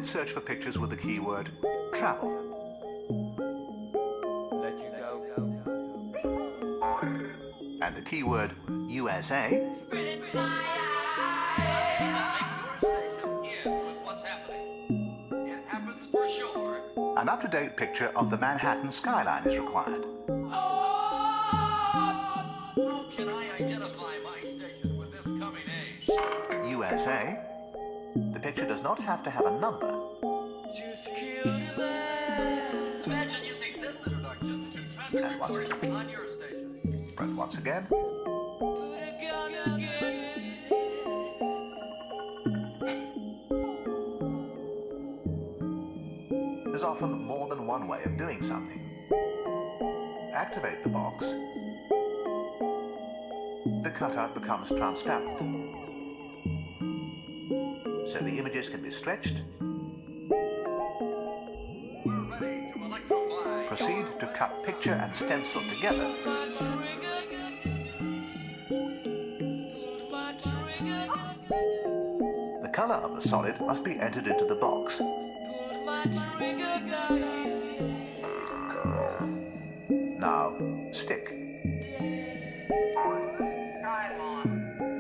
Let's search for pictures with the keyword travel. Let you go. And the keyword USA. An up-to-date picture of the Manhattan skyline is required. How can I identify my station with this coming age? USA. The picture does not have to have a number. Imagine using this introduction to traffic And once reports again. on your station. Press once again. There's often more than one way of doing something. Activate the box. The cutout becomes transparent, so the images can be stretched. We're ready to electrify. Proceed to cut picture and stencil together. The color of the solid must be entered into the box. Now, stick.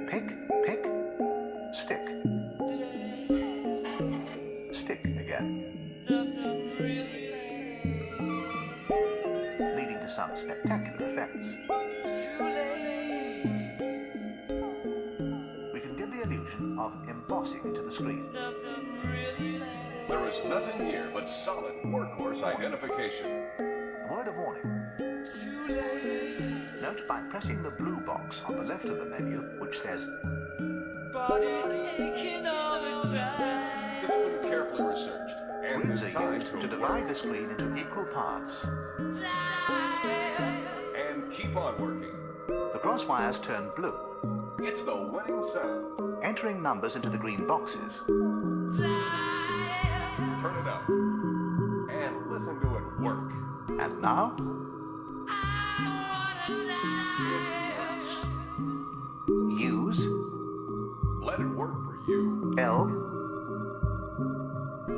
Pick, stick. Stick again. Leading to some spectacular effects. We can give the illusion of embossing into the screen. There is nothing here but solid workhorse identification. A word of warning. Note by pressing the blue box on the left of the menu, which says It's been carefully researched and grids is are time used to divide the screen into equal parts. and keep on working. The cross wires turn blue, It's the winning sound. entering numbers into the green boxes. Turn it up and listen to it work. And now, use Let it work for you. L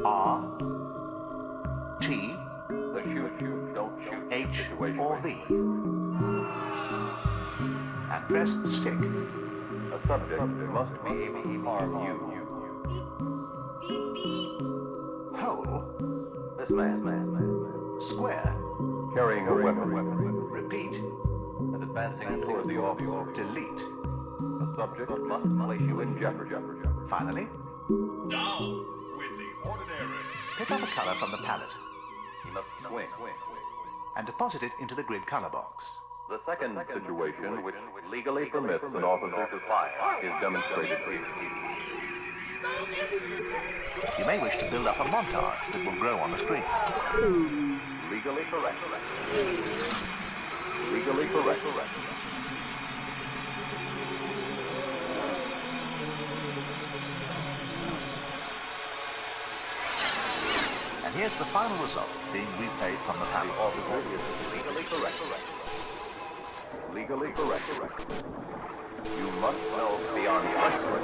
R T The shoot, don't shoot H situation. or V and press stick. A subject must be able to harm you. Hole, This man, square, carrying a weapon, repeat, and advancing toward the officer. delete. The subject must place you in jeopardy. Finally, Down with the ordinary. pick up a color from the palette He must swing. and deposit it into the grid color box. The second situation which legally permits an officer to fire is demonstrated here. You may wish to build up a montage that will grow on the screen. Legally correct. Legally correct. And here's the final result being replayed from the The panel. officer is legally correct. Legally correct. You must know beyond question.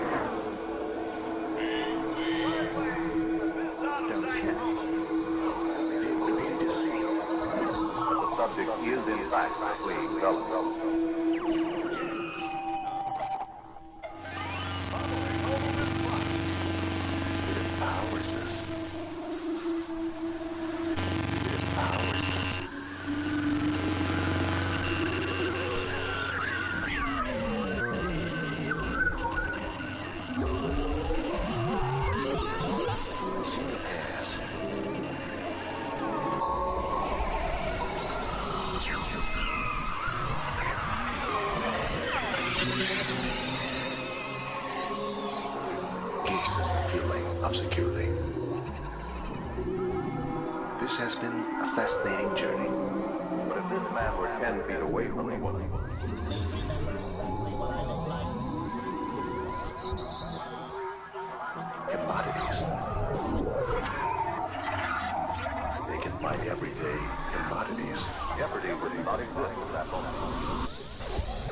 Don't care. Feel really to see. The subject is in fact fleeing felon. It empowers us. It empowers us. See the pass. Gives us a feeling of security. This has been a fascinating journey. But if this man were 10 feet away from the woman, Commodities. They can buy everyday commodities. jeopardy would not exist at that moment.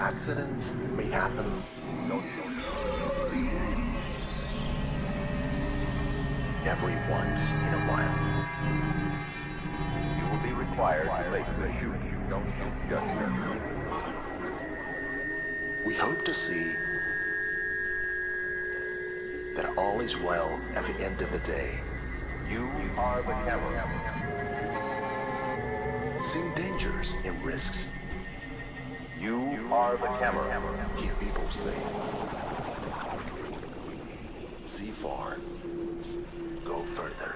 accidents may happen. Every once in a while. You will be required to make the shoot. Don't shoot just yet. We hope to see that all is well at the end of the day. You are the camera. Seeing dangers and risks. You are the camera. Keep people safe. See far. Go further.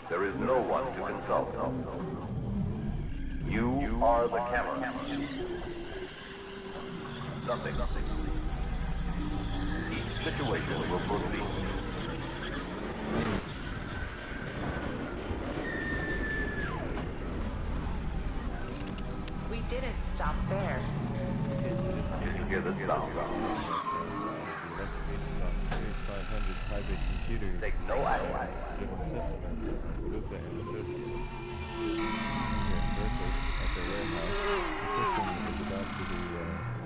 There is no one to consult. You are the camera. Nothing. Each situation will proceed. We didn't stop there. Did you hear this sound? Series 500 hybrid computer Take no action. driven system at Weebie and Associates. Here in Berkeley, at their warehouse, the system is about to be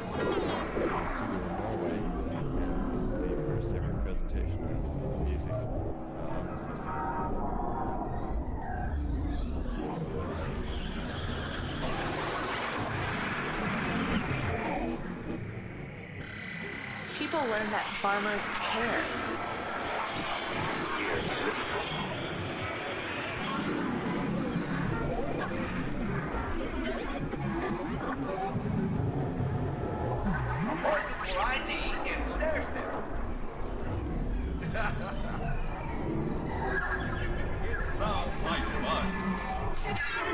set up in a studio in Norway, and this is the first ever presentation of music on the system. People learn that farmers care. For ID in stair step. It sounds like fun.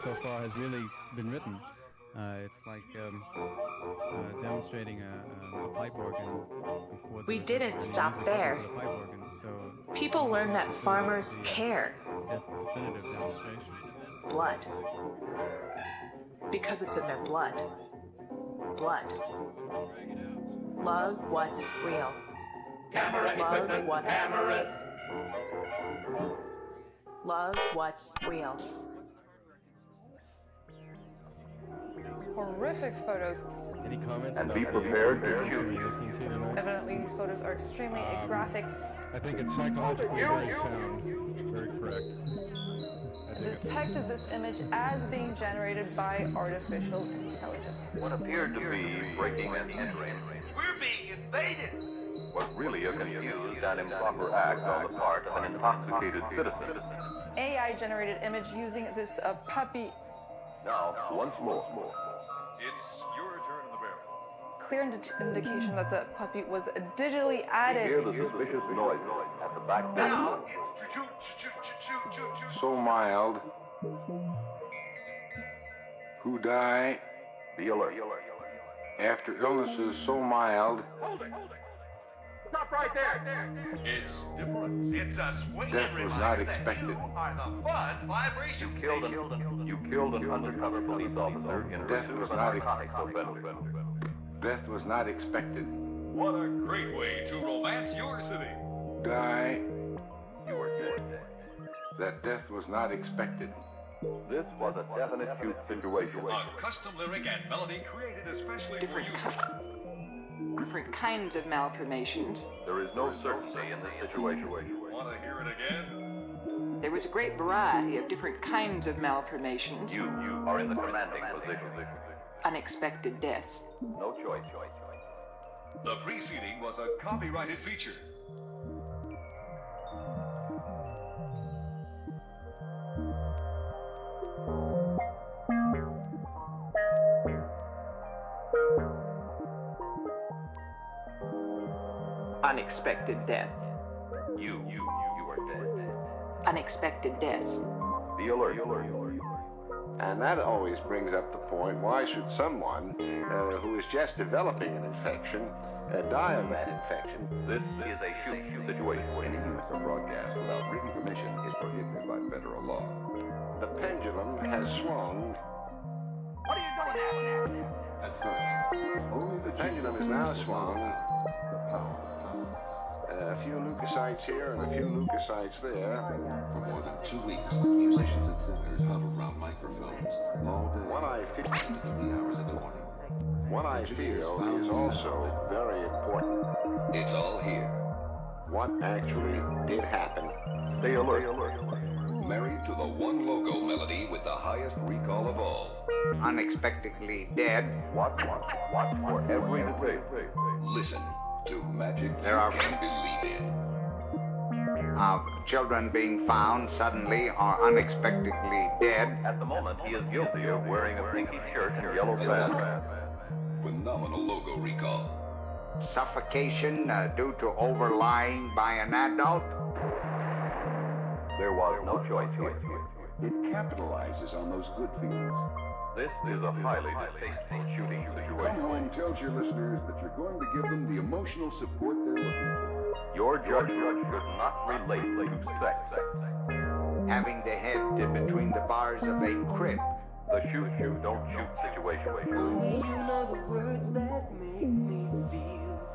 So far has really been written. It's like demonstrating a pipe organ before We didn't stop there. The pipe organ, so People learn that farmers care. definitive demonstration. Blood. Because it's in their blood. Blood. Love what's real. Love what Love what's real. Horrific photos. Any comments And about be prepared to the system shoot. you're listening to tonight? Evidently, these photos are extremely graphic. I think it's psychologically very sound, very correct. I think it's Detected this image as being generated by artificial intelligence. What appeared to be breaking and entering We're being invaded. was really a confused and improper act on the part of an intoxicated citizen. AI generated image using this puppy. Now, once more. It's your turn in the barrel. Clear indication that the puppy was digitally Hear added. the suspicious noise at the back Now, door. shoot. So mild. Who die Be alert. after illnesses so mild, Hold it. Stop right there. It's different. It's a swinging death was not expected. You are the fun vibration You killed an undercover police officer in Death pursuit was of a not narcotics offender. Death was not expected. What a great way to romance your city. Die You were dead. that death was not expected. This was a definite shoot situation. A custom lyric and melody created especially for you. Different kinds of malformations. There is no certainty in this situation. Want to hear it again? There was a great variety of different kinds of malformations. You are in the commanding position. Unexpected deaths. No choice. The preceding was a copyrighted feature. Unexpected death. You are dead. Unexpected deaths. Be alert. And that always brings up the point, why should someone who is just developing an infection die of that infection? This is a shoot situation. Any use of broadcast without written permission is prohibited by federal law. The pendulum has swung. What are you doing there? At first, only The pendulum is now swung. A few leukocytes here and a few leukocytes there. For more than 2 weeks, musicians and singers hovered around microphones all day What I feel, into the wee hours of the morning. what I feel is also very important. It's all here. What actually did happen. Stay alert. Married to the one logo melody with the highest recall of all. Unexpectedly dead. Watch for every detail. Listen to magic There are- you can believe in. Of children being found suddenly or unexpectedly dead. At the moment, he is guilty of wearing a pinky shirt and yellow pants. Phenomenal logo recall. Suffocation due to overlying by an adult. There was no choice here. It capitalizes on those good feelings. This is a highly distasteful shooting Come situation. Home tells your listeners that you're going to give them the emotional support they're looking for. Your judgment should not relate to sex. Having the head between the bars of a crib. The shoot, don't shoot situation. Only you know the words that make me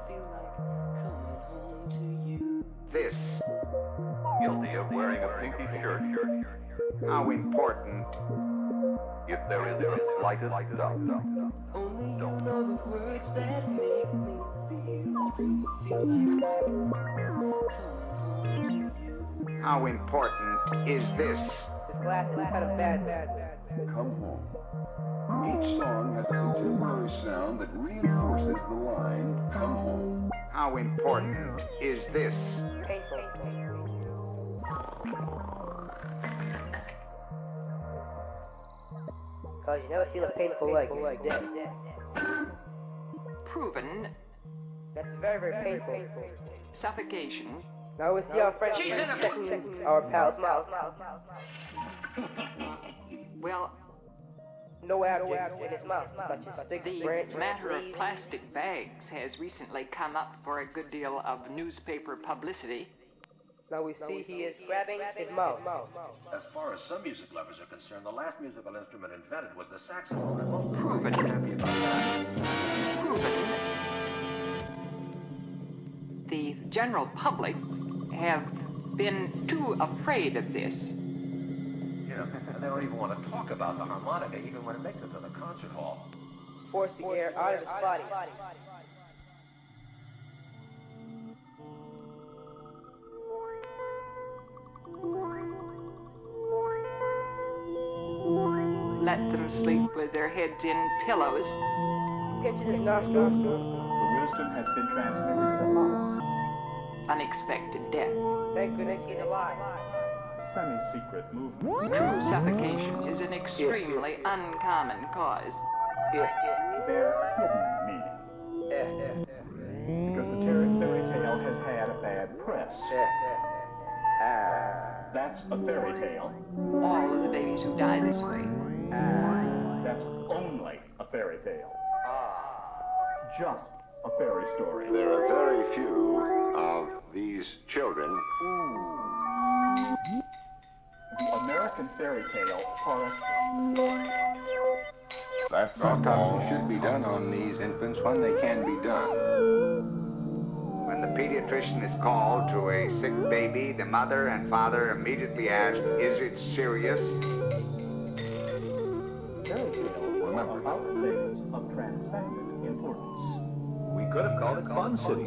feel like coming home to you. This. Guilty of wearing a pinky shirt. How important If there is the slightest doubt. Only you know the words that make me feel like coming home to you. How important is this? This glass is kind of bad. Come Home. Each song has a contemporary sound that reinforces the line, Come Home. How important is this? Painful. Cause you never feel a painful like death. Proven That's very, very painful. suffocation. Now we see our friend checking our pal's mouth. Well, No objects in his mouth, such as sticks, the branches, matter of leaves. plastic bags has recently come up for a good deal of newspaper publicity. Now we see he is grabbing his mouth. As far as some music lovers are concerned, the last musical instrument invented was the saxophone. And most Proven. happy about that. Proven. The general public have been too afraid of this. You know, they don't even want to talk about the harmonica, even when it makes it to the concert hall. Force the air out of his body. Let them sleep with their heads in pillows. Pinches his nostrils. Wisdom has been transmitted to the house. Unexpected death. Thank goodness he's alive. Semi-secret movement. True suffocation is an extremely uncommon cause. Their hidden meaning. Because the fairy tale has had a bad press. That's a fairy tale. All of the babies who die this way. That's only a fairy tale. Just a fairy story. There are very few of these children. The American fairy tale chorus. Autopsy should be done on these infants when they can be done. When the pediatrician is called to a sick baby, the mother and father immediately ask, is it serious? Fairy tales are about things of transcendent importance. We could have called it Fun City.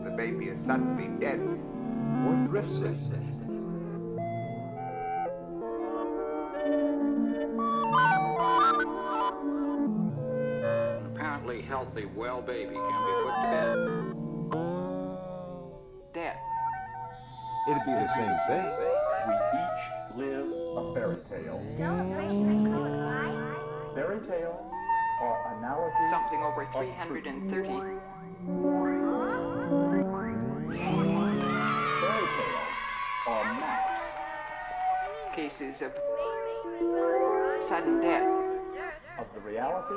The baby is suddenly dead. Or Thrift City. An apparently healthy, well baby can be put to bed. Death. It'd be the same thing. We each live a fairy tale. Fairy tales are analogies. Something over 330 Fairy tales are maps. cases of sudden death. Of the reality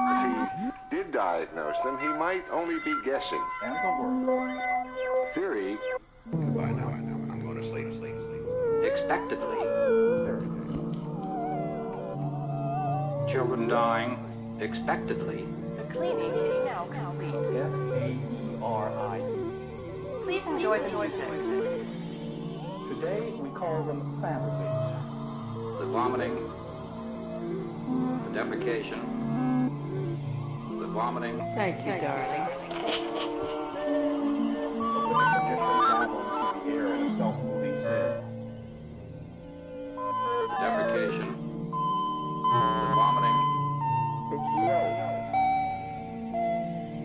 If he did diagnose them, he might only be guessing. and the work. Theory Goodbye now. I'm going to sleep. Expectedly. Fairy tale. Children dying expectedly. The cleaning is now complete. F-A-E-R-I-E. Please enjoy the music. Today we call them fantasies. The vomiting. The defecation. The vomiting. Thank you, darling. The air in a self-moving head. The defecation. The vomiting.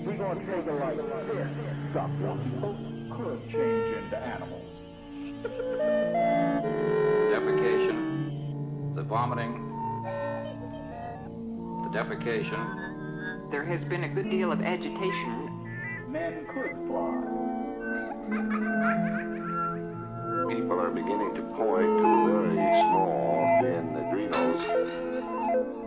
We're gonna take it like this. Stop people could change into animals. The defecation. The vomiting. The defecation. There has been a good deal of agitation. Men could fly. People are beginning to point to very small, thin adrenals.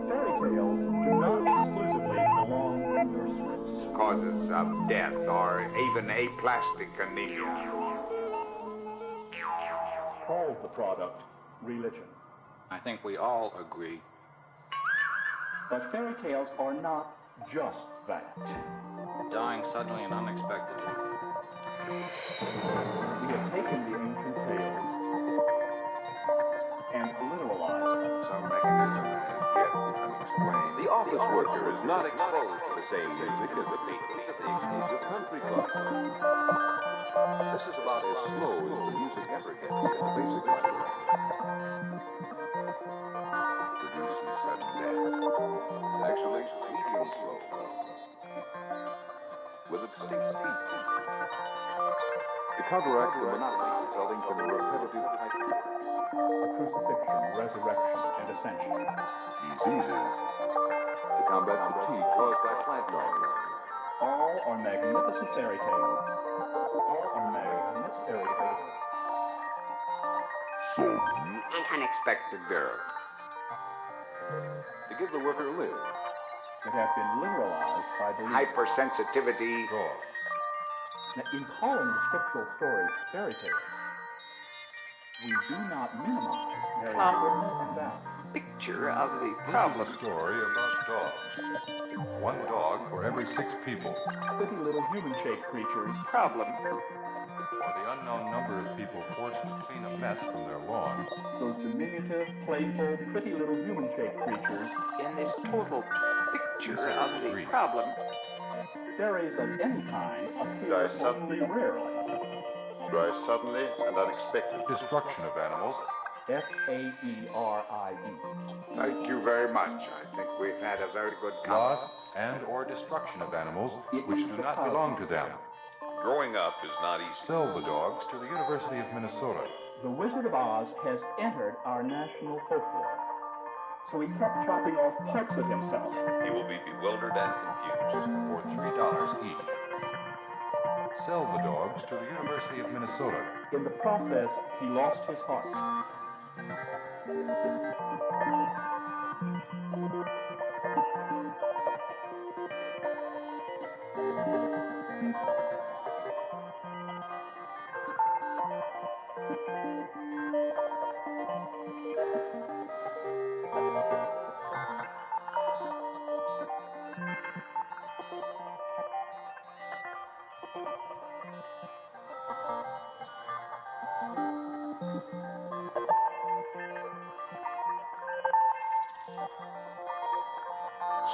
Fairy tales do not exclusively belong to nurseries. Causes of death or even aplastic anemia. Call the product religion. I think we all agree. But fairy tales are not just that. Dying suddenly and unexpectedly. We have taken the ancient tales and literalized them. Some mechanism is yet unexplained. The office worker is not exposed to the same music as the people at the exclusive country club. This is about as slow as the music ever gets in the basic library. Produces sudden death. Actually, medium slow. With a distinct speed. To counteract the monotony resulting from a repetitive type. Crucifixion, resurrection, and ascension. Diseases. To combat fatigue caused by plant noise. All are magnificent fairy tales. All are magnificent fairy tales. An unexpected girl. To give the worker a live. That have been literalized by the Hypersensitivity. Dogs. Now, in calling the scriptural stories fairy tales, we do not minimize their importance and value. Picture of the This problem. is a story about dogs. One dog for every 6 people. Pretty little human-shaped creatures. Problem. For the unknown number of people forced to clean a mess from their lawn. Those diminutive, playful, pretty little human-shaped creatures. In this total picture This is of the brief. problem. Fairies of any kind appear Die only suddenly. rarely. Dry suddenly and unexpected. Destruction of animals. F-A-E-R-I-E. Thank you very much. I think we've had a very good Loss conference. and or destruction of animals which do not belong to them. Growing up is not easy. Sell the dogs to the University of Minnesota. The Wizard of Oz has entered our national folklore. So he kept chopping off parts of himself. He will be bewildered and confused. For $3 each. Sell the dogs to the University of Minnesota. In the process, he lost his heart.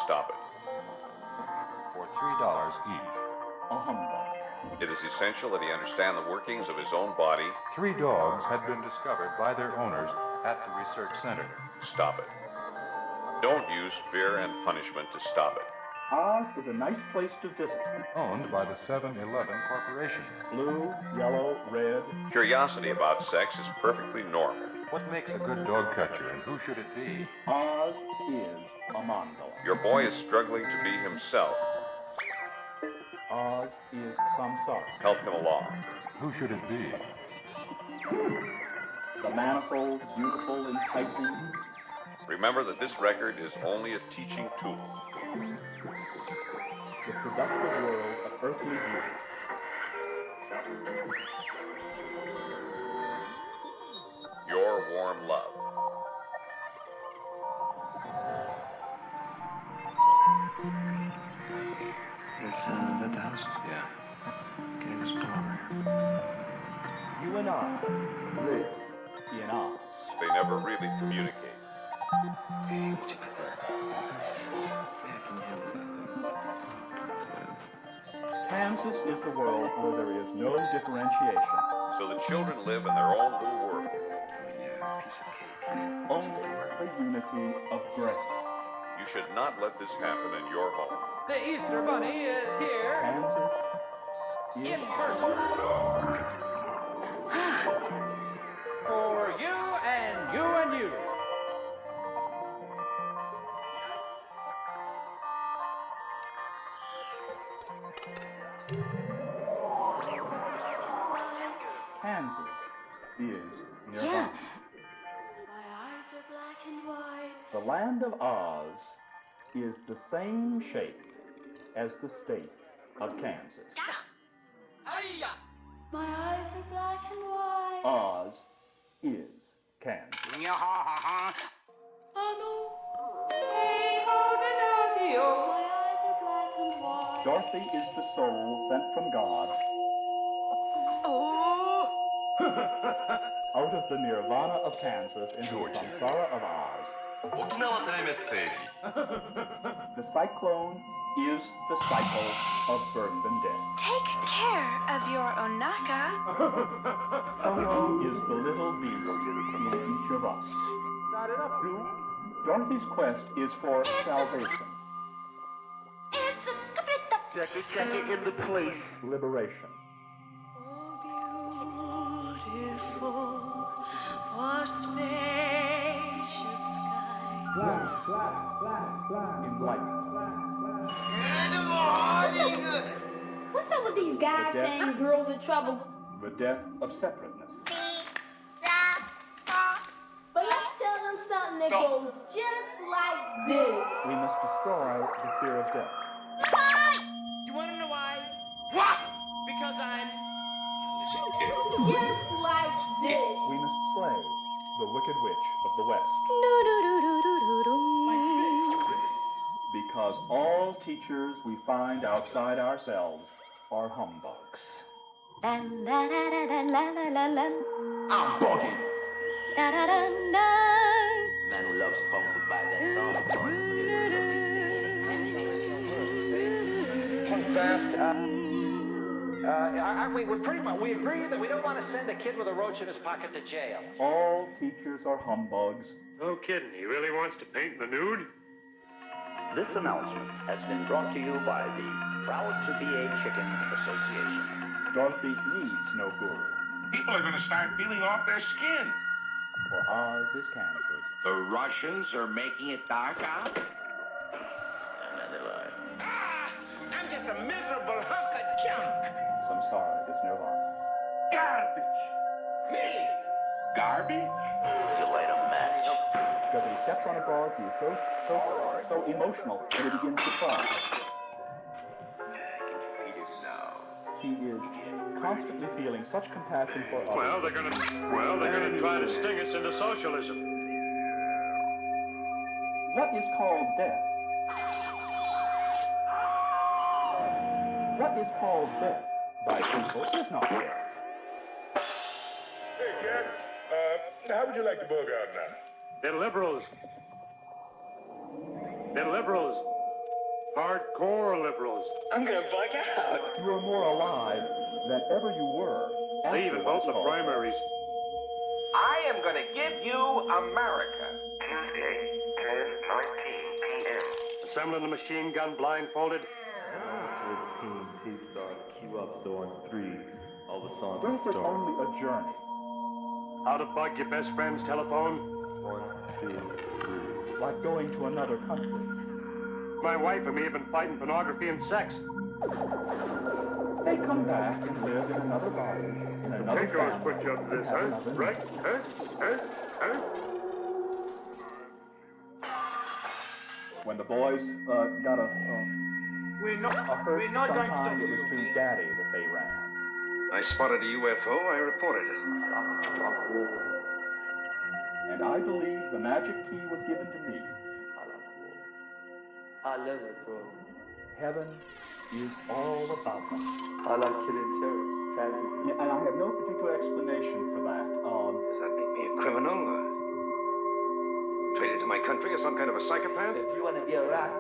Stop it. For $3 each. A humbug. It is essential that he understand the workings of his own body. 3 dogs had been discovered by their owners at the research center. Stop it. Don't use fear and punishment to stop it. Oz is a nice place to visit. Owned by the 7-Eleven Corporation. Blue, yellow, red. Curiosity about sex is perfectly normal. What makes a good dog catcher and who should it be? Oz is a Mongol. Your boy is struggling to be himself. Oz is samsara. Help him along. Who should it be? The manifold, beautiful, enticing. Remember that this record is only a teaching tool. The productive world of earthly beauty. Your warm love. It's that the house? Yeah. Okay, let's pull over here. You and I live in Oz. They never really communicate. Okay, what you got there? Yeah, can you handle that? Kansas is the world where there is no differentiation. So the children live in their own little world. Yeah, piece of cake. Only a unity of grace. You should not let this happen in your home. The Easter Bunny is here Kansas is in person. For you and you and you. Kansas is Nirvana. Yeah. My eyes are black and white. The land of Oz is the same shape as the state of Kansas. My eyes are black and white. Oz is Kansas. Hey, ho, My eyes are black and white. Dorothy is the soul sent from God out of the nirvana of Kansas into the samsara of Oz. The cyclone is the cycle of birth and death. Take care of your Onaka. Toto is the little beast in each of us. Not enough, dude. Dorothy's quest is for salvation, Check it into place. liberation. Beautiful for spacious skies. Enlightenment. What's up with these guys The death- saying girls are trouble? The death of separateness. But let's tell them something that goes just like this. We must destroy the fear of death. You want to know why? What? Because I'm... Just like this. We must slay the wicked witch of the West. Because all teachers we find outside ourselves are humbugs. I'm bugging. Man who loves punk would buy that song, of course. Get rid of this thing. Fast. We agree that we don't want to send a kid with a roach in his pocket to jail. All teachers are humbugs. No kidding. He really wants to paint the nude? This announcement has been brought to you by the Proud to Be a Chicken Association. Dorothy needs no guru. People are going to start peeling off their skins. For Oz is Kansas. The Russians are making it dark out? I'm just a miserable hunk of junk. Samsara is Nirvana. Garbage. Me? Garbage? You light a match. Because when he steps on a bar, he is so emotional that he begins to cry. He is constantly feeling such compassion for others. Well, they're gonna try to sting us into socialism. What is called death? What is called death by people is not death. Hey, Jack. How would you like to bug out now? They're liberals. They're liberals. Hardcore liberals. I'm gonna bug out. You are more alive than ever you were. They even vote in the primaries. I am going to give you America. Tuesday, 10:19 p.m. Assembling the machine gun blindfolded. Pain tapes on, cue up, so on 3, all the songs Death will is start. only a journey. How to bug your best friend's telephone. 1, 2, 3. Like going to another country. My wife and me have been fighting pornography and sex. They come back and live in another body, in another Take yours, family. put you up to this, and have huh? another Right? name. Huh? When the boys got a We're not hurt, going to talk sometimes to it was you. to Daddy that they ran. I spotted a UFO. I reported it. And I believe the magic key was given to me I love it, bro. Heaven is all about that. I like killing terrorists, bad people. Yeah, and I have no particular explanation for that. Does that make me a criminal? Traitor to my country or some kind of a psychopath? If you want to be a rat,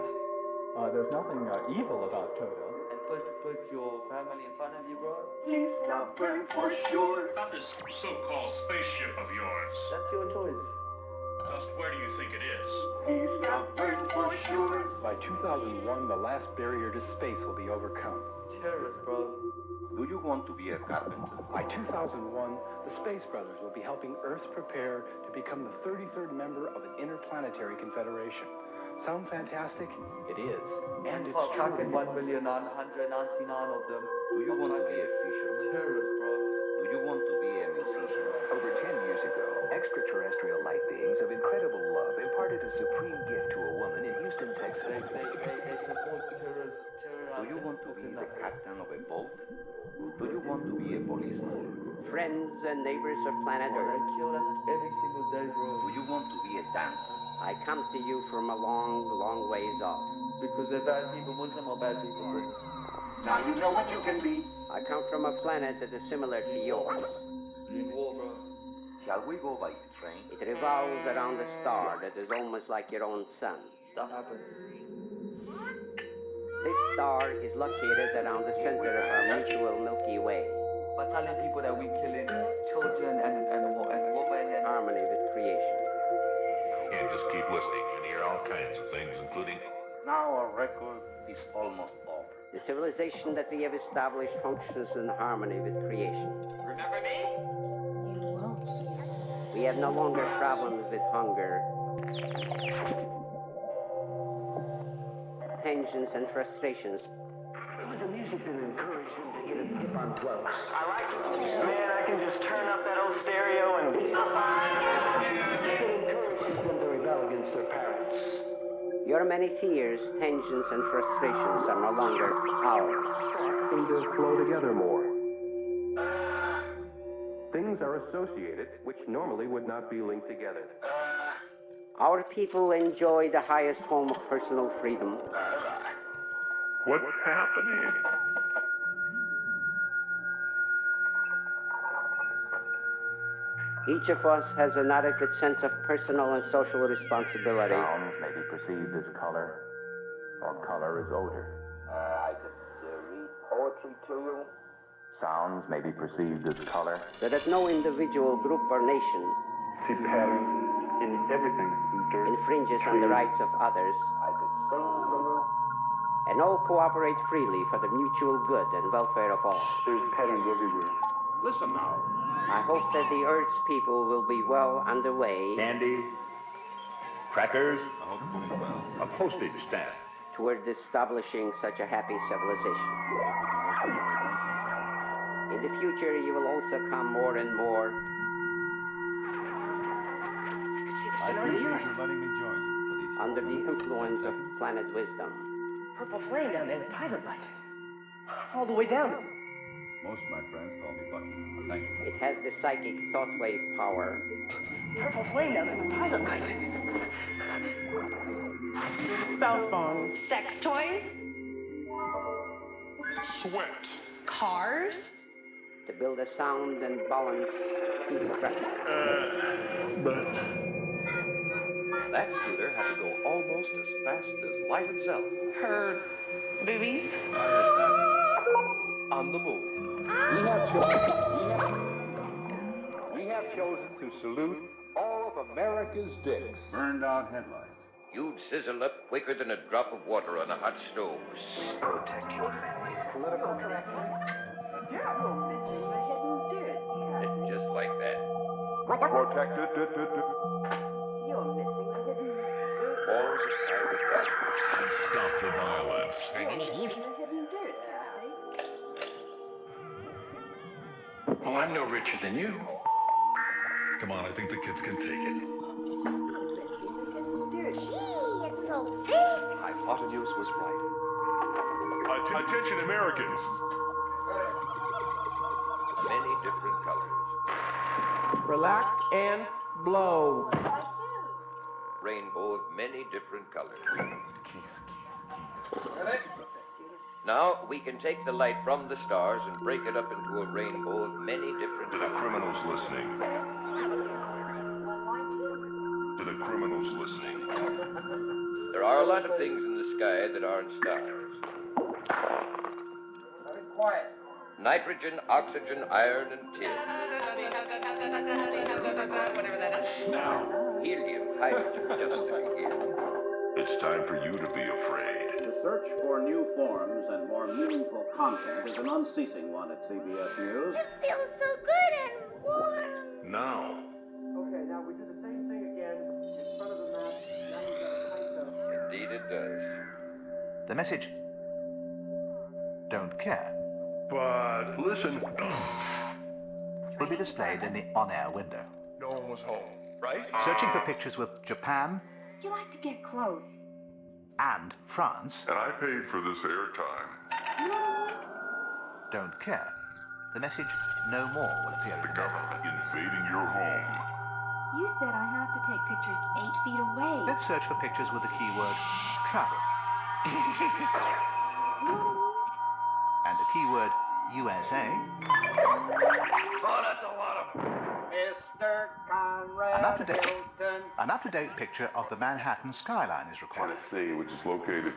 there's nothing evil about Toto. and put your family in front of you, bro. Please stop burn for sure. About this so-called spaceship of yours. That's your choice. Just where do you think it is? Please stop burn for sure. By 2001, the last barrier to space will be overcome. Terrorists, bro. Do you want to be a carpenter? By 2001, the Space Brothers will be helping Earth prepare to become the 33rd member of an interplanetary confederation. Sound fantastic? It is. And it's For true. fucking 1,999,000 of them. Do you want to be a fisherman? Terrorists, bro. Do you want to be a musician? Over 10 years ago, extraterrestrial light beings of incredible love imparted a supreme gift to a woman in Houston, Texas. They support terrorists. Do you want to be the captain of a boat? Do you want to be a policeman? Friends and neighbors of planet They Earth, kill us every single day, bro. Do you want to be a dancer? I come to you from a long, long ways off. Because they're bad people. Muslim are bad people, bro. Now you know what you can be. I come from a planet that is similar to yours. In war, bro. Shall we go by train? It revolves around a star that is almost like your own sun. Stuff happens. This star is located around the center of our mutual Milky Way. By telling people that we're killing children and women and harmony with creation. You can't just keep listening and hear all kinds of things, including... Now our record is almost over. The civilization that we have established functions in harmony with creation. Remember me? We have no longer problems with hunger, tensions and frustrations. It was the music that encouraged them to get a tip on clothes. I like it. Man, I can just turn up that old stereo and... It encourages them to rebel against their parents. Your many fears, tensions, and frustrations are no longer ours. Things just flow together more. Things are associated which normally would not be linked together. Our people enjoy the highest form of personal freedom. What's happening? Each of us has an adequate sense of personal and social responsibility. Sounds may be perceived as color, or color as odor. I could read poetry to you. Sounds may be perceived as color. So that no individual, group, or nation See patterns in everything. infringes on the rights of others, I could sing to you. and all cooperate freely for the mutual good and welfare of all. There's patterns everywhere. Listen now. I hope that the Earth's people will be well underway Candy, crackers, a postage stamp. toward establishing such a happy civilization. In the future, you will also come more and more I appreciate your letting me join you for these under the influence of planet wisdom. Purple flame down there, the pilot light. All the way down. Most of my friends call me Bucky. Thank you. It has the psychic thought wave power. Purple flame down there, the pilot light. Cell phone. Sex toys? Sweat. Cars? To build a sound and balanced peace structure. That scooter had to go almost as fast as light itself. Her boobies? On the moon. We have chosen to salute all of America's dicks. Burned out headlights. You'd sizzle up quicker than a drop of water on a hot stove. Protect your family. Political correctness. Just like that. Protected. You're missing the hidden Balls of fire dust. And stop the violence. Oh, I'm no richer than you. Come on, I think the kids can take it. Gee, it's so big. Hypotenuse was right. Attention, Americans. Many different colors. Relax and blow. Rainbow of many different colors. Kiss, kiss. Now we can take the light from the stars and break it up into a rainbow of many different To the criminals listening. To the criminals listening. There are a lot of things in the sky that aren't stars. Quiet. Nitrogen, oxygen, iron, and tin. Whatever that is. Now, Helium, hydrogen, just to begin. it's time for you to be afraid. The search for new forms and more meaningful content is an unceasing one at CBS News. It feels so good and warm. Now, Okay, now we do the same thing again in front of the map. Now we've got a kind of... Indeed it does. The message, don't care, but listen. will be displayed in the on-air window. No one was home, right? Searching for pictures with Japan You like to get close. and France, And I paid for this airtime. don't care. The message, no more, will appear in the Government invading your home. You said I have to take pictures 8 feet away. Let's search for pictures with the keyword travel and the keyword USA. Oh, that's a lot of... Mr. Conrad Hilton. An up-to-date picture of the Manhattan skyline is required. Tennessee, which is located,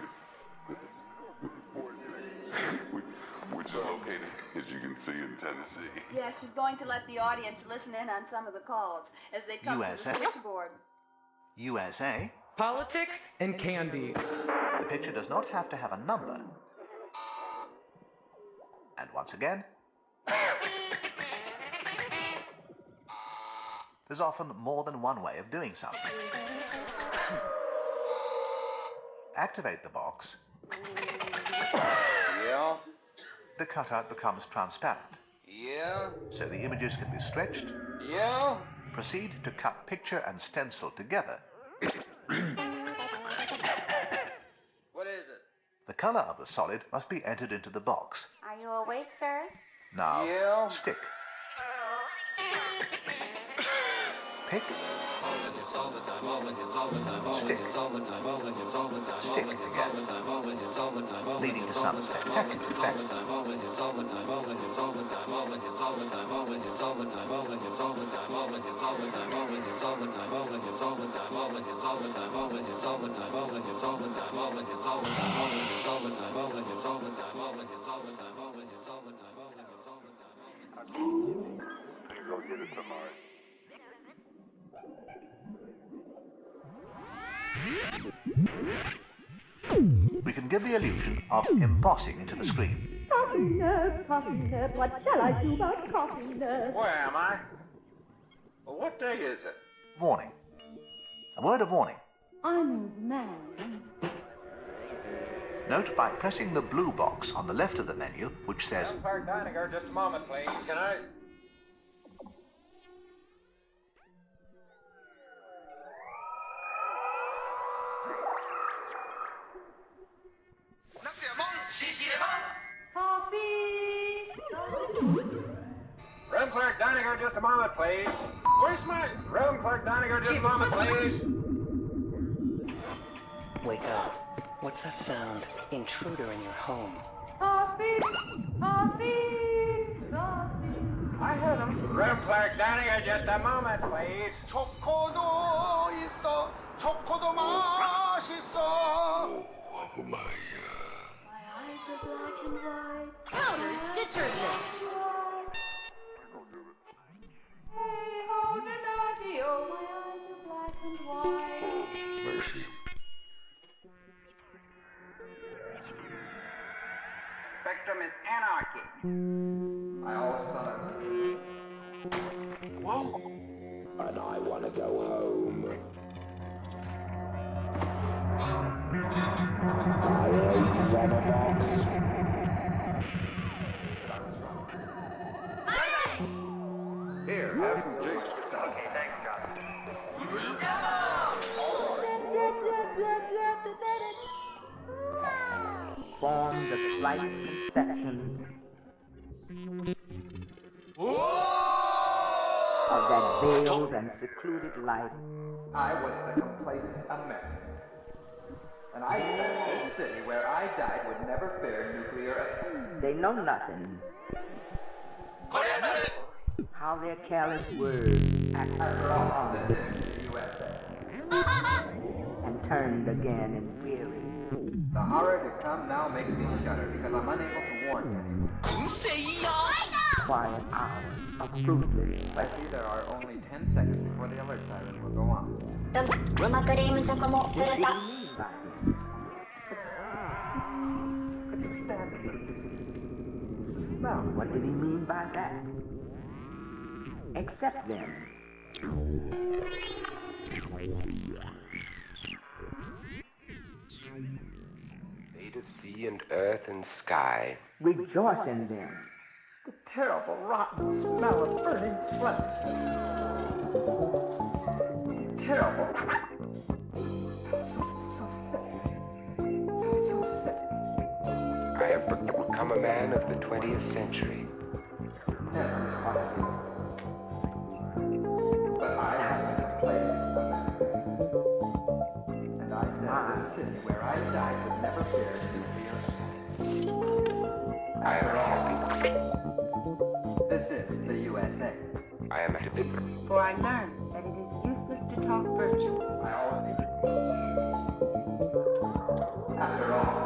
as you can see, in Tennessee. Yeah, she's going to let the audience listen in on some of the calls as they come USA. to the switchboard. USA. Politics and candy. The picture does not have to have a number. And once again, there's often more than one way of doing something. Activate the box. Yeah? The cutout becomes transparent, Yeah? so the images can be stretched. Yeah? Proceed to cut picture and stencil together. What is it? The color of the solid must be entered into the box. Are you awake, sir? Now, Yeah? stick. Pick. Stick. Stick again. Leading to some spectacular effects. Go get it tomorrow. We can give the illusion of embossing into the screen. Coffiness, what shall I do about coffiness? Where am I? Well, what day is it? Warning. A word of warning. I'm old man. Note by pressing the blue box on the left of the menu, which says Park Deininger, just a moment, please. Can I? Room clerk Deininger, just a moment, please. Where's my room clerk Deininger, just a moment, please. Wake up. What's that sound? Intruder in your home. Coffee, coffee, coffee. I heard him. Room clerk Deininger, just a moment, please. 초코도 있어. 초코도 맛있어. Oh my My eyes are black and white. Powder detergent. Hey ho, daddy, oh, my eyes are black and white. mercy. Spectrum is anarchy. I always thought I was Whoa! And I want to go home. I hate Summer Box. Here, have some juice. Okay, thanks, John. Formed a slight conception of that veiled and secluded life I was the complacent American. And I said this city where I died would never fear nuclear attack. They know nothing. How their careless words act After all, this is the USA. and turned again in weary. The horror to come now makes me shudder because I'm unable to warn anyone. Quiet hours of fruitless. I see there are only 10 seconds before the alert siren will go on. What did he mean by The smell. What did he mean by that? Accept them. Made of sea and earth and sky. Rejoice in them. The terrible, rotten smell of burning flesh. Terrible. So sick. I have become a man of the 20th century. But I asked to play. And I said this city where I died would never fear nuclear attack. I am happy. This is the USA. I am at a bit. For I learned that it is useless to talk virtue. I always need. After all,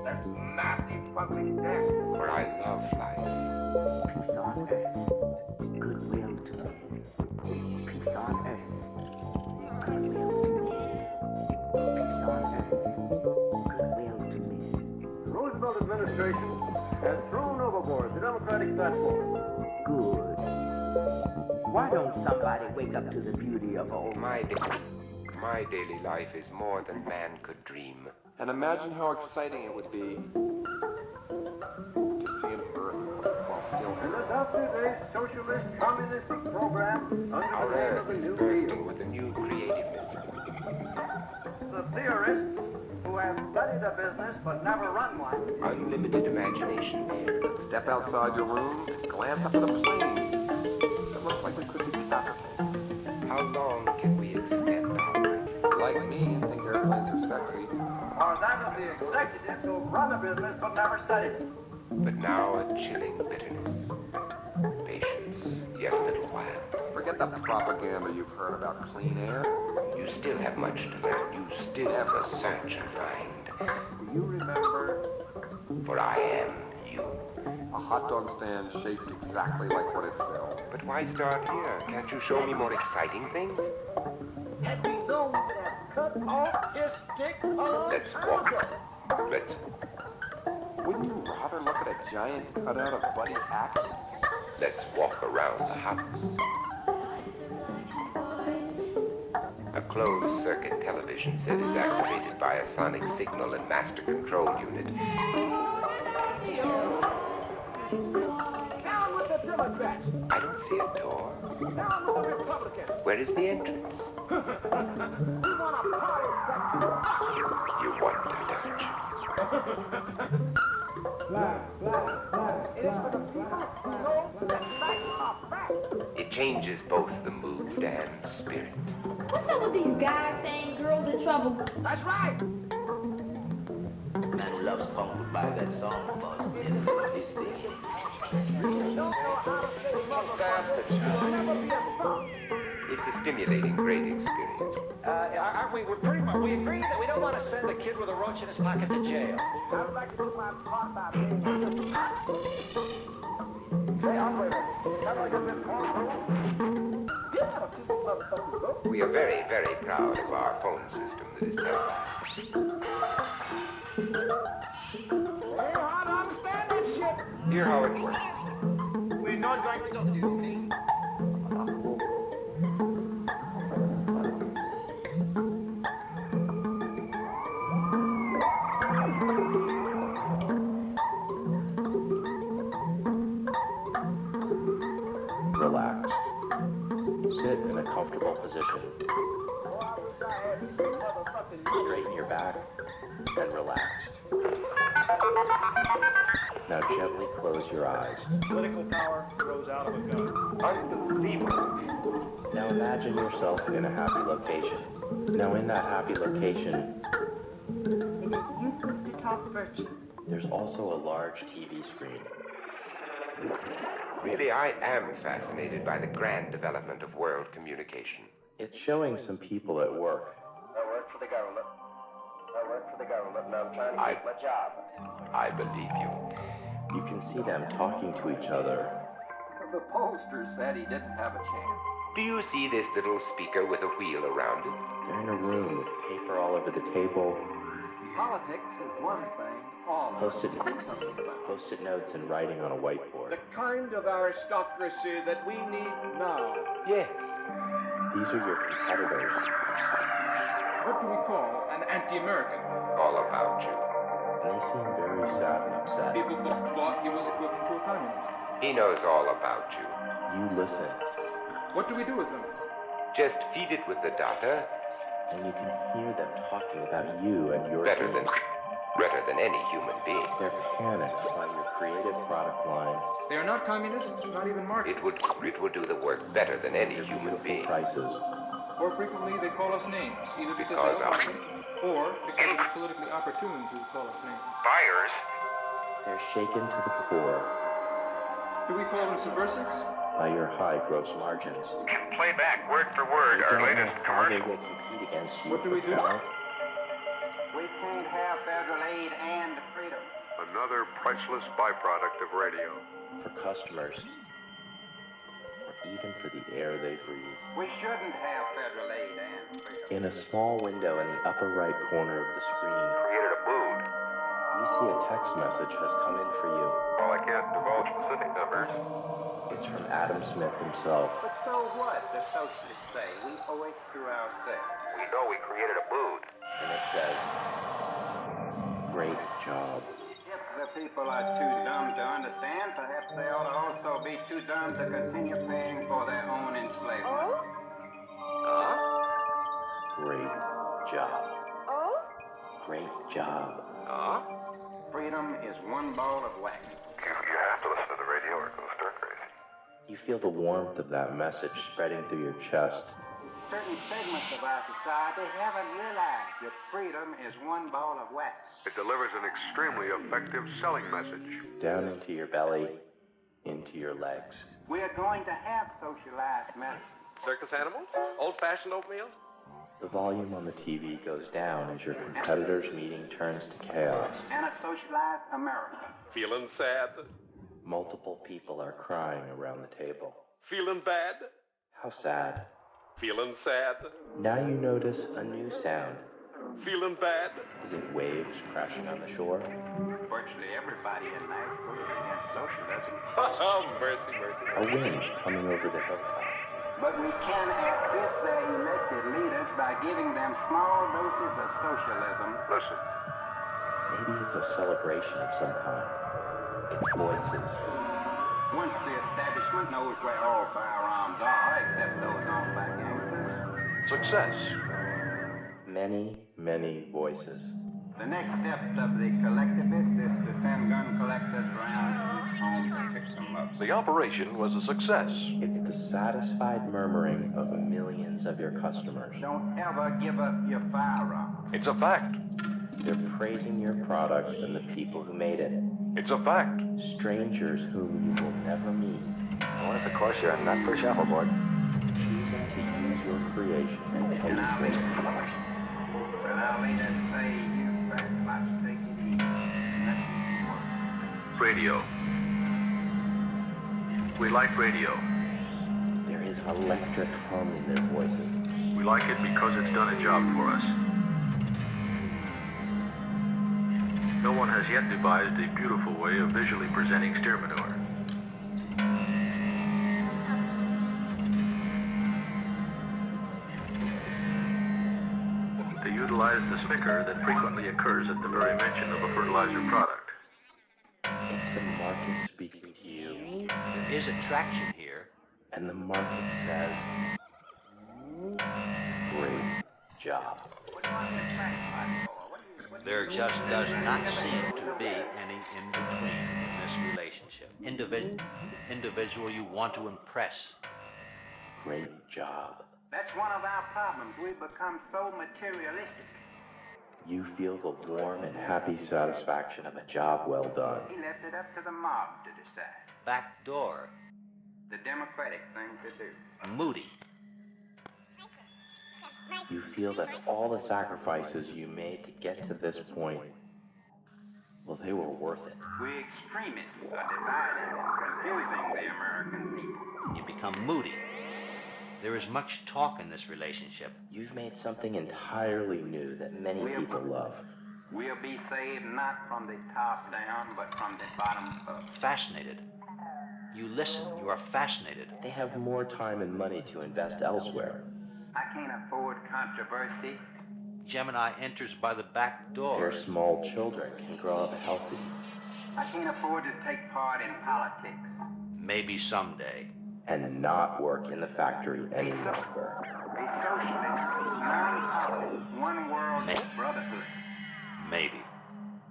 That's nasty public death. For I love life. Peace on earth. Goodwill to men. Peace on earth. Goodwill to men. Peace on earth. Goodwill to men. The Roosevelt administration has thrown overboard the Democratic platform. Good. Why don't somebody wake up to the beauty of old My daily life is more than man could dream. And imagine how exciting it would be to see an earthquake while still And here. adopted a socialist communistic program under Our the name earth of the is New bursting Deal. with a new creativeness. The theorists who have studied a business but never run one. Unlimited imagination. Step outside your room, glance up at a plane. It looks like it could be capital. How long can we extend our life? Like me, and think airplanes are sexy. Or that of the executives who run a business but never studied it. But now a chilling bitterness. Patience, yet a little while. Forget the propaganda you've heard about clean air. You still have much to learn. You still have to search and find. Do you remember For I am you. a hot dog stand shaped exactly like what it sells? But why start here? Can't you show me more exciting things? Had we known we would have cut off his stick Let's walk. Let's. Wouldn't you rather look at a giant cutout of Buddy Hackett? Let's walk around the house. A closed circuit television set is activated by a sonic signal and master control unit. Down with the Democrats! I don't see a door. Down with the Republicans! Where is the entrance? We want a party! You wonder, don't you? It is for the people who know that facts are facts. It changes both the mood and spirit. What's up with these guys saying girls in trouble? That's right! Man who loves punk would buy that song of us. It's the It's a stimulating, great experience. Aren't we? We're pretty much. We agree that we don't want to send a kid with a roach in his pocket to jail. I would like to do my part about being. Hey, operator, can I get this phone through? We are very, very proud of our phone system that is televised. Hey, hard to understand that shit. Hear how it works. We're not going to talk to you, okay? Relax. Sit in a comfortable position. Straighten your back and relax. Now gently close your eyes. Political power grows out of a gun. Unbelievable. Now imagine yourself in a happy location. Now in that happy location, It is useless to talk virtue. there's also a large TV screen. Really, I am fascinated by the grand development of world communication. It's showing some people at work. I work for the government. I work for the government, and I'm trying to keep my job. I believe you. You can see them talking to each other. The pollster said he didn't have a chance. Do you see this little speaker with a wheel around it? They're in a room with paper all over the table. Politics is one thing. All of us do something about. Post-it notes and writing on a whiteboard. The kind of aristocracy that we need now. Yes. These are your competitors. What do we call an anti-American? All about you. And they seem very sad and upset. People thought he was equivalent to a communist. He knows all about you. You listen. What do we do with them? Just feed it with the data. And you can hear them talking about you and your better team. than any human being. They're panicked by your creative product line. They are not communists, not even Marxists. It would do the work better than any human being. Prices. More frequently, they call us names, either Because they like it, or because it is politically opportune to call us names. Buyers. They're shaken to the core. Do we call them subversives? By your high gross margins. Play back word for word our latest How they commercial. will compete against you What do we for do? talent. We can't have federal aid and freedom. Another priceless byproduct of radio. For customers. Or even for the air they breathe. We shouldn't have federal aid and freedom. In a small window in the upper right corner of the screen, Created a mood. you see a text message has come in for you. While I can't divulge specific numbers, It's from Adam Smith himself. But so what? The socialists say we owe it to ourselves. we know we created a mood. And it says, great job. If the people are too dumb to understand, perhaps they ought to also be too dumb to continue paying for their own enslavement. Great job. Great job. Freedom is one ball of wax. You have to listen to the radio or go stir crazy. You feel the warmth of that message spreading through your chest. Certain segments of our society haven't realized that freedom is one ball of wax. It delivers an extremely effective selling message. Down into your belly, into your legs. We are going to have socialized medicine. Circus animals? Old-fashioned oatmeal? The volume on the TV goes down as your competitors' meeting turns to chaos. And a socialized America. Feeling sad? Multiple people are crying around the table. Feeling bad? How sad. Feeling sad? Now you notice a new sound. Feeling bad? Is it waves crashing on the shore? Virtually everybody in Nashville is against socialism. Oh, mercy, mercy. A wind coming over the hilltop. But we can assist their elected leaders by giving them small doses of socialism. Listen. Maybe it's a celebration of some kind. It's voices. Once the establishment knows where all firearms are, except those owned by gangsters. Success. Many, many voices. The next step of the collectivists is to send gun collectors around each home to pick them up. The operation was a success. It's the satisfied murmuring of millions of your customers. Don't ever give up your firearm. It's a fact. They're praising your product and the people who made it. It's a fact. Strangers whom you will never meet. Unless, of course, you're not for shuffleboard. Choosing to use your creation and pay for it. But our leaders say you better not take it easy. Radio. We like radio. There is electric hum in their voices. We like it because it's done a job for us. No one has yet devised a beautiful way of visually presenting steer manure. They utilize the snicker that frequently occurs at the very mention of a fertilizer product. It's the market speaking to you. There is attraction here. And the market says, great job. There just does not seem to be any in-between in this relationship. Individual you want to impress. Great job. That's one of our problems. We've become so materialistic. You feel the warm and happy satisfaction of a job well done. He left it up to the mob to decide. Back door. The democratic thing to do. Moody. You feel that all the sacrifices you made to get to this point, well, they were worth it. We extremists are dividing and confusing the American people. You become moody. There is much talk in this relationship. You've made something entirely new that many people love. We'll be saved not from the top down, but from the bottom up. Fascinated. You listen, you are fascinated. They have more time and money to invest elsewhere. I can't afford controversy. Gemini enters by the back door. Their small children can grow up healthy. I can't afford to take part in politics. Maybe someday. And not work in the factory any longer. A socialist, non-politics, one world brotherhood. Maybe.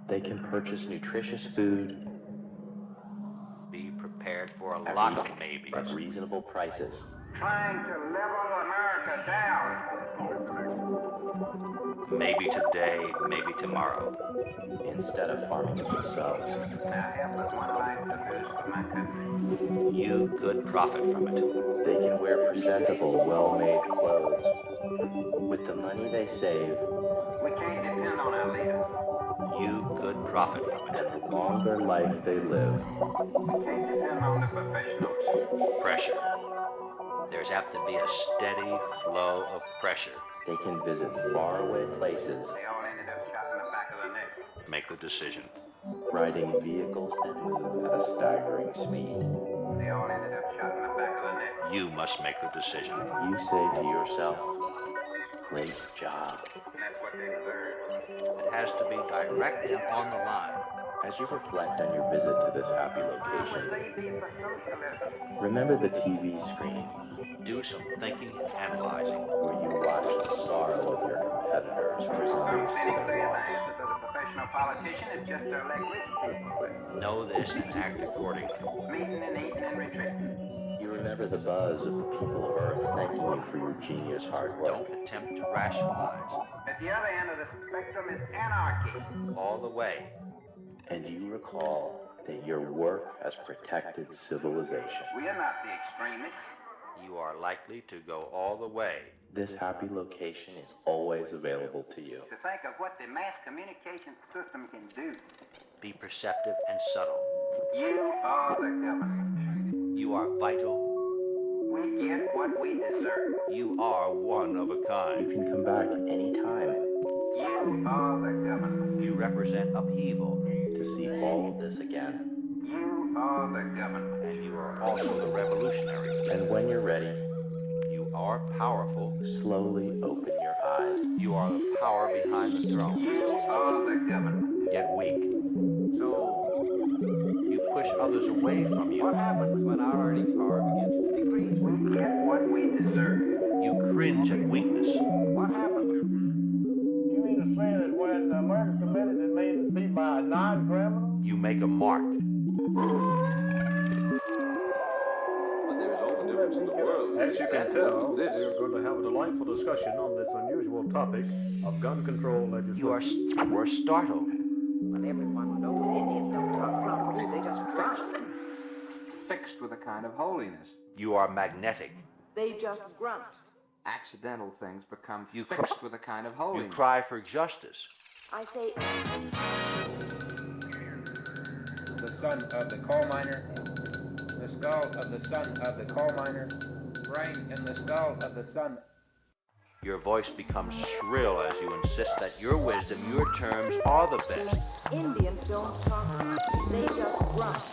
They can purchase nutritious food. Be prepared for a lot of maybes. At reasonable prices. Trying to level America down. Maybe today, maybe tomorrow. Instead of farming it themselves. I have but one life to lose for my country. You could profit from it. They can wear presentable, well-made clothes. With the money they save, we can't depend on our leaders. You could profit from it. And the longer life they live, we can't depend on the professionals. Pressure. There's apt to be a steady flow of pressure. They can visit faraway places. They all ended up shot in the back of the neck. Make the decision. Riding vehicles that move at a staggering speed. They all ended up shot in the back of the neck. You must make the decision. You say to yourself, great job. And that's what they deserve. It has to be direct and on the line. As you reflect on your visit to this happy location, remember the TV screen. Do some thinking and analyzing. Where you watch the sorrow of your competitors resign to their loss. The professional politician is just to elect rich. Know this and act accordingly. Meeting and eating and retreating. You remember the buzz of the people of Earth thanking you for your genius hard work. Don't attempt to rationalize. At the other end of the spectrum is anarchy. All the way. And you recall that your work has protected civilization. We are not the extremists. You are likely to go all the way. This happy location is always available to you. To think of what the mass communication system can do. Be perceptive and subtle. You are the government. You are vital. We get what we deserve. You are one of a kind. You can come back anytime. You are the government. You represent upheaval. To see all of this again. You are the government. And you are also the revolutionary. And when you're ready, you are powerful. Slowly open your eyes. You are the power behind the throne. You are the government. Yet weak. So you push others away from you. What happens when our earning power begins to decrease? We get what we deserve. You cringe at weakness. What happens? You mean to say that when America committed, it may be by a non-criminal? You make a mark. As you can tell, we're going to have a delightful discussion on this unusual topic of gun control legislation. You are startled. But everyone knows Indians don't talk properly, they just grunt. Fixed with a kind of holiness. You are magnetic. They just grunt. Accidental things become fixed with a kind of holiness. You cry for justice. I say... The son of the coal miner, the skull of the son of the coal miner, brain in the skull of the son. Your voice becomes shrill as you insist that your wisdom, your terms are the best. Indians don't talk, they just grunt.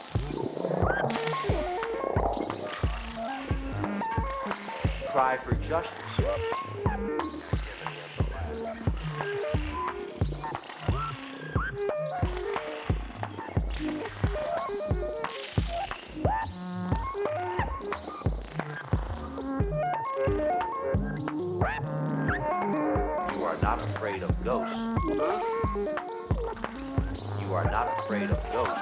Cry for justice. You are not afraid of ghosts. You are not afraid of ghosts.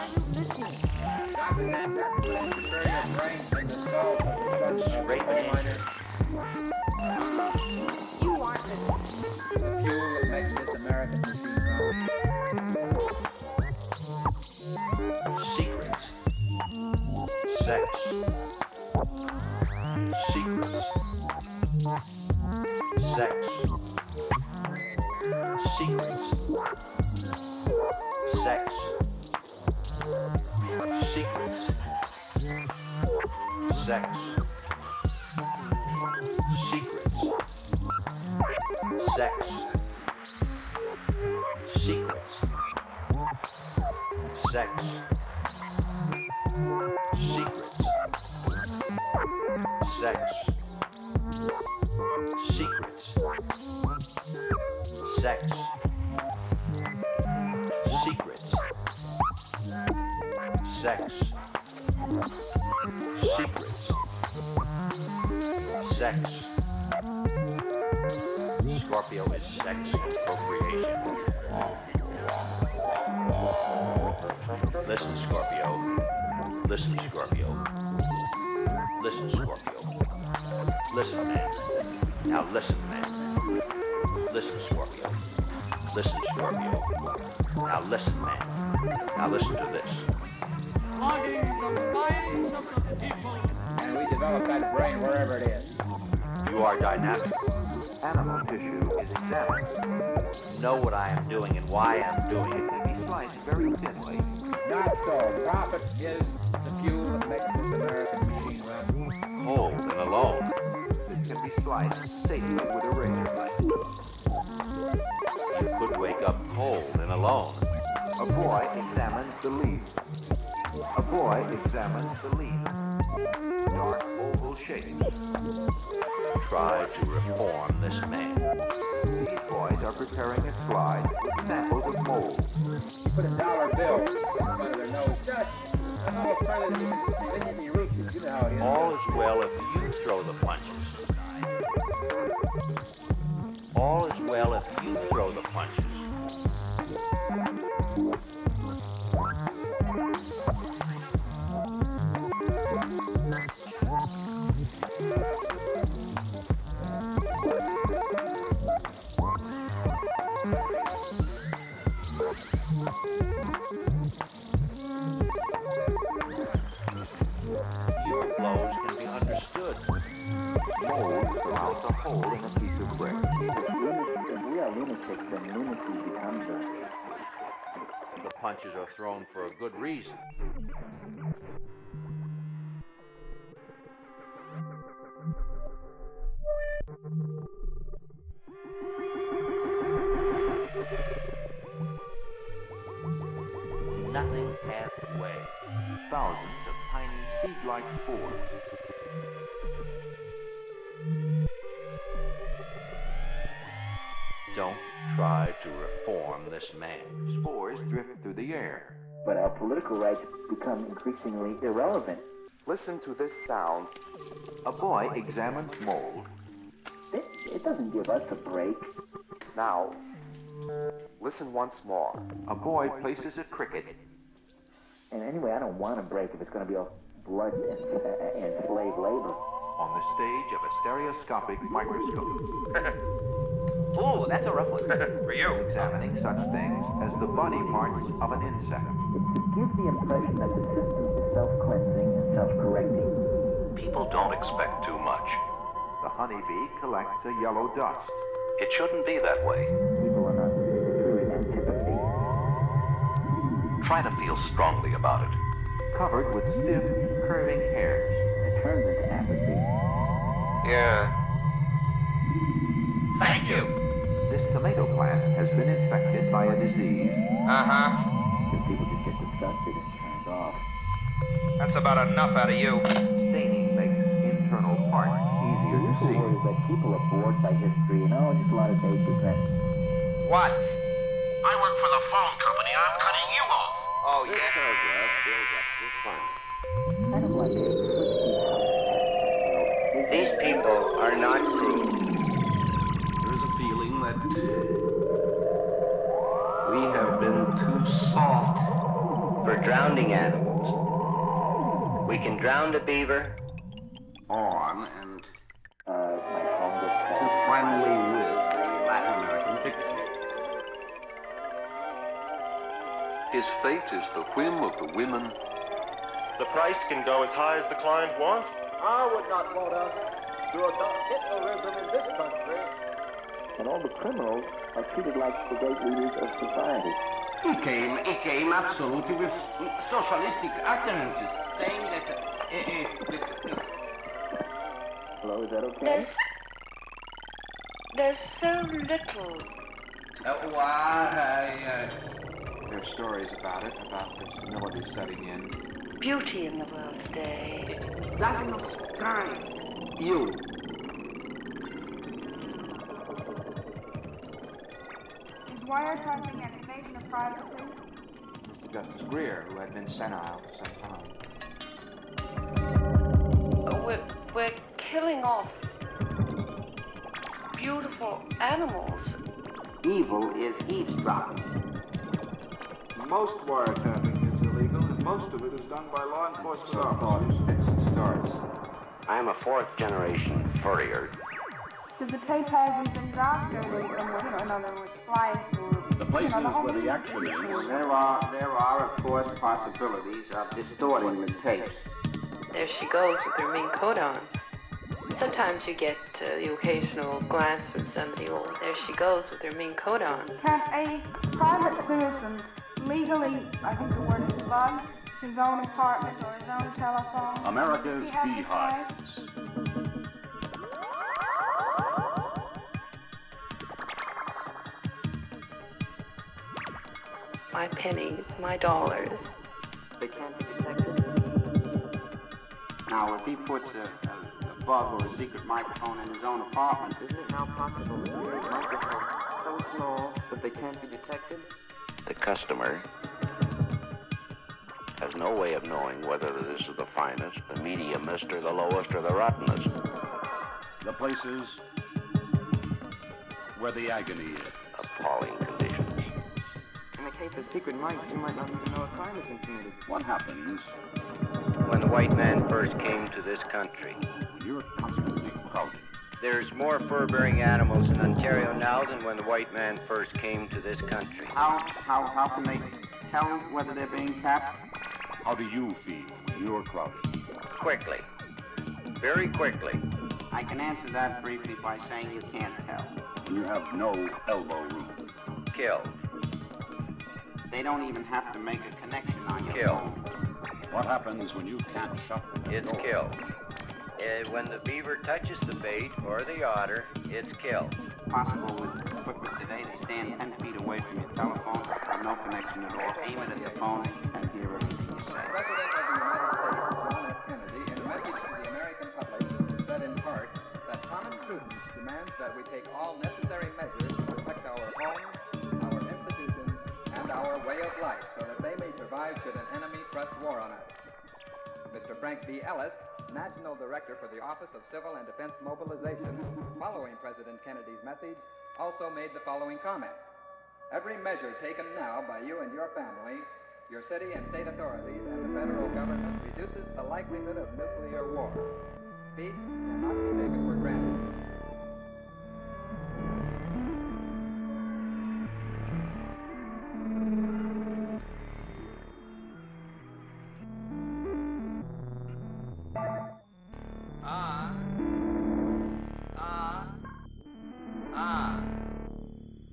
Straight You aren't listening. The fuel that makes this American machine run. Secrets. Sex. Secrets. Sex. Secrets. Sex. Secrets. Sex. Secrets. Sex. Secrets. Sex. Secrets. Sex. Secrets. Sex. Secrets. Sex. Secrets. Sex. Scorpio is sex and procreation. Listen, Scorpio. Listen, Scorpio. Listen, Scorpio. Listen, man. Now listen, man. Listen, Scorpio. Listen, Scorpio. Now listen, man. Now listen to this. Logging the minds of the people. And we develop that brain wherever it is. You are dynamic. Animal tissue is examined. Know what I am doing and why I'm doing it. It can be sliced very thinly. Not so. Profit is the fuel that makes this American machine run. Cold and alone. It can be sliced safely with a razor blade. You could wake up cold and alone. A boy examines the leaf. A boy examines the leaf. Dark oval shapes. Try to reform this man. These boys are preparing a slide with samples of mold. You put a dollar bill in front of their nose, just a little further than you conveniently reaches. You know how it is. All is well if you throw the punches. All is well if you throw the punches. Your blows can be understood. Mold surrounds a hole in a piece of brick. If we are lunatics, then lunacy becomes us. The punches are thrown for a good reason. Nothing halfway. Thousands of tiny seed-like spores. Don't try to reform this man. Spores drift through the air. But our political rights become increasingly irrelevant. Listen to this sound. A boy examines mold. It doesn't give us a break. Now, listen once more. A boy places a cricket. And anyway, I don't want a break if it's going to be all blood and slave labor. On the stage of a stereoscopic microscope. Ooh, that's a rough one. For you. Examining such things as the body parts of an insect. It gives the impression that the system is self-cleansing and self-correcting. People don't expect too much. The honeybee collects a yellow dust. It shouldn't be that way. People are not true in antipathy. Try to feel strongly about it. Covered with stiff, curving hairs. It turns into apathy. Yeah. Thank you. This tomato plant has been infected by a disease. Uh-huh. If people just get disgusted and turned off. That's about enough out of you. Staining makes internal parts easier to see. That people are bored by history and just a lot of dates and What? I work for the phone company. I'm cutting you off. Oh, yeah. kind of like These people are not cruel. There's a feeling that we have been too soft For drowning animals. We can drown the beaver on and my phone just friendly with the Latin American dictators. His fate is the whim of the women. The price can go as high as the client wants. I would not want us to adopt Hitlerism in this country. And all the criminals are treated like the great leaders of society. He came absolutely with socialistic utterances, saying that... Hello, is that okay? There's so little. There's stories about it, about the senility setting in. Beauty in the world today. Doesn't strike you. Is wiretapping an invasion of privacy? Mr. Justice Greer, who had been senile for some time. We're killing off beautiful animals. Evil is eavesdropping. Most wiretapping is illegal, and most of it is done by law enforcement officers. Starts. I am a fourth-generation furrier. Does the tape have been drafted or somewhere, in other words, spliced or... The places where the action is. There are, of course, possibilities of distorting the tapes. There she goes with her mink coat on. Sometimes you get the occasional glance from somebody, oh, there she goes with her mink coat on. Can a private citizen legally, I think the word is bug, his own apartment or his own telephone? America's Does he have this right? beehives. My pennies, my dollars. They can't be detected. Now, if he puts a bug or a secret microphone in his own apartment, Isn't it now possible to create microphones so small that they can't be detected? The customer has no way of knowing whether this is the finest, the mediumest, or the lowest, or the rottenest. The places where the agony is. Appalling conditions. In the case of secret mics, you might not even know a crime has been committed. What happens When the white man first came to this country, when you're constantly crowded? there's more fur-bearing animals in Ontario now than when the white man first came to this country. how can they tell whether they're being tapped? How do you feel when you're crowded? Quickly. Very quickly. I can answer that briefly by saying you can't tell. When you have no elbow room. Killed. They don't even have to make a connection on your Kill. phone. What happens when you can't shut the It's door? killed. When the beaver touches the bait or the otter, it's killed. Possible with equipment today to stand 10 feet away from your telephone, have no connection at all, aim it at the phone, and hear everything you say. President of the United States, John F. Kennedy, in a message to the American public, said in part that common prudence demands that we take all necessary measures to protect our homes, our institutions, and our way of life so that they may survive should an enemy thrust war on us. Mr. Frank B. Ellis, National Director for the Office of Civil and Defense Mobilization, following President Kennedy's message, also made the following comment. Every measure taken now by you and your family, your city and state authorities, and the federal government reduces the likelihood of nuclear war. Peace cannot be taken for granted.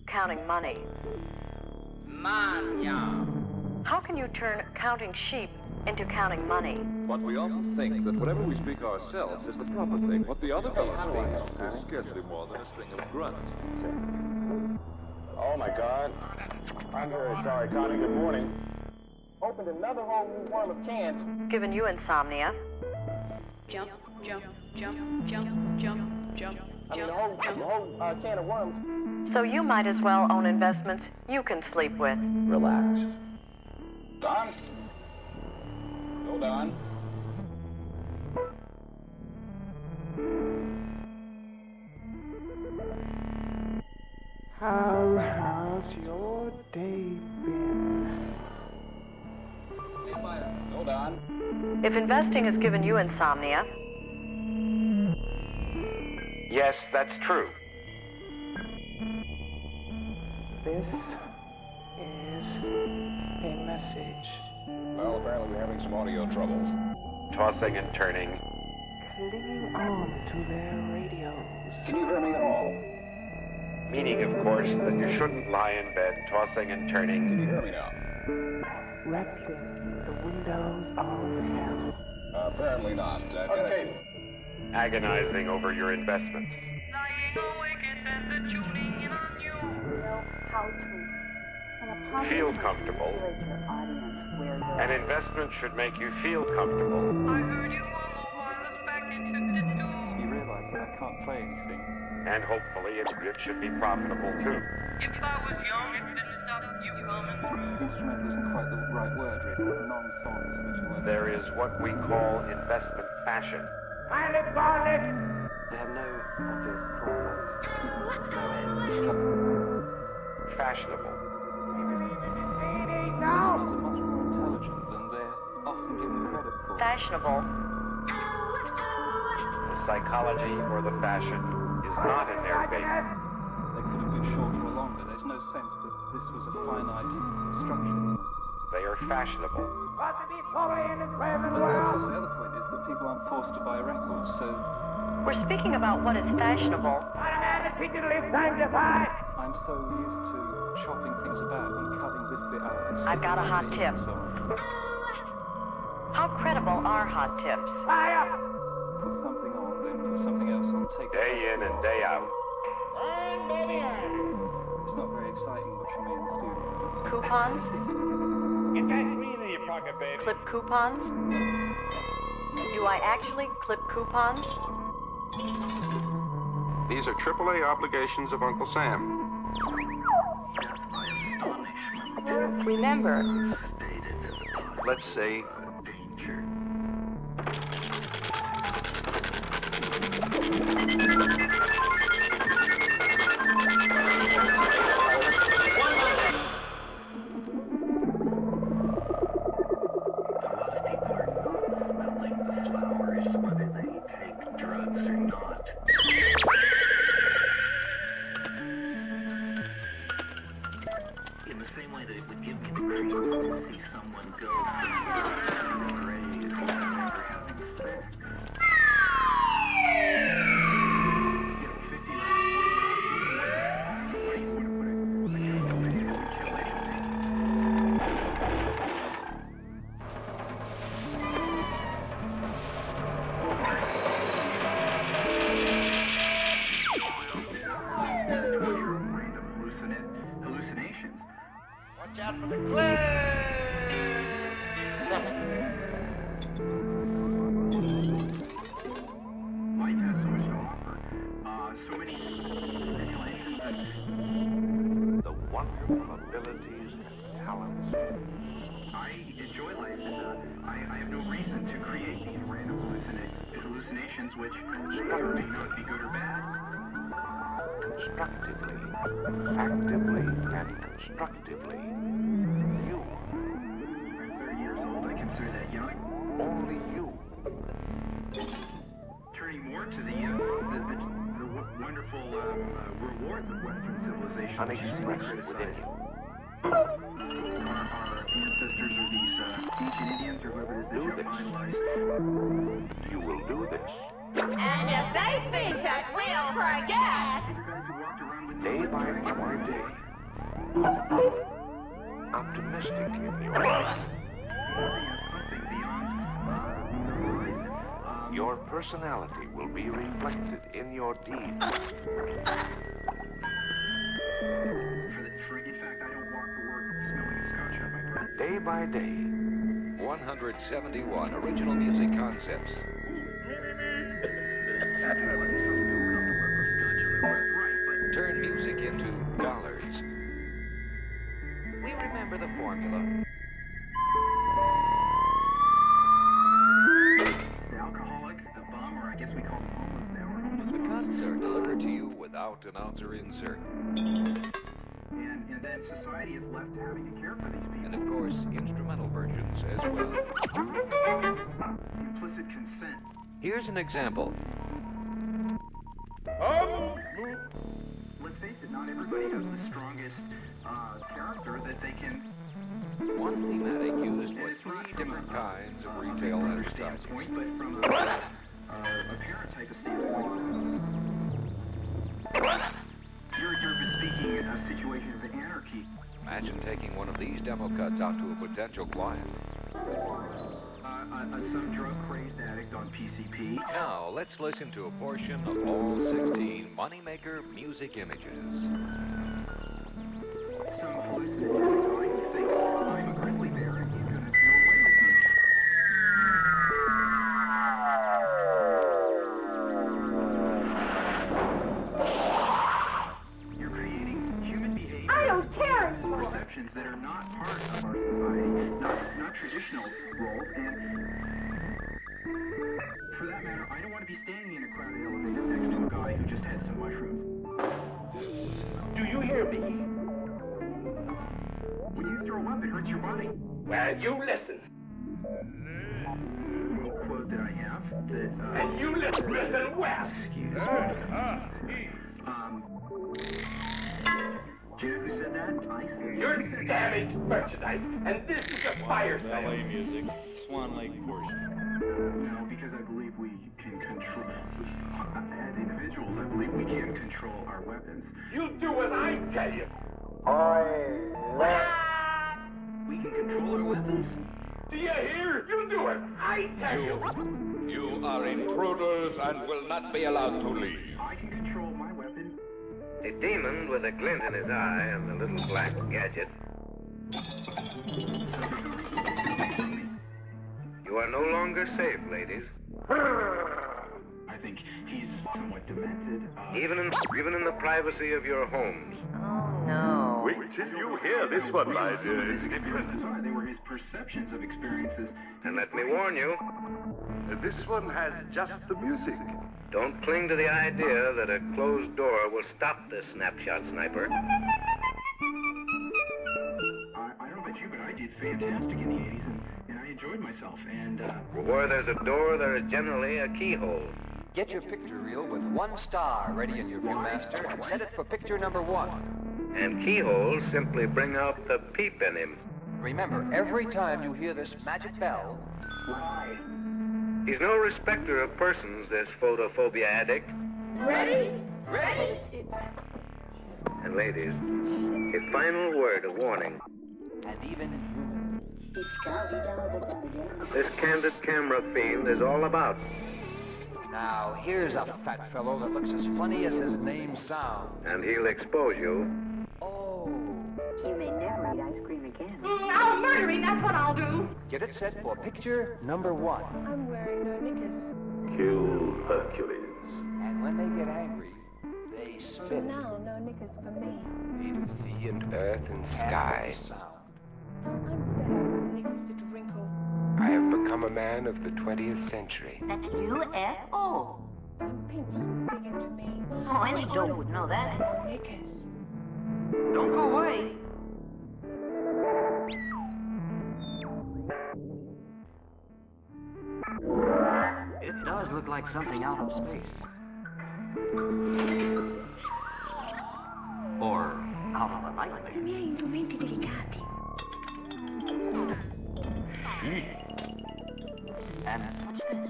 Counting money. Mania. How can you turn counting sheep into counting money? But we often think that whatever we speak ourselves is the proper thing. What the other fellow speaks is scarcely more than a string of grunts. Oh my God. I'm very sorry, Connie. Good morning. Opened another whole new world of cans. Given you insomnia. Jump, jump, jump, jump, jump, jump. I mean, the whole can of worms. So you might as well own investments you can sleep with. Relax. Don? Go, Don. How has your day been? Go, Don. If investing has given you insomnia, Yes, that's true. This is a message. Well, apparently we're having some audio trouble. Tossing and turning. Clinging on to their radios. Can you hear me at all? Meaning, of course, that you shouldn't lie in bed tossing and turning. Can you hear me now? Wrecking the windows of hell. Apparently not. Okay. Agonizing over your investments. Feel comfortable. An investment should make you feel comfortable. You realize that I can't play anything. And hopefully it should be profitable too. If I was young, it didn't stop you coming through. Instrumental isn't quite the right word, really. Non-song is a better word. There is what we call investment fashion. Finally, finally. They have no obvious climax. Fashionable. Listeners are much more intelligent than they're often given credit for. Fashionable. The psychology or the fashion is not in their vein. They could have been shorter or longer. There's no sense that this was a finite structure. They are fashionable. Got to be totally in the present But of world. course, the other point is that people aren't forced to buy records, so We're speaking about what is fashionable. I'm so used to chopping things about and cutting this bit out. And I've got a hot sticking tip. it and so on. How credible are hot tips? Put something on, then put something else on. Take Day in and day out. It's not very exciting watching me in the studio. Coupons? Get that green in your pocket, baby. Clip coupons? Do I actually clip coupons? These are AAA obligations of Uncle Sam. Remember, Let's say in the same way that it would give me the creeps to see someone go from the grave after having sex. You know, 50 rounds, 40 rounds, where you want to put it. I can't go in and kill anything. Hallucinations. Watch out for the cliff. Life has so much to offer. So many stimulations that The wonderful abilities and talents. I enjoy life, and I have no reason to create these random hallucinations which may or may not be good or bad. Constructively, actively, and constructively. You, I'm 30 years old. I consider that young. only you. Turning more to the wonderful rewards of Western civilization. Unexpressed within you. Our ancestors or these ancient Indians or whoever it is that Do you're this. idolized. You will do this. And if they think that we'll forget, Day by day. Optimistic in your life. Your personality will be reflected in your deeds. In fact, I don't walk to work smelling a scotch on my breath. Day by day. 171 original music concepts. Turn music into dollars. We remember the formula. The alcoholic, the bum, or I guess we call them homeless now, or homeless. The concert delivered to you without announcer insert. And then society is left having to care for these people. And of course, instrumental versions as well. Implicit consent. Here's an example. Let's face it, not everybody has the strongest character that they can. One thematic used for 3 different kinds of retail advertising. Standpoint, but from a parent type of standpoint, you're bespeaking a situation of anarchy. Imagine taking one of these demo cuts out to a potential client. Some drug-crazed addict on PCP. Now, let's listen to a portion of all 16 Moneymaker music images. Some hallucinating guy who thinks I'm a grizzly bear and he's going to do away with me. You're creating human behavior. I don't care anymore. Perceptions that are not part of our society, not traditional roles, and for that matter, I don't want to be standing in a crowded elevator next to a guy who just had some mushrooms. Do you hear me? When you throw up, it hurts your body. Well, you listen. A quote that I have that, And you listen well. Excuse me. Do you know who said that? I said. You're damaged merchandise, and this is a fire sale. Ballet music, Swan Lake portion. No, because I believe we can control. As individuals, I believe we can control our weapons. You do as I tell you. We can control our weapons? Do you hear? You do it. I tell you. You are intruders and will not be allowed to leave. I can control my weapon. A demon with a glint in his eye and a little black gadget. You are no longer safe, ladies. I think he's somewhat demented. Even in the privacy of your homes. Oh, no. Wait till you hear this one, my dear. It's different. They were his perceptions of experiences. And let me warn you. This one has just the music. Don't cling to the idea that a closed door will stop this snapshot sniper. I don't know about you, but I did fantastic in the 80s, and I enjoyed myself, and, Where there's a door, there is generally a keyhole. Get your picture reel with 1 star ready in your Viewmaster and set it for picture number 1. And keyholes simply bring out the peep in him. Remember, every time you hear this magic bell... He's no respecter of persons, this photophobia addict. Ready? Ready? And ladies, a final word of warning. And even This candid camera fiend is all about. Now, here's a fat fellow that looks as funny as his name sounds. And he'll expose you. Oh. He may never eat ice cream again. I'll murder him, that's what I'll do. Get it set for picture number 1. I'm wearing no knickers. Kill Hercules. And when they get angry, they So spit. now, no knickers for me. Made of sea and earth and sky. I'm fed up with knickers that wrinkle. I have become a man of the 20th century. That's UFO. I'm pink, dig into me. Oh, any dope would know that. No knickers. Don't go away. It does look like something out of space. Or out of a nightmare. I miei indumenti delicati. And what's this?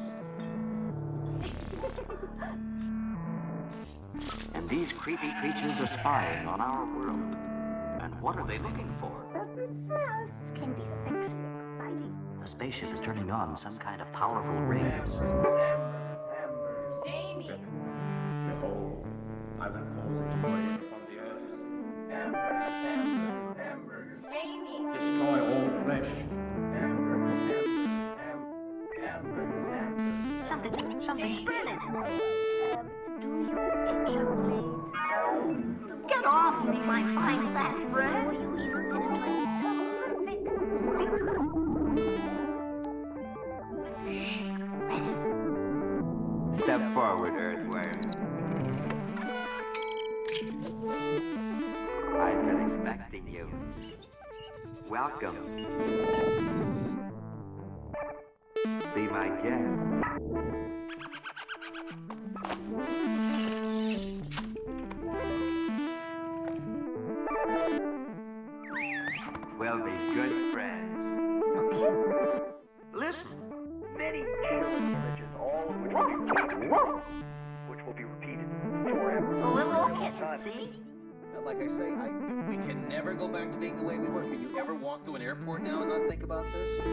And these creepy creatures are spying on our world. And what are they looking for? Certain smells can be sexually exciting. The spaceship is turning on some kind of powerful rays. Jamie! Behold, I will cause it to rain upon the earth. Hamburgers. Jamie! Destroy all flesh. Something's burning. Do you ejaculate? Get off me, my fine fat friend. Before you even penetrate perfect Step forward, earthworms. I've been expecting you. Welcome. Be my guests. images, all of which will be repeated, which will be repeated forever. A little kitten, see? Like I say, we can never go back to being the way we were. Can you ever walk through an airport now and not think about this?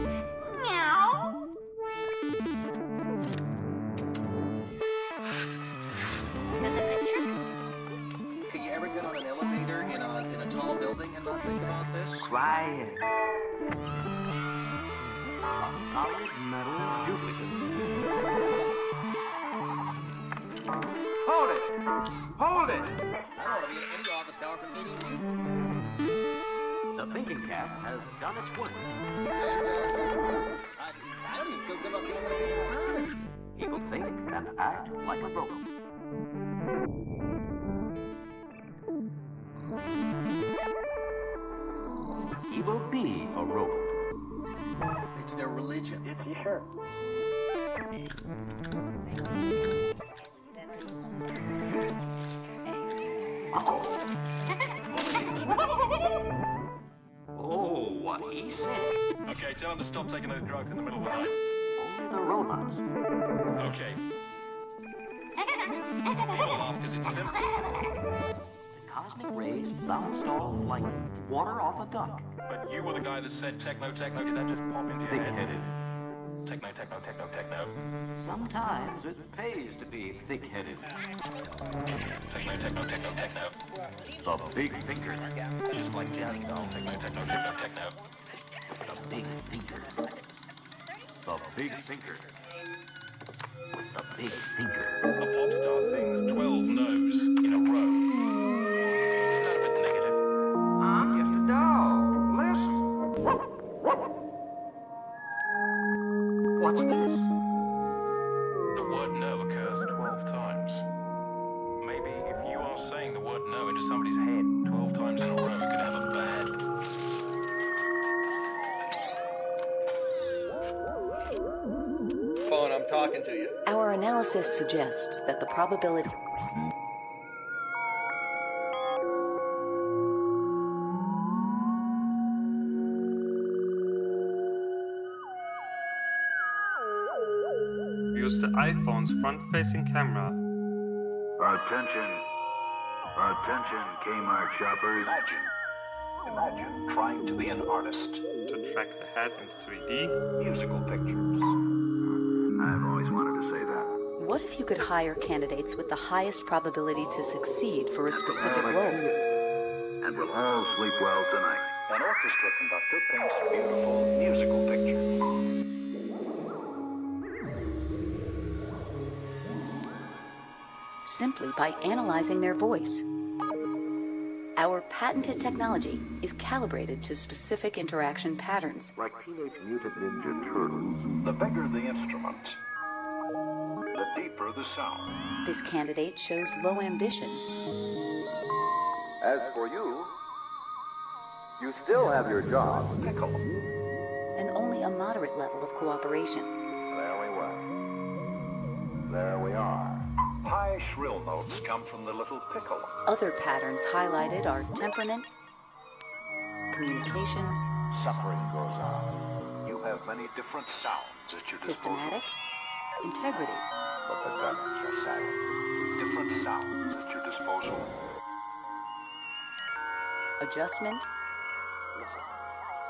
Meow. And the picture? Can you ever get on an elevator in a tall building and not think about this? Quiet. A solid metal duplicate. Hold it! Hold it! I don't want to be in any office tower for any reason. The thinking cap has done its work. I don't even feel good about being in a big crowd. He will think and act like a robot. He will be a robot. It's their religion. Sure. Oh, what he said. Okay, tell him to stop taking those drugs in the middle of the night. Only the robots. Okay. People laugh because it's simple. The cosmic rays bounced off like water off a duck. But you were the guy that said techno, techno. Did that just pop into your head? Thick-headed. Techno, techno, techno, techno. Sometimes it pays to be thick-headed. Techno, techno, techno, techno. The big thinker. Just like Johnny Doll. Techno, techno, techno, techno. The big thinker. The big thinker. The big thinker. A pop star sings 12 no's in a row. Isn't that a bit negative? I'm just a dog. Listen. What's this? The word no occurs 12 times. Maybe if you are saying the word no into somebody's head 12 times in a row, it could have a bad... Phone, I'm talking to you. Our analysis suggests that the probability... Use the iPhone's front-facing camera. Attention. Attention, Kmart shoppers. Imagine trying to be an artist. To track the head in 3D. Musical pictures. I've always wanted to say that. What if you could hire candidates with the highest probability to succeed for a specific role? And we'll all sleep well tonight. An orchestra conductor paints beautiful musical pictures. Simply by analyzing their voice. Our patented technology is calibrated to specific interaction patterns. Like Teenage Mutant Ninja Turtles. The bigger the instrument, the deeper the sound. This candidate shows low ambition. As for you, you still have your job. Pickle. And only a moderate level of cooperation. There we were. There we are. High shrill notes come from the little pickle. Other patterns highlighted are temperament, communication, Suffering goes on. You have many different sounds at your disposal. systematic, integrity. But the guns are silent. Different sounds at your disposal. Adjustment,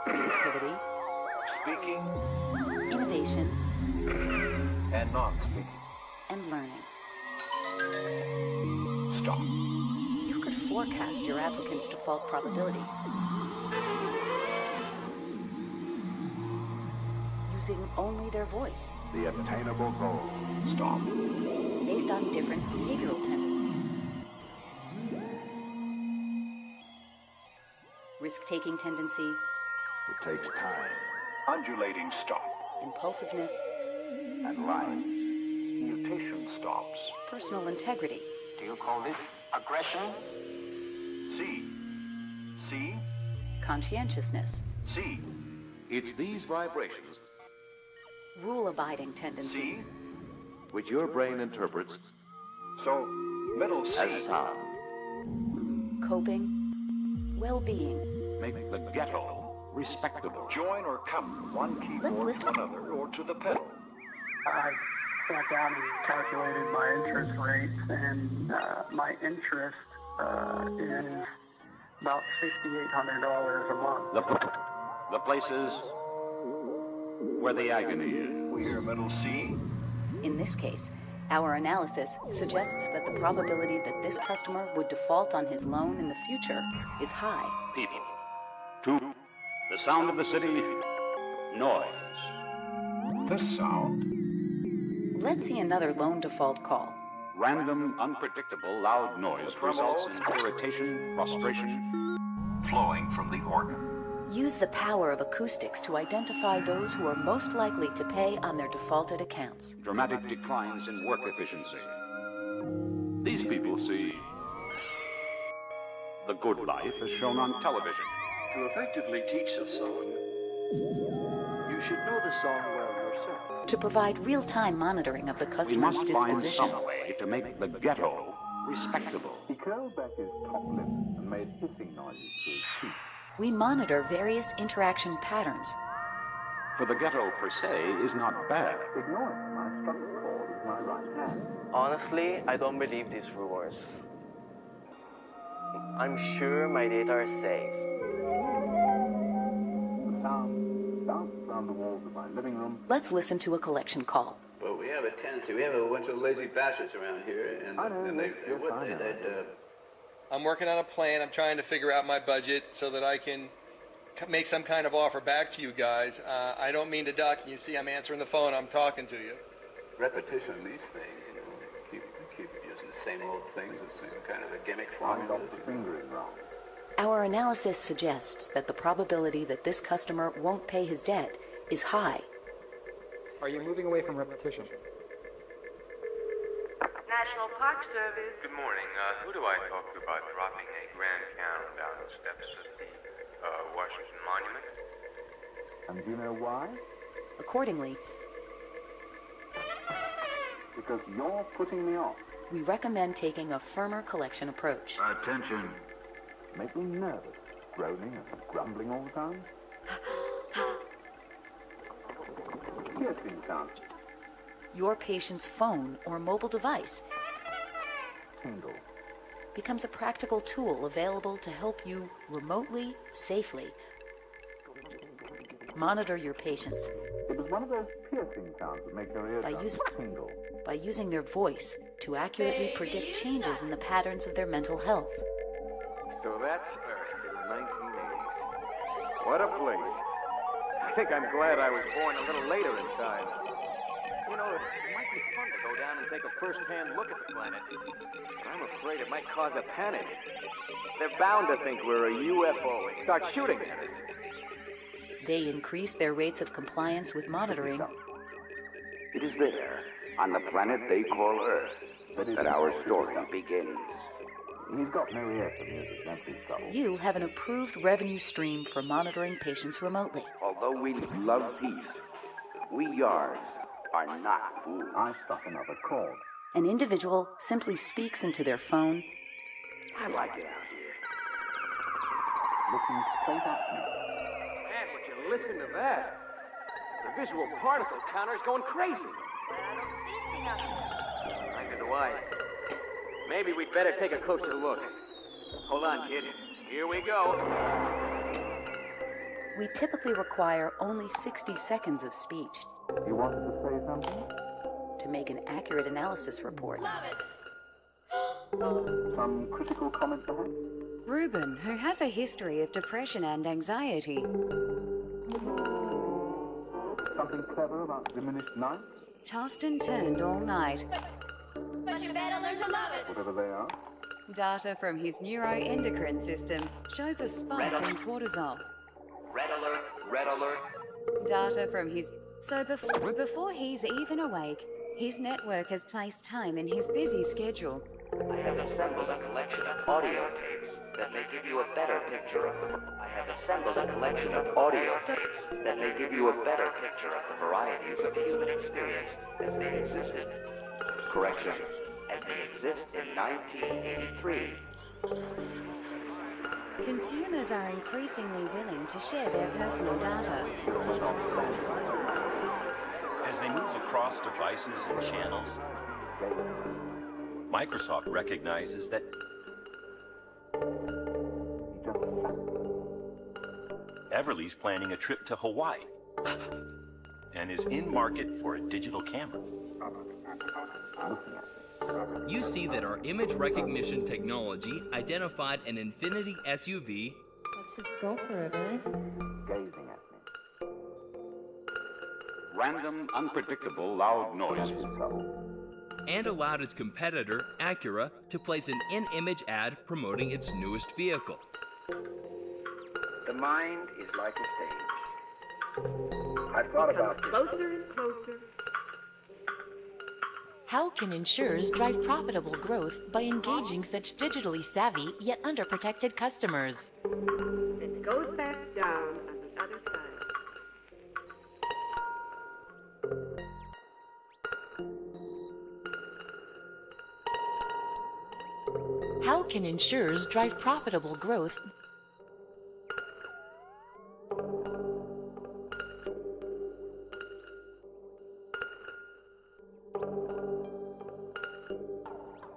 creativity, Speaking innovation, and non-speaking. and learning. Stop. You could forecast your applicant's default probability using only their voice. The attainable goal. Stop. Based on different behavioral tendencies. Risk-taking tendency, It takes time Undulating stop. impulsiveness, and life. Mutation stops. personal integrity. Do you call this aggression? C. C. Conscientiousness, C. It's these vibrations rule-abiding tendencies, which your brain interprets So, middle C. as sound. coping, well-being. Make the ghetto respectable. Join or come from one Let's keyboard listen. to another or to the pedal. I sat down and calculated my interest rates, and my interest is about $5,800 a month. The places where the agony is. We hear middle C. In this case, our analysis suggests that the probability that this customer would default on his loan in the future is high. People. 2. The sound of the city. Noise. This sound. Let's see another loan default call. Random, unpredictable, loud noise results in irritation, frustration, flowing from the organ. Use the power of acoustics to identify those who are most likely to pay on their defaulted accounts. dramatic declines in work efficiency. These people see the good life as shown on television. To effectively teach a song, you should know the song well yourself. To provide real-time monitoring of the customer's We must disposition. find some way to make the ghetto respectable. He curled back his top lip and made hissing noises through his teeth. We monitor various interaction patterns. For the ghetto per se is not bad. Ignore him. I struck the chord with my right hand. Honestly, I don't believe these rumors. I'm sure my data are safe. The sound bounced around the walls of my living room. Let's listen to a collection call. Well, we have a tendency. We have a bunch of lazy bastards around here, and I'm working on a plan. I'm trying to figure out my budget so that I can make some kind of offer back to you guys. I don't mean to duck. You see, I'm answering the phone. I'm talking to you. repetition of these things, you know, keep using the same old things, the same kind of a gimmick formula. Our analysis suggests that the probability that this customer won't pay his debt is high. Are you moving away from repetition? National Park Service. Good morning. Who do I talk to about dropping a Grand Canyon down the steps of the Washington Monument? And do you know why? Accordingly, because you're putting me off. we recommend taking a firmer collection approach. Attention. Make me nervous, groaning and grumbling all the time. Piercing sound. Your patient's phone or mobile device Tingle. becomes a practical tool available to help you remotely, safely monitor your patients It was one of those piercing sounds that make your ears tingle. by using their voice to accurately predict changes in the patterns of their mental health. So that's Earth in the 1980s. What a place. I think I'm glad I was born a little later in time. You know, it might be fun to go down and take a first-hand look at the planet. But I'm afraid it might cause a panic. They're bound to think we're a UFO and start shooting at us. They increase their rates of compliance with monitoring It is there, on the planet they call Earth, that our story begins. He's got no ear for music, that's his trouble. You have an approved revenue stream for monitoring patients remotely. Although we love peace, we yards are not fools. I struck another chord. An individual simply speaks into their phone. I like it out here. Looking straight at me. Man, would you listen to that? The visual particle counter's going crazy. Neither do I. Maybe we'd better take a closer look. Hold on, kid. Here we go. We typically require only 60 seconds of speech You wanted to say something? to make an accurate analysis report. Some critical comment perhaps? Ruben, who has a history of depression and anxiety. Something clever about diminished nights? Tossed and turned all night. But you better learn to love it. Whatever they are. Data from his neuroendocrine system shows a spike in cortisol. Red alert, red alert. Data from his... So before he's even awake, his network has placed time in his busy schedule. I have assembled a collection of audio tapes that may give you a better picture of the... I have assembled a collection of audio tapes that may give you a better picture of the varieties of human experience as they existed. Correction. As they exist in 1983. Consumers are increasingly willing to share their personal data. As they move across devices and channels, Microsoft recognizes that Everly's planning a trip to Hawaii and is in market for a digital camera. You see that our image recognition technology identified an Infiniti SUV. Let's just go for it, eh? Gazing at me. Random, unpredictable, loud noise. And allowed its competitor, Acura, to place an in-image ad promoting its newest vehicle. The mind is like a stage. I've thought about this. Closer and closer. How can insurers drive profitable growth by engaging such digitally savvy yet underprotected customers? It goes back down on the other side. How can insurers drive profitable growth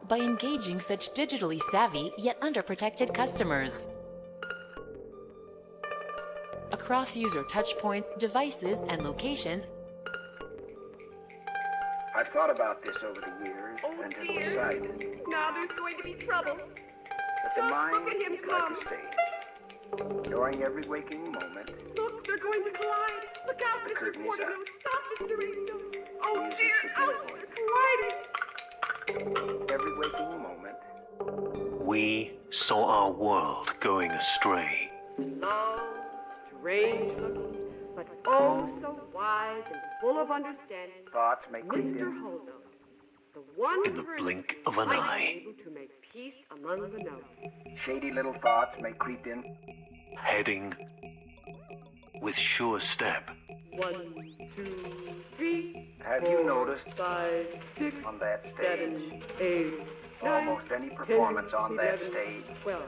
by engaging such digitally savvy yet underprotected customers? Across user touchpoints, devices, and locations, I've thought about this over the years and have decided Now there's going to be trouble. that the mind Look at him is like come. a stage. During every waking moment, Look, they're going to collide. Look out, The Mr. curtain is Porterville. up. Stop, Mr. Rizzo. Oh, Music dear. should be Ouch, avoided. they're colliding. every waking moment, We saw our world going astray. Slow, strange looking, but oh so wise and full of understanding. thoughts may creep Mr. in. Holdo, the one In the person blink of an might eye. be able to make peace among the notes. Shady little thoughts may creep in. Heading with sure step. 1, 2, 3. Have you noticed 5, 6, on that stage, 7, 8, 9, almost any performance 10, on that 11, stage? 12.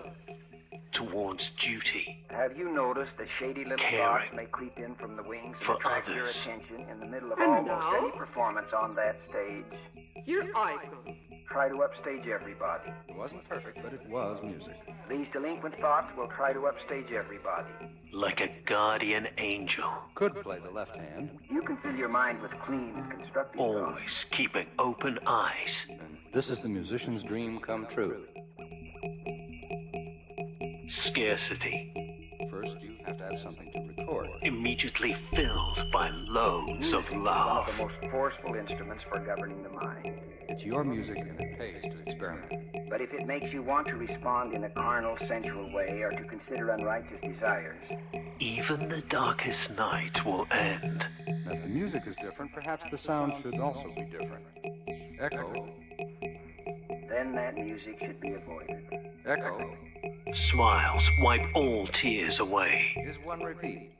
Towards duty. Have you noticed that shady little Caring thoughts may creep in from the wings and for attract your others. attention in the middle of And almost now? any performance on that stage? Your icon. Try to upstage everybody. It wasn't perfect, but it was music. These delinquent thoughts will try to upstage everybody. Like a guardian angel. Could play the left hand. You can fill your mind with clean and constructive thoughts. Always keeping open eyes. And this is the musician's dream come true. Scarcity. First, you have to have something to record. Immediately filled by loads of Music is love. one of the most forceful instruments for governing the mind. It's your music and it pays to experiment. But if it makes you want to respond in a carnal, sensual way or to consider unrighteous desires, Even the darkest night will end. Now, if the music is different, perhaps the sound should also be different. Echo. then that music should be avoided. Echo. Smiles wipe all tears away. Is one repeat.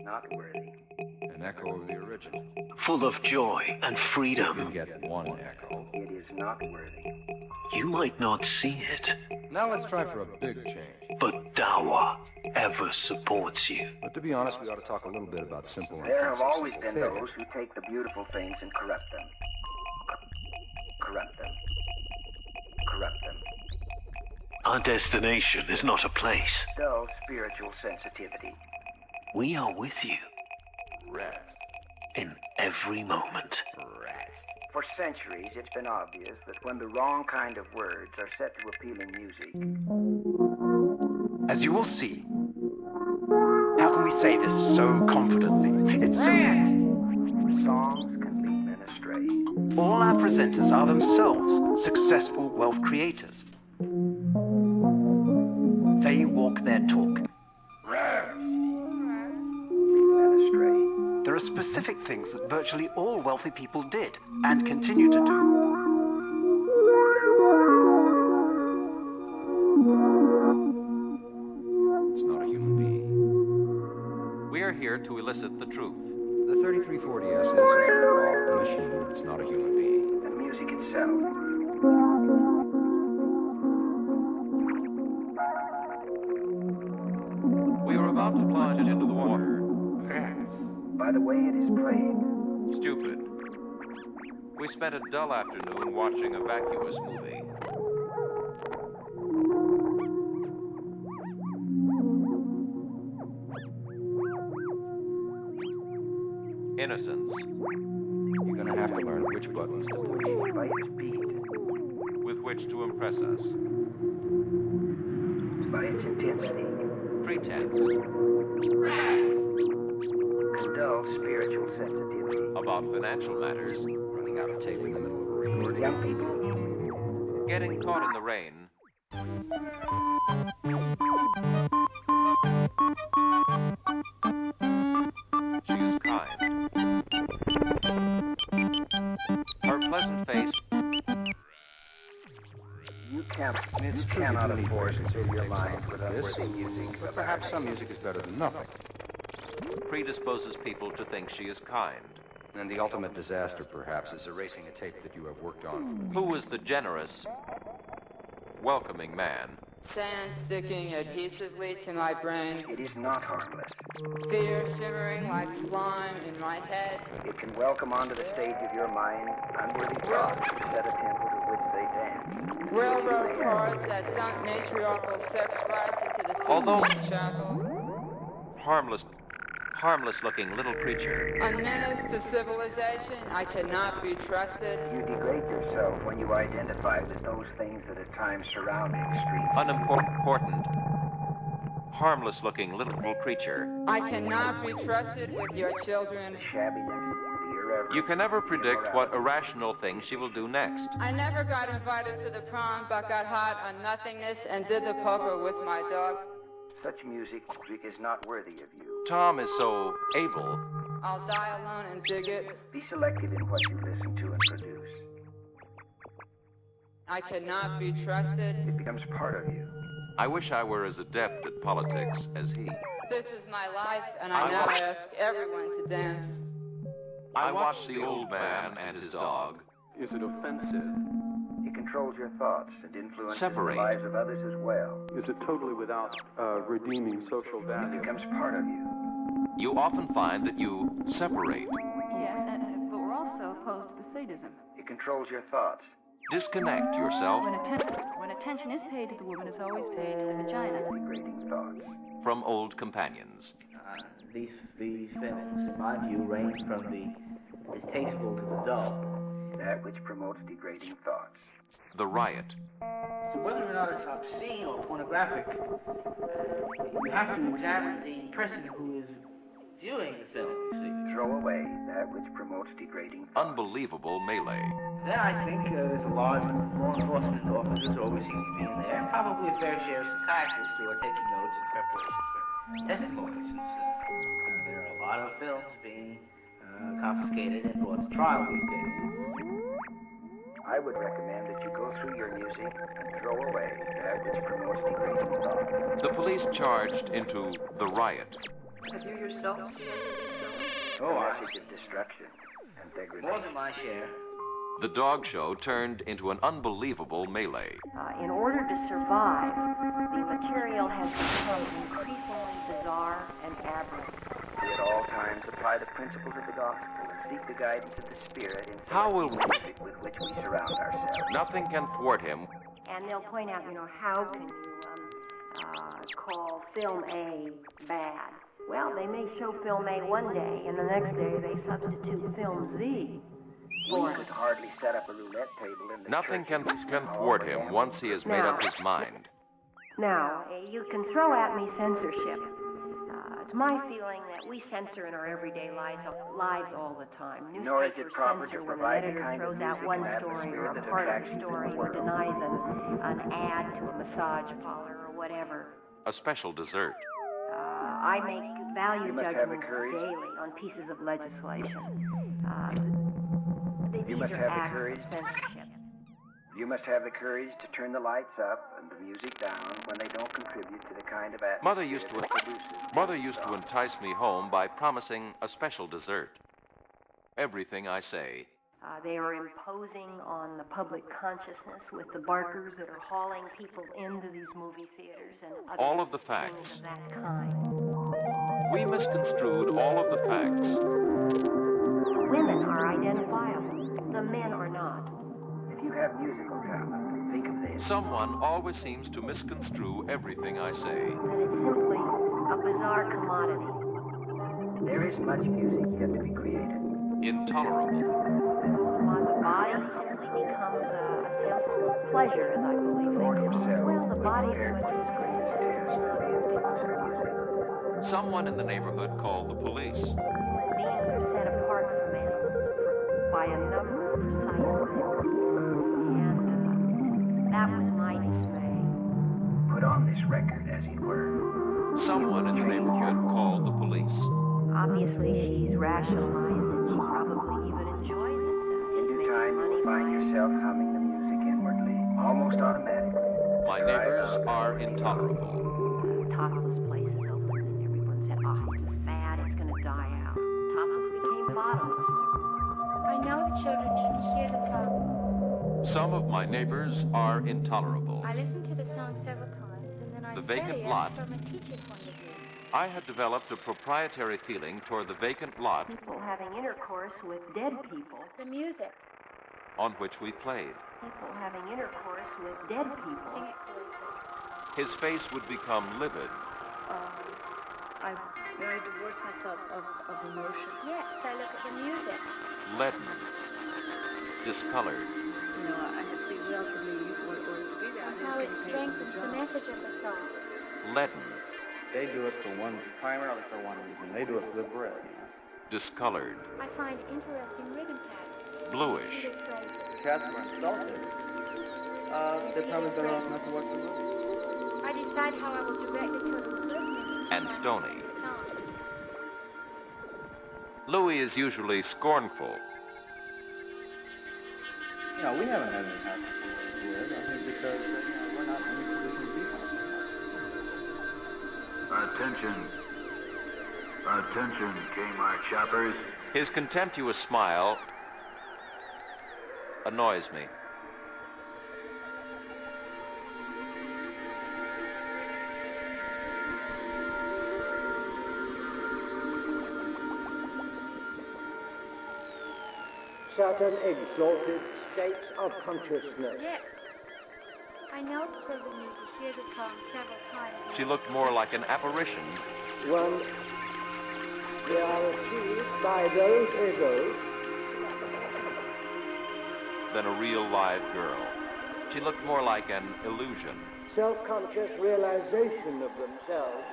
Not worthy. An echo of the original. Full of joy and freedom. You get one echo. It is not worthy. You might not see it, Now let's try for a big change. but Dawa ever supports you. But to be honest, we ought to talk a little bit about simple and There have always consistent been failures. those who take the beautiful things and corrupt them. Corrupt them. Corrupt them. Our destination is not a place. Dull spiritual sensitivity. We are with you Rats. in every moment. Rats. For centuries, it's been obvious that when the wrong kind of words are set to appealing music, As you will see, how can we say this so confidently? It's songs can lead men astray. all our presenters are themselves successful wealth creators. They walk their talk. There are specific things that virtually all wealthy people did and continue to do. It's not a human being. We are here to elicit the truth. The 3340S is, after all, a machine. It's not a human being. The music itself. We are about to plunge it into the water. By the way it is played. Stupid. We spent a dull afternoon watching a vacuous movie. Innocence. You're gonna have to learn which buttons to push. By its speed, With which to impress us. by its intensity, Pretense. and dull spiritual sensitivity. About financial matters. Running out of tape in the middle of a recording. Young people, Getting caught in the rain. She is kind. Her pleasant face. you cannot afford to fill your mind with unworthy music. But perhaps some music is better than nothing. Predisposes people to think she is kind. And the ultimate disaster, perhaps, is erasing a tape that you have worked on. Who is the generous, welcoming man? Sand sticking adhesively to my brain. It is not harmless. Fear shimmering like slime in my head. It can welcome onto the stage of your mind unworthy thoughts to set a tempo to which they dance. Railroad cars that dump matriarchal sex rights into the Although- Sistine Chapel. Harmless-looking little creature. A menace to civilization. I cannot be trusted. You degrade yourself when you identify with those things that at times surround extreme. Unimportant. Harmless-looking little creature. I cannot be trusted with your children. The shabbiness, the irreverence. You can never predict what irrational thing she will do next. I never got invited to the prom, but got hot on nothingness and did the poker with my dog. Such music is not worthy of you. Tom is so able. I'll die alone and dig it. Be selective in what you listen to and produce. I cannot be trusted. It becomes part of you. I wish I were as adept at politics as he. This is my life, and I now ask everyone to dance. I watched the old man and his dog. Is it offensive? It controls your thoughts and influences Separate. the lives of others as well. Is it totally without redeeming social It value? becomes part of you. You often find that you separate, Yes, but we're also opposed to the sadism. It controls your thoughts. disconnect yourself When attention is paid to the woman, it's always paid to the vagina. Degrading thoughts. from old companions. These films, in my view, range from the distasteful to the dull. That which promotes degrading thoughts. The riot. So whether or not it's obscene or pornographic, you have to examine the person who is viewing the film, you see. Throw away that which promotes degrading thoughts. Unbelievable melee. Then I think there's a large law enforcement officers always seem to be in there, and probably a fair share of psychiatrists who are taking notes in preparation for testimony, since there are a lot of films being confiscated and brought to trial these days. I would recommend that you go through your music and throw away that which promotes degrading thoughts. The police charged into the riot. Have you yourself? A message of destruction and degradation. More than my share. The dog show turned into an unbelievable melee. In order to survive, the material has become increasingly bizarre and aberrant. We at all times apply the principles of the gospel and seek the guidance of the Spirit in How will music with which we surround ourselves. Nothing can thwart him. And they'll point out, how can you call film A bad? Well, they may show film A one day, and the next day they substitute film Z. We could hardly set up a roulette table in the Nothing church can thwart him once he has made up his mind. Now, you can throw at me censorship. It's my feeling that we censor in our everyday lives all the time. Nor is it Newspapers proper censor to when the provide the editor kind of throws out music one and story atmosphere or a that part of attracts a you to story the or world. denies an ad to a massage parlor or whatever. A special dessert. I make value You must have the judgments courage. daily on pieces of legislation. You These must are have the acts courage. of censorship. You must have the courage to turn the lights up and the music down when they don't contribute to the kind of atmosphere Mother used to to entice me home by promising a special dessert. Everything I say. They are imposing on the public consciousness with the barkers that are hauling people into these movie theaters and other All of the things facts. of that kind. We misconstrued all of the facts. Women are identifiable. The men are not. If you have musical talent, think of this. Someone always seems to misconstrue everything I say. That it's simply a bizarre commodity. There is much music yet to be created. Intolerable. The body simply becomes a temple of pleasure, as I believe they call it. Well, the body is much as great as Someone in the neighborhood called the police. Beings are set apart from animals by a number of precise things. And that was my dismay. Put on this record, as it were. Someone in the neighborhood called the police. Obviously, she's rationalized it. She probably even enjoys it. In due time, you'll find yourself humming the music inwardly, almost automatically. My neighbors are intolerable. Topless places open, and everyone said, "Oh, it's a fad. It's going to die out." Topless became bottomless. I know the children need to hear the song. Some of my neighbors are intolerable. I listened to the song several times, and then I The study vacant it lot. from a teacher point of view. I had developed a proprietary feeling toward the vacant lot People having intercourse with dead people. The music. on which we played. People having intercourse with dead people. Sing it for us. His face would become livid. I divorce myself of emotion. Yes, I look at the music. Leaden. Discolored. You know, I have free will to leave or to be there. And how it strengthens the message of the song. Leaden. They do it primarily for one reason. They do it for the bread. Discolored. I find interesting rhythm patterns. Bluish. The cats were insulted. They're probably better off not to watch the movie. I decide how I will direct the children's listening. And stony. Song. Louis is usually scornful. You know, we haven't had any hassle for years, I think, because we're not in any position to be hassle. Attention. Attention, Kmart shoppers. His contemptuous smile annoys me. Certain exalted states of consciousness. Yes. I know the children need to hear the song several times. She looked more like an apparition When they are achieved by those egos than a real live girl. She looked more like an illusion. self-conscious realization of themselves.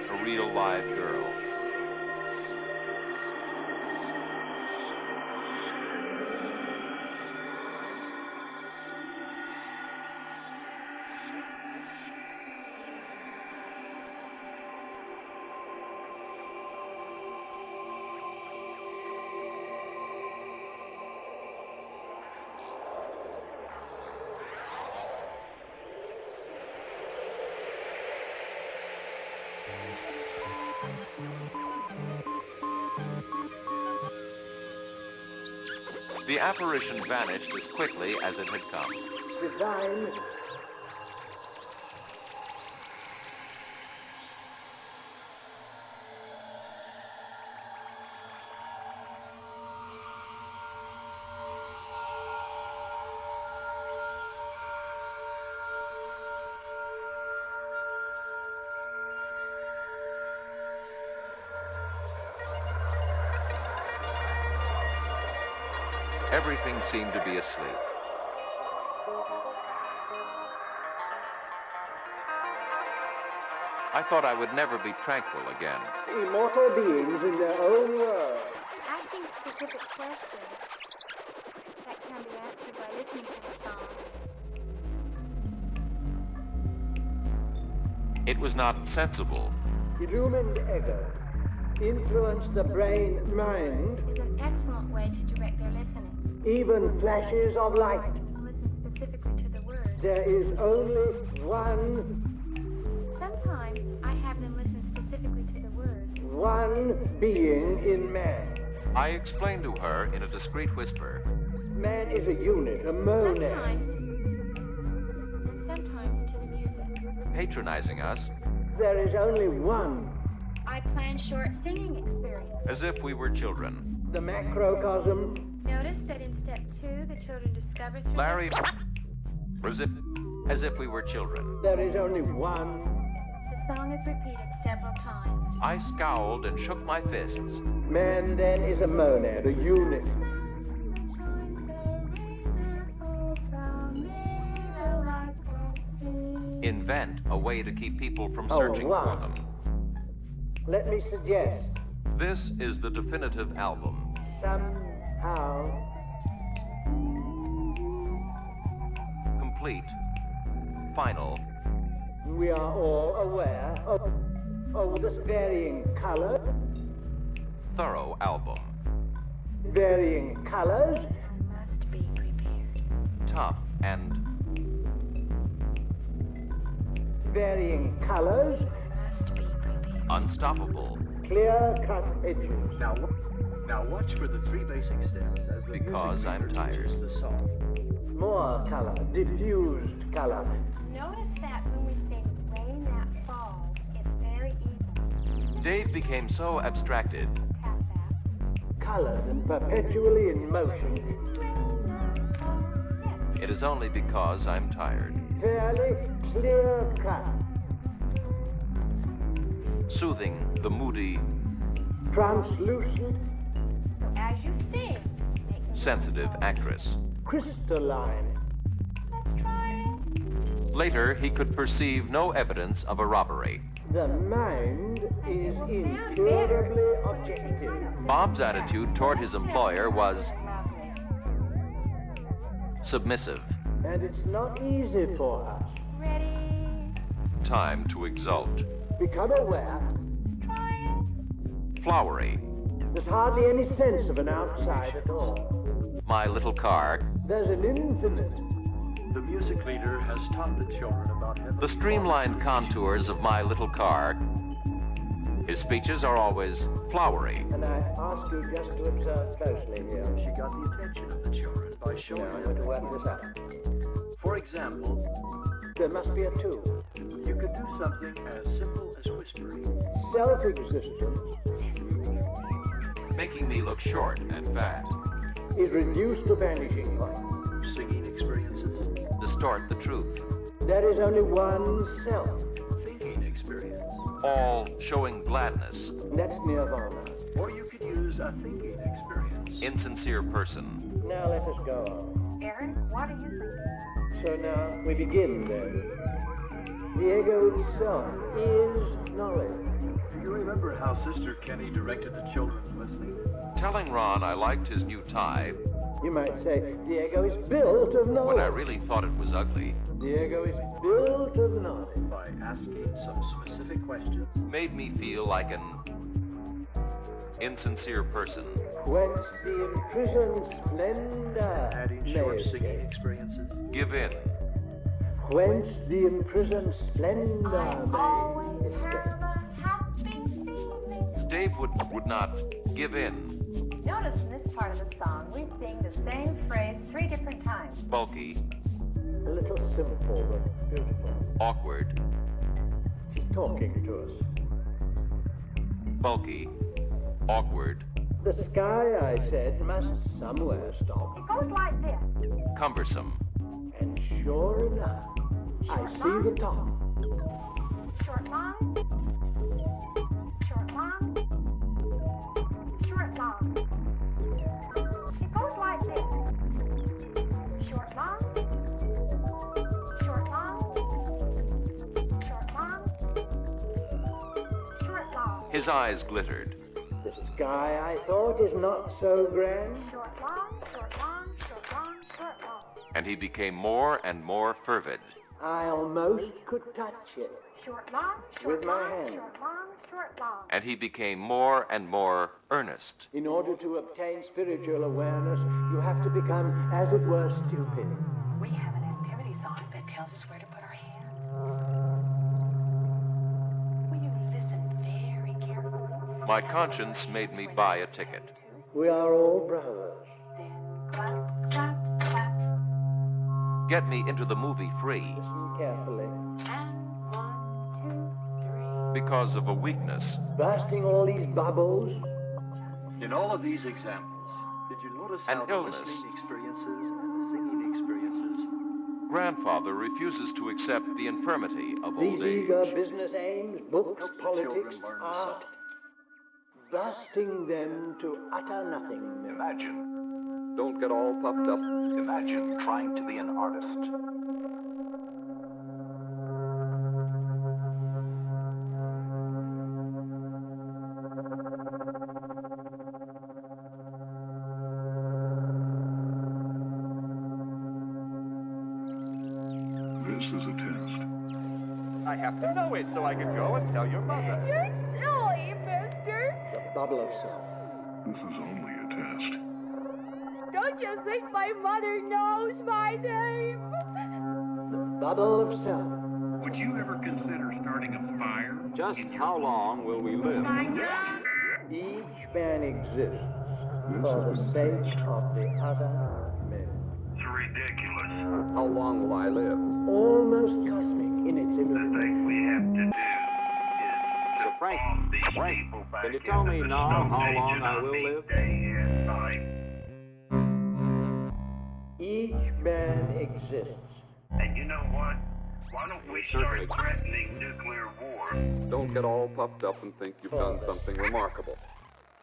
A real live girl. The apparition vanished as quickly as it had come. Divine. Everything seemed to be asleep. I thought I would never be tranquil again. Immortal beings in their own world. Asking specific questions that can be answered by listening to the song. It was not sensible. Illumined ego. influence the brain-mind, is an excellent way to direct their listening. even flashes of light. Listen specifically to the words. There is only one Sometimes I have them listen specifically to the words. one being in man. I explained to her in a discreet whisper. Man is a unit, a monad. Sometimes to the music. Patronizing us There is only one. I plan short singing experiences. as if we were children. The macrocosm. Notice that in step 2, the children discover through Larry, as if we were children. There is only one. The song is repeated several times. I scowled and shook my fists. Man then is a monad, a unit. Invent a way to keep people from searching for them. Let me suggest. This is the definitive album. Somehow. Complete. Final. We are all aware of this varying color. Thorough album. Varying colors. Must be prepared. Tough and Varying colors. Must be prepared. unstoppable. Clear-cut edges. Now watch for the 3 basic steps as the Because I'm tired. the song. More color. Diffused color. Notice that when we sing Rain That Falls, it's very even. Dave became so abstracted. Tap that. Colored and perpetually in motion. It is only because I'm tired. Fairly clear-cut. Soothing the moody, Translucent. As you sing, sensitive actress. Crystalline. let's try it. Later, he could perceive no evidence of a robbery. The mind is incurably objective. Bob's attitude toward his employer was submissive. And it's not easy for us. Ready? Time to exult. Become aware. Try it. Flowery. There's hardly any sense of an outside at all. My little car. There's an infinite. The music leader has taught the children about heaven. The streamlined contours of my little car. His speeches are always flowery. And I ask you just to observe closely here. She got the attention of the children by showing Now I'm them. going to work this out. For example, There must be a two. you could do something as simple as whispering. Self-existence Making me look short and fat. is reduced to vanishing point. Singing experiences, Distort the truth. There is only one self. thinking experience. All showing gladness. That's nirvana. Or you could use a thinking experience. Insincere person. Now let us go on. Aaron, what are you thinking? So now we begin then. The ego itself is knowledge. Do you remember how Sister Kenny directed the children's listening? Telling Ron I liked his new tie You might say the ego is built of knowledge. when I really thought it was ugly The ego is built of knowledge. By asking some specific questions. made me feel like an insincere person. Whence the imprisoned splendor Adding may short singing escape. experiences. Give in. Whence the imprisoned splendor I may always escape. have a happy feeling. Dave would not give in. Notice in this part of the song, we sing the same phrase 3 different times. Bulky. A little simple but beautiful. Awkward. She's talking to us. Bulky. Awkward. The sky, I said, must somewhere stop. It goes like this. Cumbersome. And sure enough, I see the top. Short line. Short line. Short line. It goes like this. Short line. Short line. Short line. Short line. His eyes glittered. The sky, I thought, is not so grand. Short line. Short line. Short line. Short line. And he became more and more fervid. I almost could touch it. Short, long, short, With my long, hand. short, long, short, long. And he became more and more earnest. In order to obtain spiritual awareness, you have to become, as it were, stupid. We have an activity song that tells us where to put our hand. Will you listen very carefully? My conscience made me buy a ticket. We are all brothers. Clap, clap, clap. Get me into the movie free. Listen carefully. And 1, 2, 3. Because of a weakness. Bursting all these bubbles. In all of these examples, did you notice how An the illness. listening experiences and the singing experiences? Grandfather refuses to accept the infirmity of These old age. eager business aims, books, Help the politics, children learn to art, sing. bursting them to utter nothing. Imagine. Don't get all puffed up. Imagine trying to be an artist. This is a test. I have to know it so I can go and tell your mother. You're silly, mister. The bubble of self. This is only a test. Don't you think my mother knows my name? The bubble of self. Would you ever consider starting a fire? Just how long will we live? Each man exists for the sake of the other men. It's ridiculous. How long will I live? Almost cosmic in its The illumination. thing we have to do is So Frank, Frank, people back can you tell me into the now Stone how Age long and I on will the live? day and night. Each man exists. And you know what? Why don't we start Certainly. threatening nuclear war? Don't get all puffed up and think you've done something remarkable.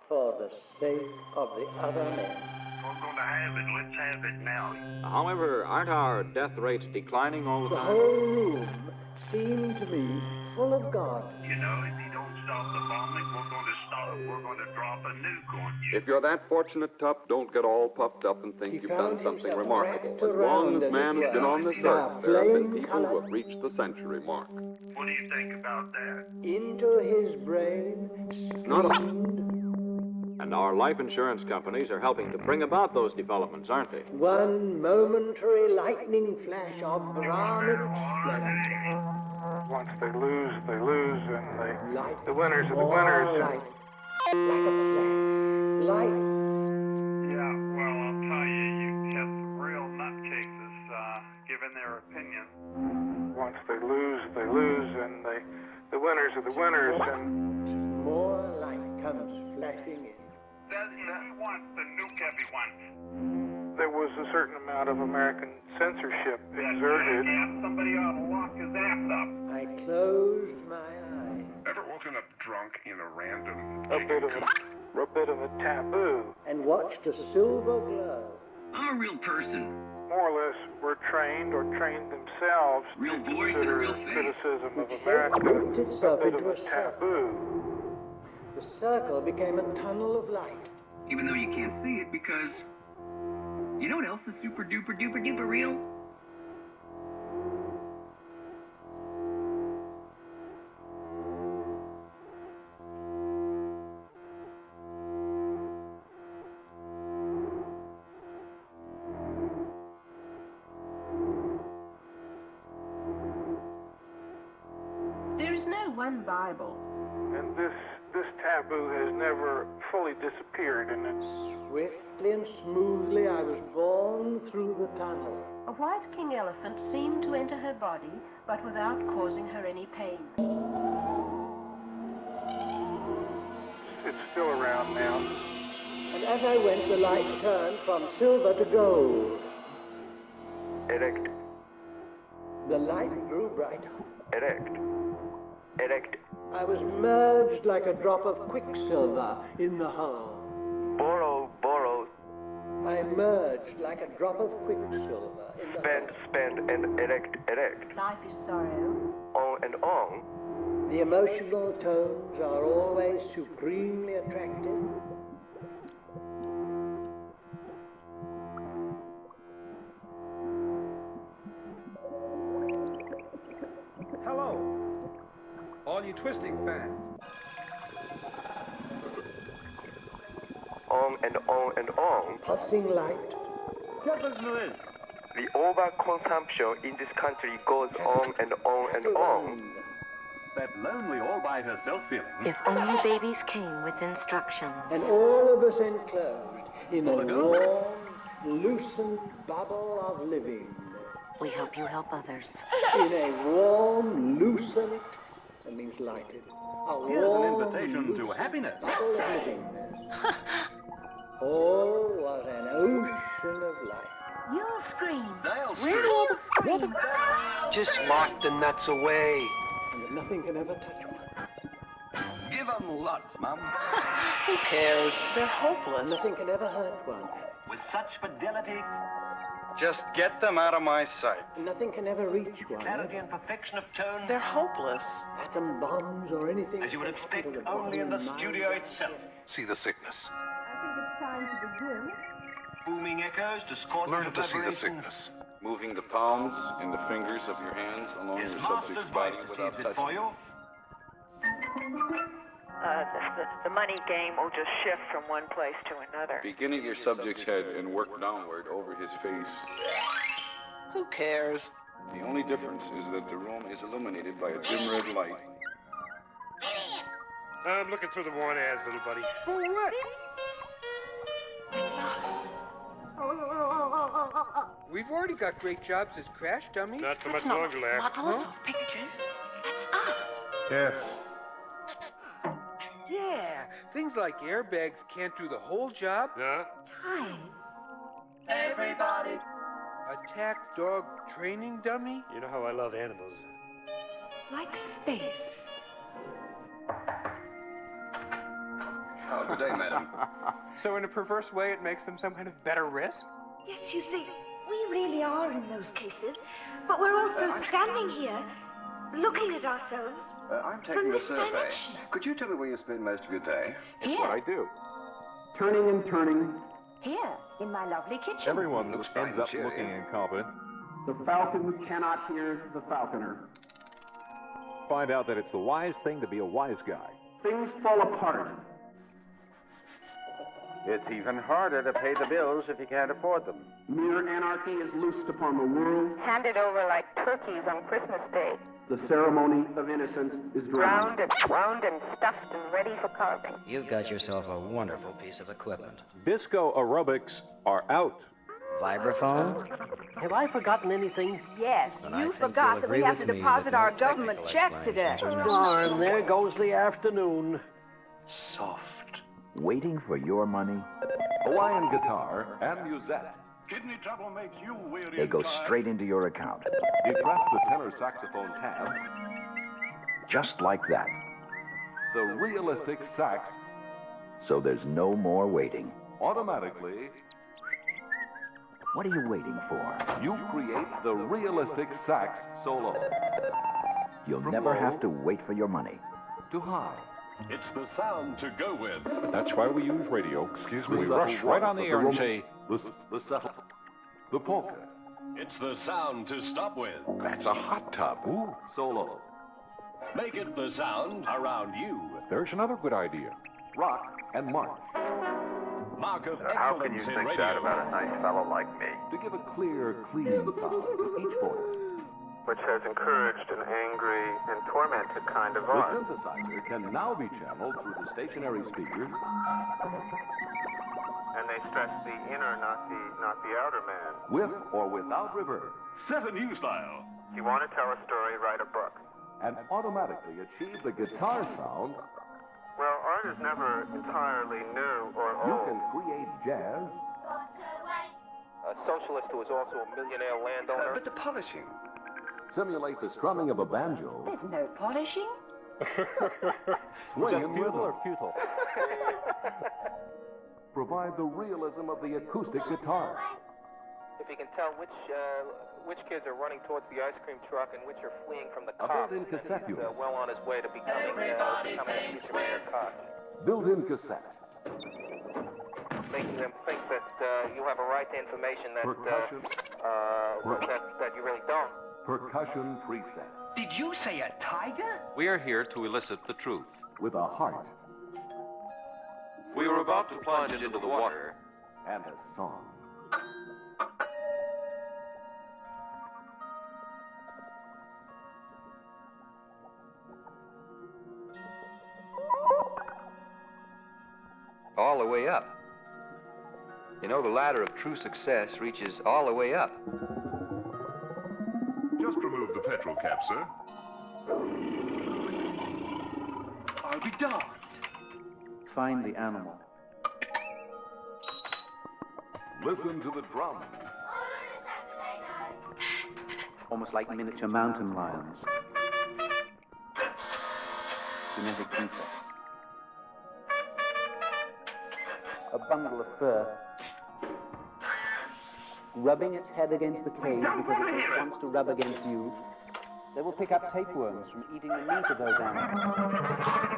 For the sake of the other men. We're going to have it. Let's have it now. However, aren't our death rates declining all the The time? whole room seemed to me full of God. You know, if you don't stop the bombing, we're going to stop. We're going to drop a nuke on you. If you're that fortunate, Tup, don't get all puffed up and think He you've done found something himself remarkable. wrapped As long around, as as man it has been were, on this by earth, there have been flame people who colored- have reached the century mark. What do you think about that? Into his brain It's not a... streamed And our life insurance companies are helping to bring about those developments, aren't they? one momentary lightning flash of Brahmic splendor. Once they lose, and Light, the winners are the more winners. light, like a flash, light. Yeah, well, I'll tell you, you have some real nutcases giving their opinion. Once they lose, and the winners are the winners. And More light comes flashing in. He wants to nuke everyone. there was a certain amount of American censorship exerted. Somebody ought to lock his ass up. I closed my eyes. Ever woken up drunk in a random... A bit of a taboo. And watched a silver glow. I'm a real person. More or less were trained or trained themselves Real to voice and consider real face. criticism of It America grouped itself a bit of into a a circle. taboo. The circle became a tunnel of light. Even though you can't see it because... You know what else is super duper duper duper real? There's no one Bible. And this taboo has never fully disappeared, and it's Swiftly and smoothly I was borne through the tunnel. A white king elephant seemed to enter her body, but without causing her any pain. it's still around now. And as I went, the light turned from silver to gold. Erect, The light grew brighter. erect, erect. I was merged like a drop of quicksilver in the hull. Borrow, I merged like a drop of quicksilver in the hull. spend, and erect. Life is sorrow. On and on. The emotional tones are always supremely attractive. all you twisting fans. On and on and on. Passing light. The overconsumption in this country goes on and on and on. That lonely all-by-herself feeling. If only babies came with instructions. And all of us enclosed in a warm, lucent bubble of living. We hope you help others. In a warm, lucent, that means lighted. Here's an invitation to happiness. Bubble of living. Oh, what an ocean of light. You'll scream. They'll Where all the Just lock the nuts away. And nothing can ever touch one. Give 'em lots, Mum. Who cares? They're hopeless. Nothing can ever hurt one. With such fidelity, Just get them out of my sight. Nothing can ever reach one. clarity and perfection of tone, They're hopeless. Atom bombs or anything. as you would expect only in the studio itself. See the sickness. I think it's time to begin. Booming echoes, discordant Learn to see the reverberations. sickness. Moving the palms and the fingers of your hands along His your master's subject's voice body without achieves it for touching. you. The money game will just shift from one place to another. Begin at your subject's head and work downward over his face. Who cares? The only difference is that the room is illuminated by a dim red light. I'm looking through the worn ads, little buddy. For what? We've already got great jobs as crash dummies. Not for much longer, Larry. Models or pictures. That's us. Yes. Yeah, things like airbags can't do the whole job. No? Time. Everybody. Attack dog training dummy? You know how I love animals. Like space. Oh, good day, madam. So in a perverse way, it makes them some kind of better risk? Yes, you see, we really are in those cases. But we're also standing here, looking at ourselves. I'm From taking a this survey. dimension. Could you tell me where you spend most of your day? Here. What I do. Turning and turning. Here, in my lovely kitchen. Everyone looks ends up looking incompetent. The falcon cannot hear the falconer. Find out that it's the wise thing to be a wise guy. Things fall apart. It's even harder to pay the bills if you can't afford them. Mere anarchy is loosed upon the world. Handed over like turkeys on Christmas Day. The ceremony of innocence is drowned. Round and stuffed and ready for carving. You've got yourself a wonderful piece of equipment. Disco aerobics are out. Vibraphone? Have I forgotten anything? Yes, Then I you think forgot you'll that we agree have to with me deposit that no our government technical check today. explanations are necessary. Darn, there goes the afternoon. Soft. Waiting for your money? Hawaiian guitar and musette. Kidney trouble makes you weary. They go straight into your account. Depress the tenor saxophone tab. Just like that. The realistic sax So there's no more waiting. automatically. What are you waiting for? You create the realistic sax solo. You'll From never low have to wait for your money. to high. It's the sound to go with. That's why we use radio. Excuse We rush right on the air and say, the settle, the polka, It's the sound to stop with. That's a hot tub. ooh, solo, Make it the sound around you. there's another good idea. rock and march. Mark of How can you excellence in think radio. that about a nice fellow like me, To give a clear, clean sound to each voice. which has encouraged an angry and tormented kind of The art? synthesizer can now be channeled through the stationary speakers And they stress the inner, not the outer man. with or without reverb, Set a new style. You want to tell a story, write a book. and automatically achieve the guitar sound. Well, art is never entirely new or You old. can create jazz A socialist who is also a millionaire landowner. But the polishing. simulate the strumming of a banjo, There's no polishing. swing in rhythm, or futile? provide the realism of the acoustic guitar. If you can tell which kids are running towards the ice cream truck and which are fleeing from the A cops, built-in cassette he's unit. well on his way to becoming a future mayor cop, Built-in cassette, making them think that you have a right to information that Percussion. that you really don't. percussion presets, Did you say a tiger? We are here to elicit the truth. With a heart We are about to plunge into the water. and a song. All the way up. You know, the ladder of true success reaches all the way up. Just remove the petrol cap, sir. I'll be darned. Find the animal. Listen to the drum. Almost like miniature mountain lions. Genetic defects. A bundle of fur. Rubbing its head against the cage because it wants to rub against you. They will pick up tapeworms from eating the meat of those animals.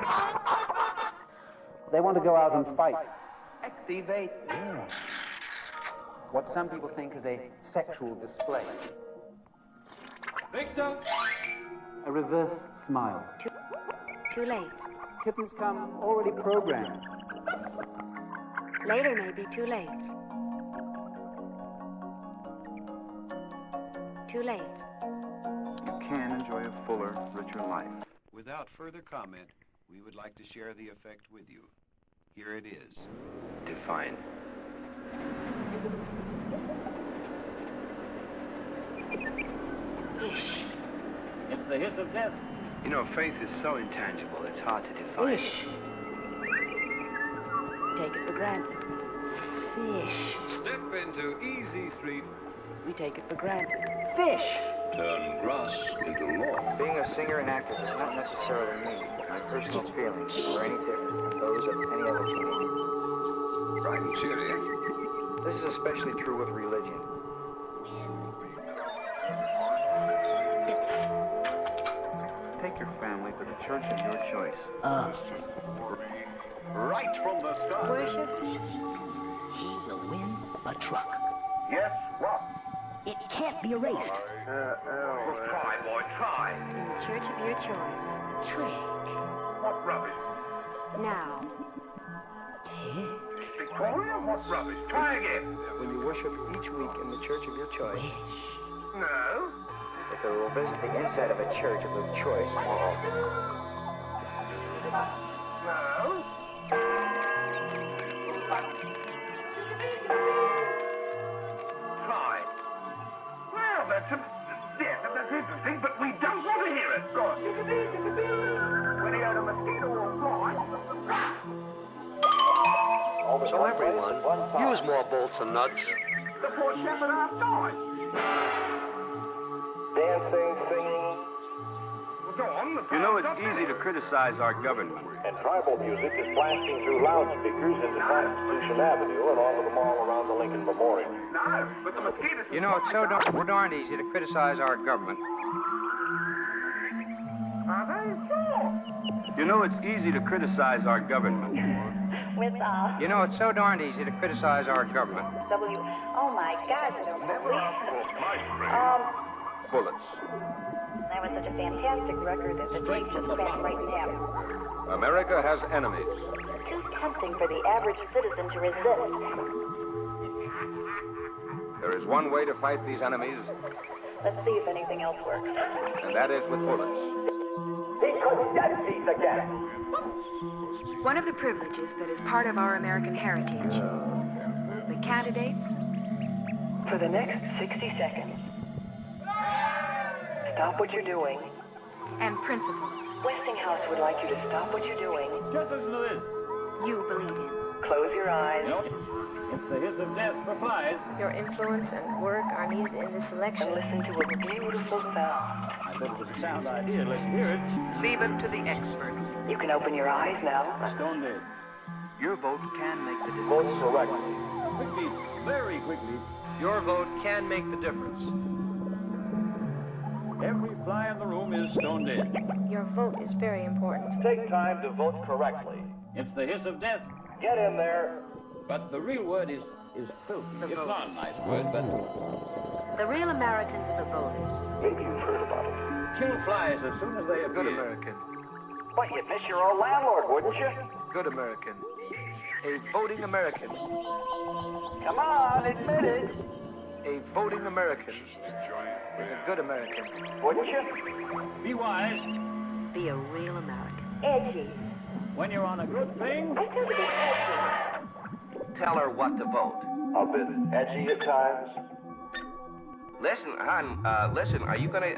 They want to go out and fight. Activate. What some people think is a sexual display. Victor! A reverse smile. Too late. Kittens come already programmed. Later may be too late. Too late. You can enjoy a fuller, richer life. Without further comment, we would like to share the effect with you. Here it is. Define. Ish. It's the hiss of death. You know, faith is so intangible, it's hard to define. Ish. Take it for granted. Fish. Step into Easy Street. We take it for granted. Fish. Turn grass into law. Being a singer and actor does not necessarily mean that my personal feelings are any different from those of any other teenager. Bright and cheery. This is especially true with religion. Take your family to the church of your choice. Right from the start. Worship. He will win a truck. Yes, what? It can't be erased. Try, boy, try. In the church of your choice. Trick. What rubbish? Now. Tick. Victoria, what rubbish? Try again. When you worship each week in the church of your choice, No. that they will visit the inside of a church of their choice more often. No. Try. Well, that's interesting, but we don't want to hear it. Go on. When he had a mosquito or fly. So everyone, use more bolts and nuts. The poor shepherd half died. Dancing, singing, Well, go on. You know, it's easy to criticize our government. and tribal music is blasting through loudspeakers into Constitution Avenue and onto the mall around the Lincoln Memorial. No, but the mosquitoes... You know, it's so darned easy to criticize our government. Are they? Sure. You know, it's easy to criticize our government. With, You know, it's so darned easy to criticize our government. oh my God, Bullets. that was such a fantastic record that the tape just cracked right in half. America has enemies. Too tempting for the average citizen to resist. There is one way to fight these enemies, Let's see if anything else works. and that is with bullets. He couldn't get these again. One of the privileges that is part of our American heritage. The candidates. For the next 60 seconds, stop what you're doing. And principles. Westinghouse would like you to stop what you're doing. Just listen to this. You believe in. Close your eyes. It's the hiss of death for flies. Your influence and work are needed in this election. And listen to a beautiful sound. I bet it was a sound idea. Let's hear it. Leave it to the experts. You can open your eyes now. Stone dead. Your vote can make the Vote difference. correctly. Quickly, very quickly. Your vote can make the difference. Every fly in the room is stone dead. Your vote is very important. Take time to vote correctly. It's the hiss of death. Get in there. But the real word is filthy. It's not a nice word, but... The real Americans are the voters. Maybe you've heard about it. kill flies as soon as they appear. Good American. But you'd miss your old landlord, wouldn't you? Good American. A voting American. Come on, admit it. A voting American is a good American. Wouldn't you? Be wise. Be a real American. Edgy. When you're on a good thing. I tell you, edgy. Tell her what to vote. A bit edgy at times. Listen, hon, listen, are you gonna,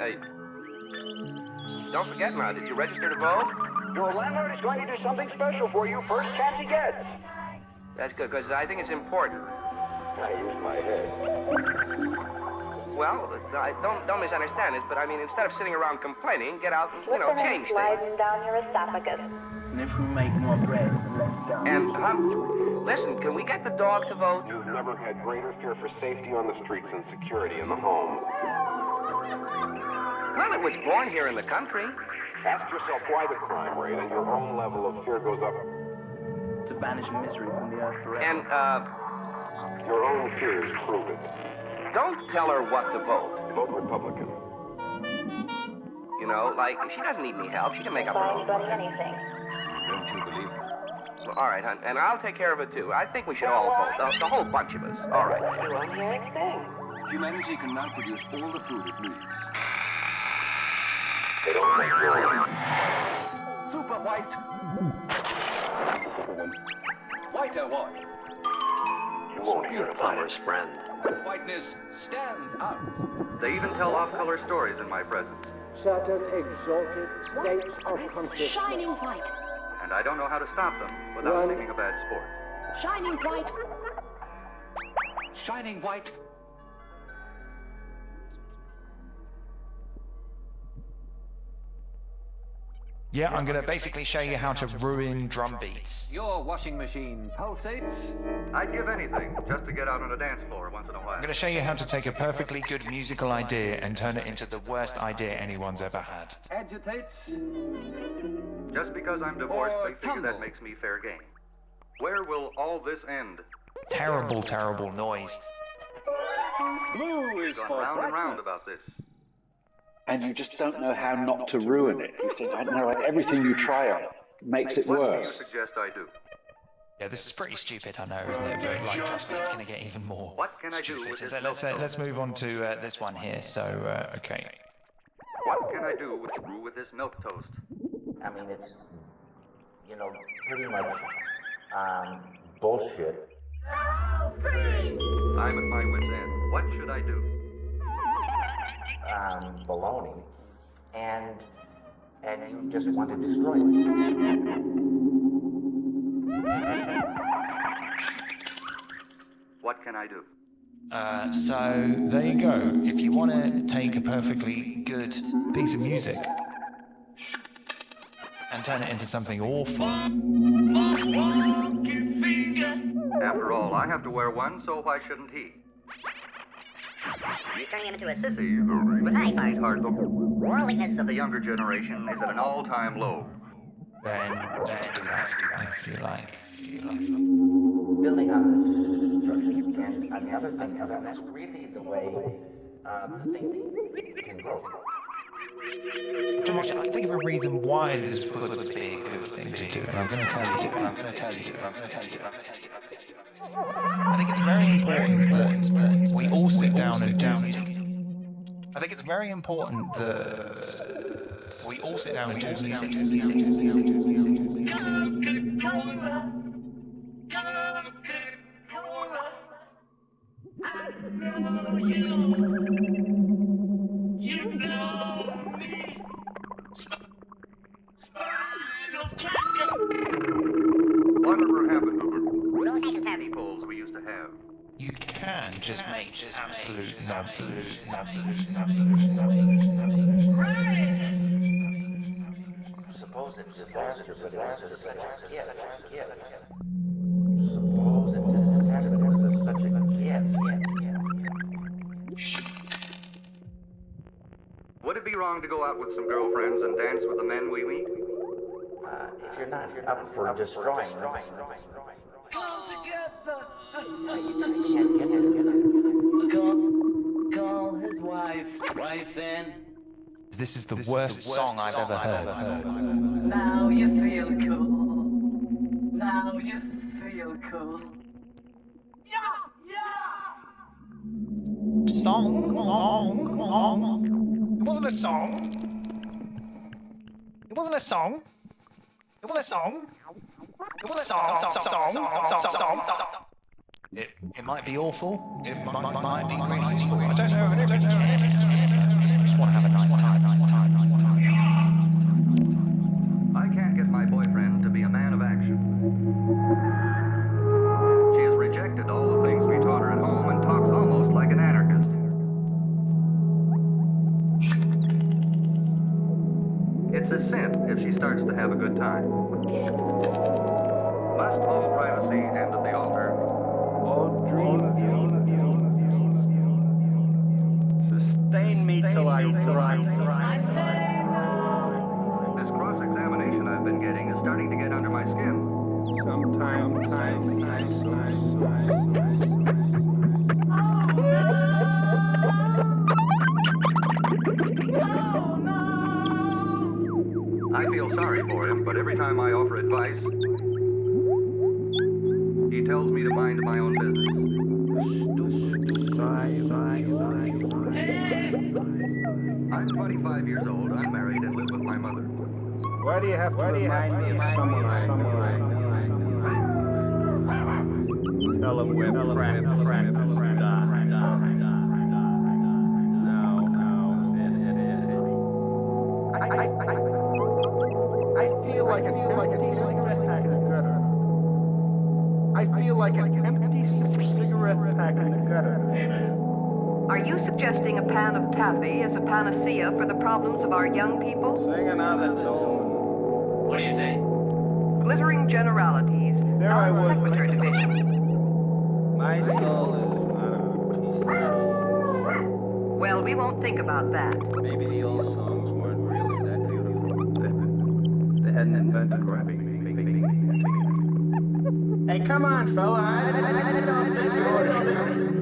don't forget now, did you register to vote? Your landlord is going to do something special for you first chance he gets. That's good, because I think it's important. I used my head. Well, don't misunderstand it, but I mean, instead of sitting around complaining, get out and, change things. Sliding down your esophagus. And if we make more bread. And, listen, can we get the dog to vote? You've never had greater fear for safety on the streets and security in the home. Well, it was born here in the country. Ask yourself why the crime rate and your own level of fear goes up. To banish misery from the earth forever. And, your own fears prove it. don't tell her what to vote. Vote Republican. You know, like, if she doesn't need any help, she can make up her own mind. Anything. Don't you believe it? Well, all right, hon, and I'll take care of it, too. I think we should all vote, the whole bunch of us. All right. You won't hear a thing. Humanity can now produce all the food it needs. They don't make your Super white. Whiter white. You won't hear a plumber's friend. Whiteness stands out. They even tell off-color stories in my presence. Certain exalted states of consciousness. Shining white. And I don't know how to stop them without making a bad sport. Shining white. Shining white. Yeah, I'm going to basically show you how to ruin drum beats. Your washing machine pulsates. I'd give anything just to get out on a dance floor once in a while. I'm going to show you how to take a perfectly good musical idea and turn it into the worst idea anyone's ever had. Agitates. Just because I'm divorced, they figure that makes me fair game. Where will all this end? Terrible, terrible noise. Blue is Gone for round and brightness. round about this. And you just don't know how not to ruin it. You think, I don't know, everything you try on makes it What do you worse. suggest I do? Yeah, this is pretty stupid, I know, isn't it? But like, trust me, it's going to get even more What can I do stupid. with this Let's move on to this one here. So, okay. What can I do with this milk toast? I mean, it's, pretty much, bullshit. I'm at my wit's end. What should I do? Baloney. And you just want to destroy it. What can I do? So there you go. If you want to take a perfectly good piece of music and turn it into something awful. After all, I have to wear one, so why shouldn't he? He's turning him into a sissy. But I find The worldliness of the younger generation is at an all-time low. Then do that if you like. Building on the structure. And another thing, that's really the way the thing can grow. I think of a reason why this would be a good thing to do, and I'm going to tell you. I think it's very important that we all sit down and do music. I think it's very important that we all sit down and do music. Whatever happened to the poles we used to have? You can just make absolute nonsense. Supposed disaster, but that's such a gift. Supposed disaster, but it's such a gift. Would it be wrong to go out with some girlfriends and dance with the men we meet? If you're not up for destroying them. Come together. Call his wife then. This is the worst song I've ever heard. Now you feel cool. Now you feel cool. Song? It wasn't a song. It wasn't a song. It wasn't a song. It wasn't a song. It might be awful. It might be really useful. I don't know. I don't really care. I just want to have a nice time. I can't get my boyfriend to be a man of action. She has rejected all the things we taught her at home and talks almost like an anarchist. It's a sin if she starts to have a good time. Must all privacy end at the altar? Oh, dream of you. Sustain me till I rise. This cross-examination I've been getting is starting to get under my skin. Sometimes I feel sorry for him, but every time I offer advice, he tells me to mind my own business. I'm 25 years old, unmarried, and live with my mother. Why do you have to remind me of someone I know? Tell him we're practicing. I feel like an empty cigarette pack in the gutter. I feel like an empty cigarette pack in the gutter. Are you suggesting a pan of taffy as a panacea for the problems of our young people? Sing another tune. What do you say? Glittering generalities, non-sequitur division. My soul is not a piece of shit. Well, we won't think about that. Maybe the old songs weren't really that beautiful. They hadn't invented rapping. Hey, come on, fella. I don't think you ought to.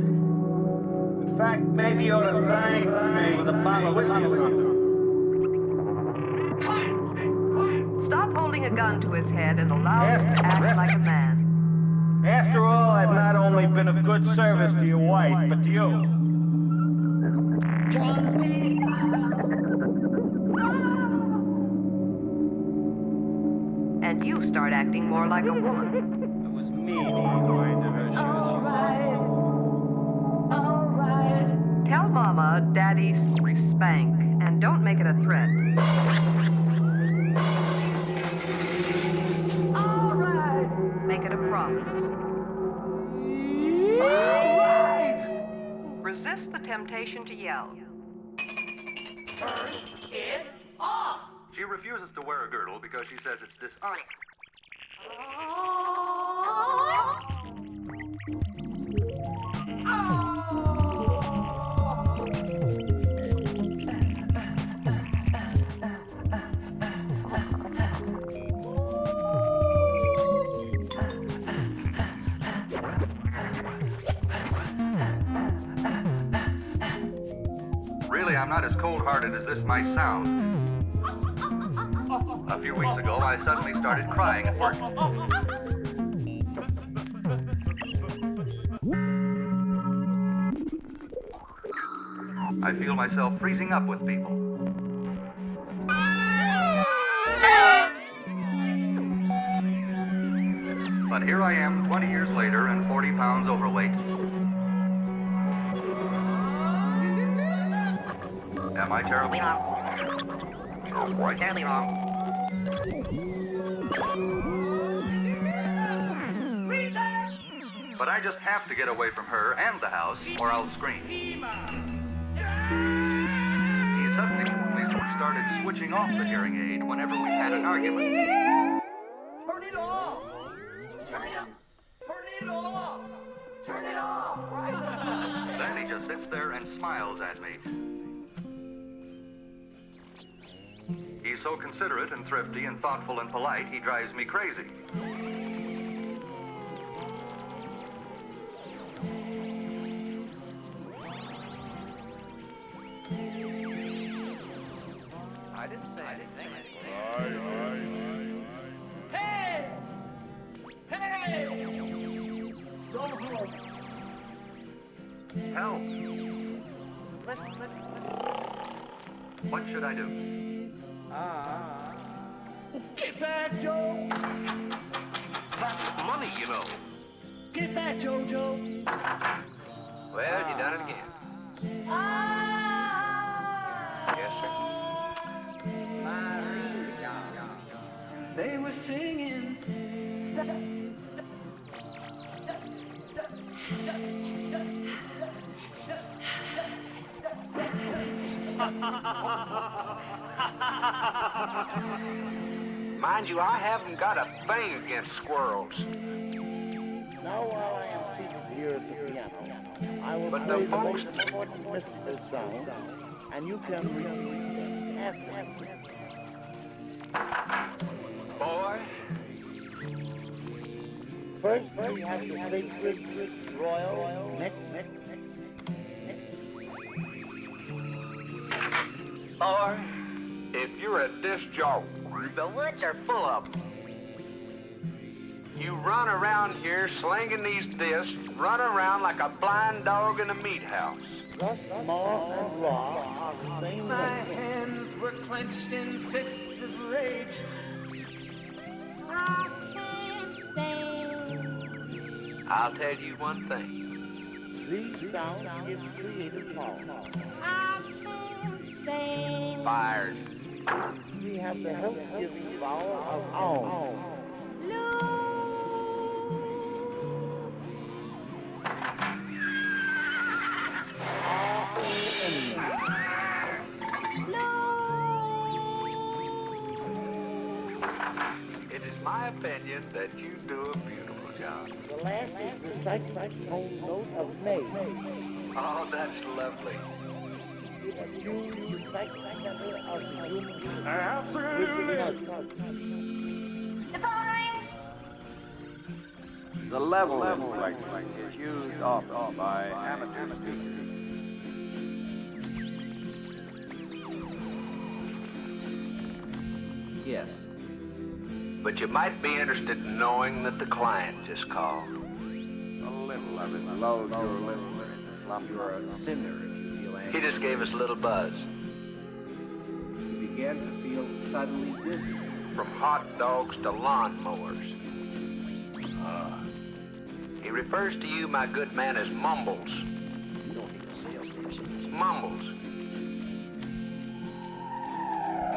In fact, maybe you ought to thank me with a bottle of whiskey or something. Stop holding a gun to his head and allow him to act like a man. After all, I've not only been of good service to your wife, but to you. And you start acting more like a woman. It was me who reminded her she was yours. Tell Mama Daddy's spank, and don't make it a threat. Make it a promise. Resist the temptation to yell. Turn it off! She refuses to wear a girdle because she says it's dishonest. Really, I'm not as cold-hearted as this might sound. A few weeks ago, I suddenly started crying at work. I feel myself freezing up with people. But here I am 20 years later and 40 pounds overweight. Am I terribly wrong? Terribly wrong. But I just have to get away from her and the house, or I'll scream. He suddenly started switching off the hearing aid whenever we had an argument. Turn it off! Turn it off! Turn it off! Right? Then he just sits there and smiles at me. He's so considerate and thrifty and thoughtful and polite, he drives me crazy. Help. What should I do? Get back, Joe! That's money, you know. Get back, Jojo! Well, you done it again. Yes, sir. They were singing. Mind you, I haven't got a thing against squirrels. Now while I am seated here at the piano, I will But play the the folks- most important mystical sound, and you can repeat them after me. Boy. First, we have the sacred royal neck. Boy, if you're a disc jockey, the woods are full of them. You run around here slinging these discs, run around like a blind dog in a meat house. Thus, Maw and Raw are the same My thing. hands were clenched in fists of rage. I can't stand. I'll tell you one thing. These sounds give creative power. I can't stand. Fired. We have the health-giving power of own. It is my opinion that you do a beautiful job. The last is the saxophone note of May. Oh, that's lovely. It attunes the saxophone of the human Absolutely. The phone rings. The level inflection is used often by amateur speakers. Yes. But you might be interested in knowing that the client just called. A little of it lows your little slump. You're a sinner if you feel angry. He just gave us a little buzz. You began to feel suddenly dizzy. From hot dogs to lawnmowers. He refers to you, my good man, as Mumbles. You don't need a salesperson. Mumbles.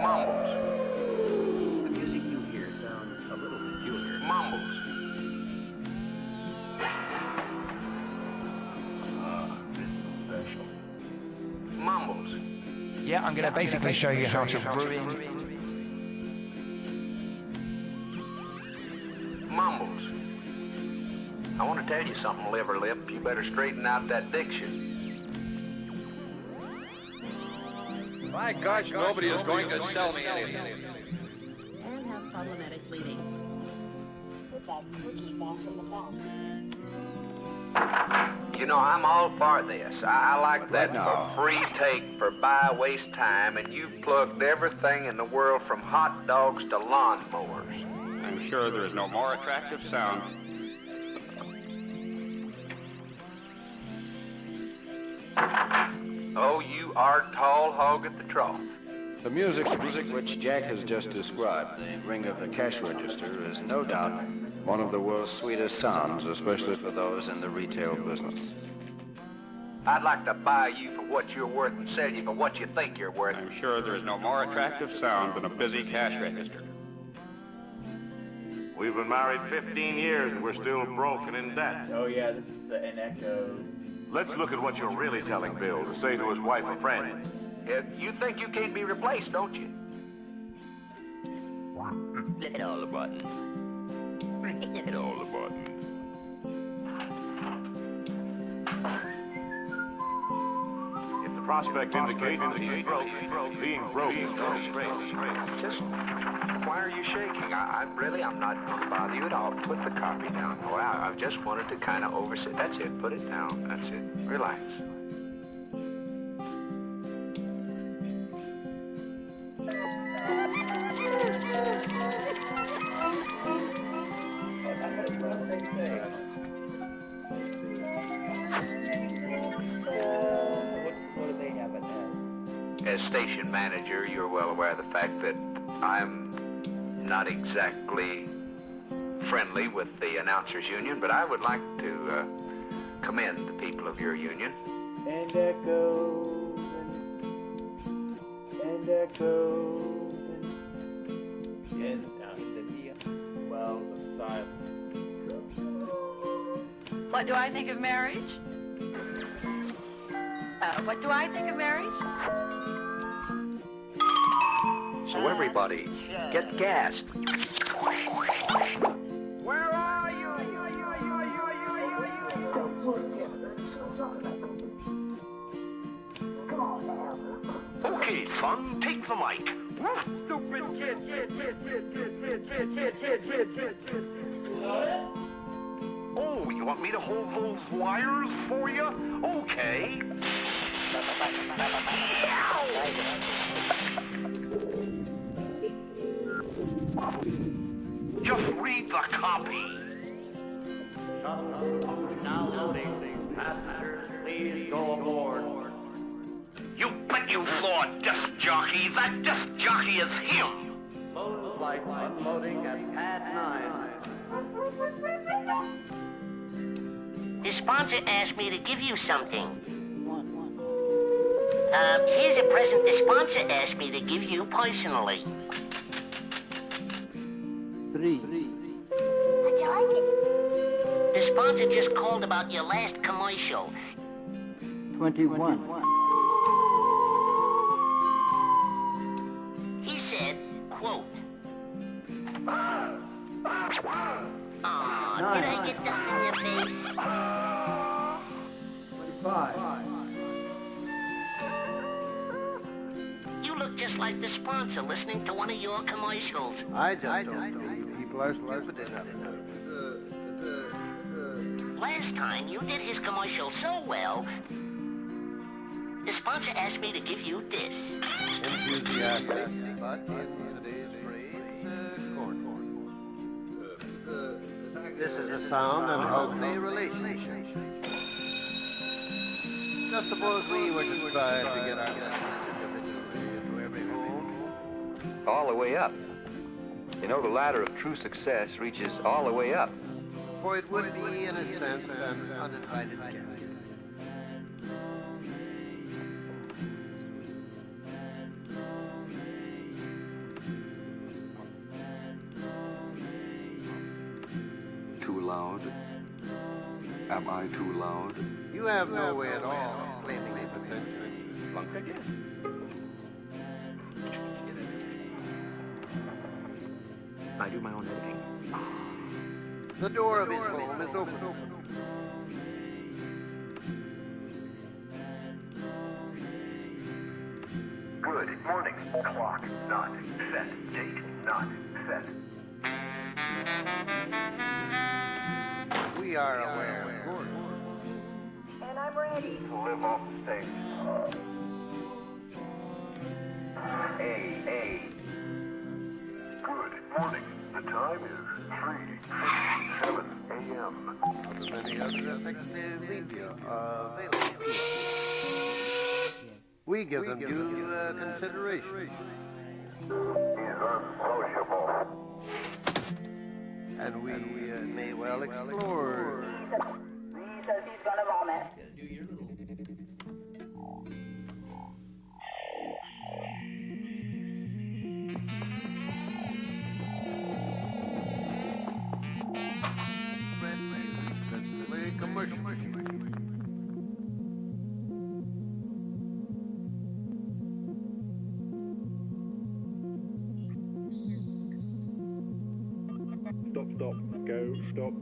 Mumbles. The music you hear sounds a little peculiar. Mumbles. This is special. Mumbles. Yeah, I'm going to basically show you how to ruin. Mumbles. I want to tell you something, liver lip. You better straighten out that diction. My gosh, nobody is going to sell me anything. And have problematic bleeding. Put that cookie back in the box. You know, I'm all for this. I like that for free take for buy waste time, and you've plugged everything in the world from hot dogs to lawnmowers. I'm sure there is no more attractive sound. Oh, you are tall hog at the trough. The music which Jack has just described, the ring of the cash register, is no doubt one of the world's sweetest sounds, especially for those in the retail business. I'd like to buy you for what you're worth and sell you for what you think you're worth. I'm sure there is no more attractive sound than a busy cash register. We've been married 15 years and we're still broke and in debt. Oh yeah, this is an echo. Let's look at what you're really telling Bill to say to his wife or friend. You think you can't be replaced, don't you? Look at all the buttons. Look at all the buttons. If the prospect indicates that he's broke, being broke is no disgrace. Just, why are you shaking? I'm not going to bother you at all. Put the copy down. Boy, I just wanted to kind of oversee. That's it. Put it down. That's it. Relax. As station manager, you're well aware of the fact that I'm not exactly friendly with the announcers union, but I would like to commend the people of your union. And echoes and echoes and yes, down in the deep wells of silence. What do I think of marriage? What do I think of marriage? So everybody, get gassed. Where are you? Okay, son, take the mic. Stupid kid. Oh, you want me to hold those wires for you? Okay. Just read the copy. Now loading. Passengers, please go aboard. You bet you thought, disc jockey. That disc jockey is him. Load flight unloading at pad 9. The sponsor asked me to give you something. Here's a present the sponsor asked me to give you personally. 3. How'd you like it? The sponsor just called about your last commercial. 21. He said, quote, "Aw, did I get dust in your face?" 25. You look just like the sponsor listening to one of your commercials. I don't know. You people are stupid enough. Last time you did his commercial so well, the sponsor asked me to give you this. Enthusiastic, but in today's phrase, corn. This is a sound and healthy relationship. Just suppose we were to try to get our messages individually into every home. All the way up. You know, the ladder of true success reaches all the way up. For it would be, in a sense, an uninvited guest. Too loud? Am I too loud? You have no way at all of claiming the potential. Plunk again. I do my own editing. The door of his home is open. Good morning. Clock not set. Date not set. We are aware, of course. And I'm ready to live off the stage. Good morning. The time is 3:57 a.m. Other than the other effective media available to us. We give them due consideration. Is unsociable. And we may well explore. He says he's gonna vomit. Commercial. Stop, go, stop.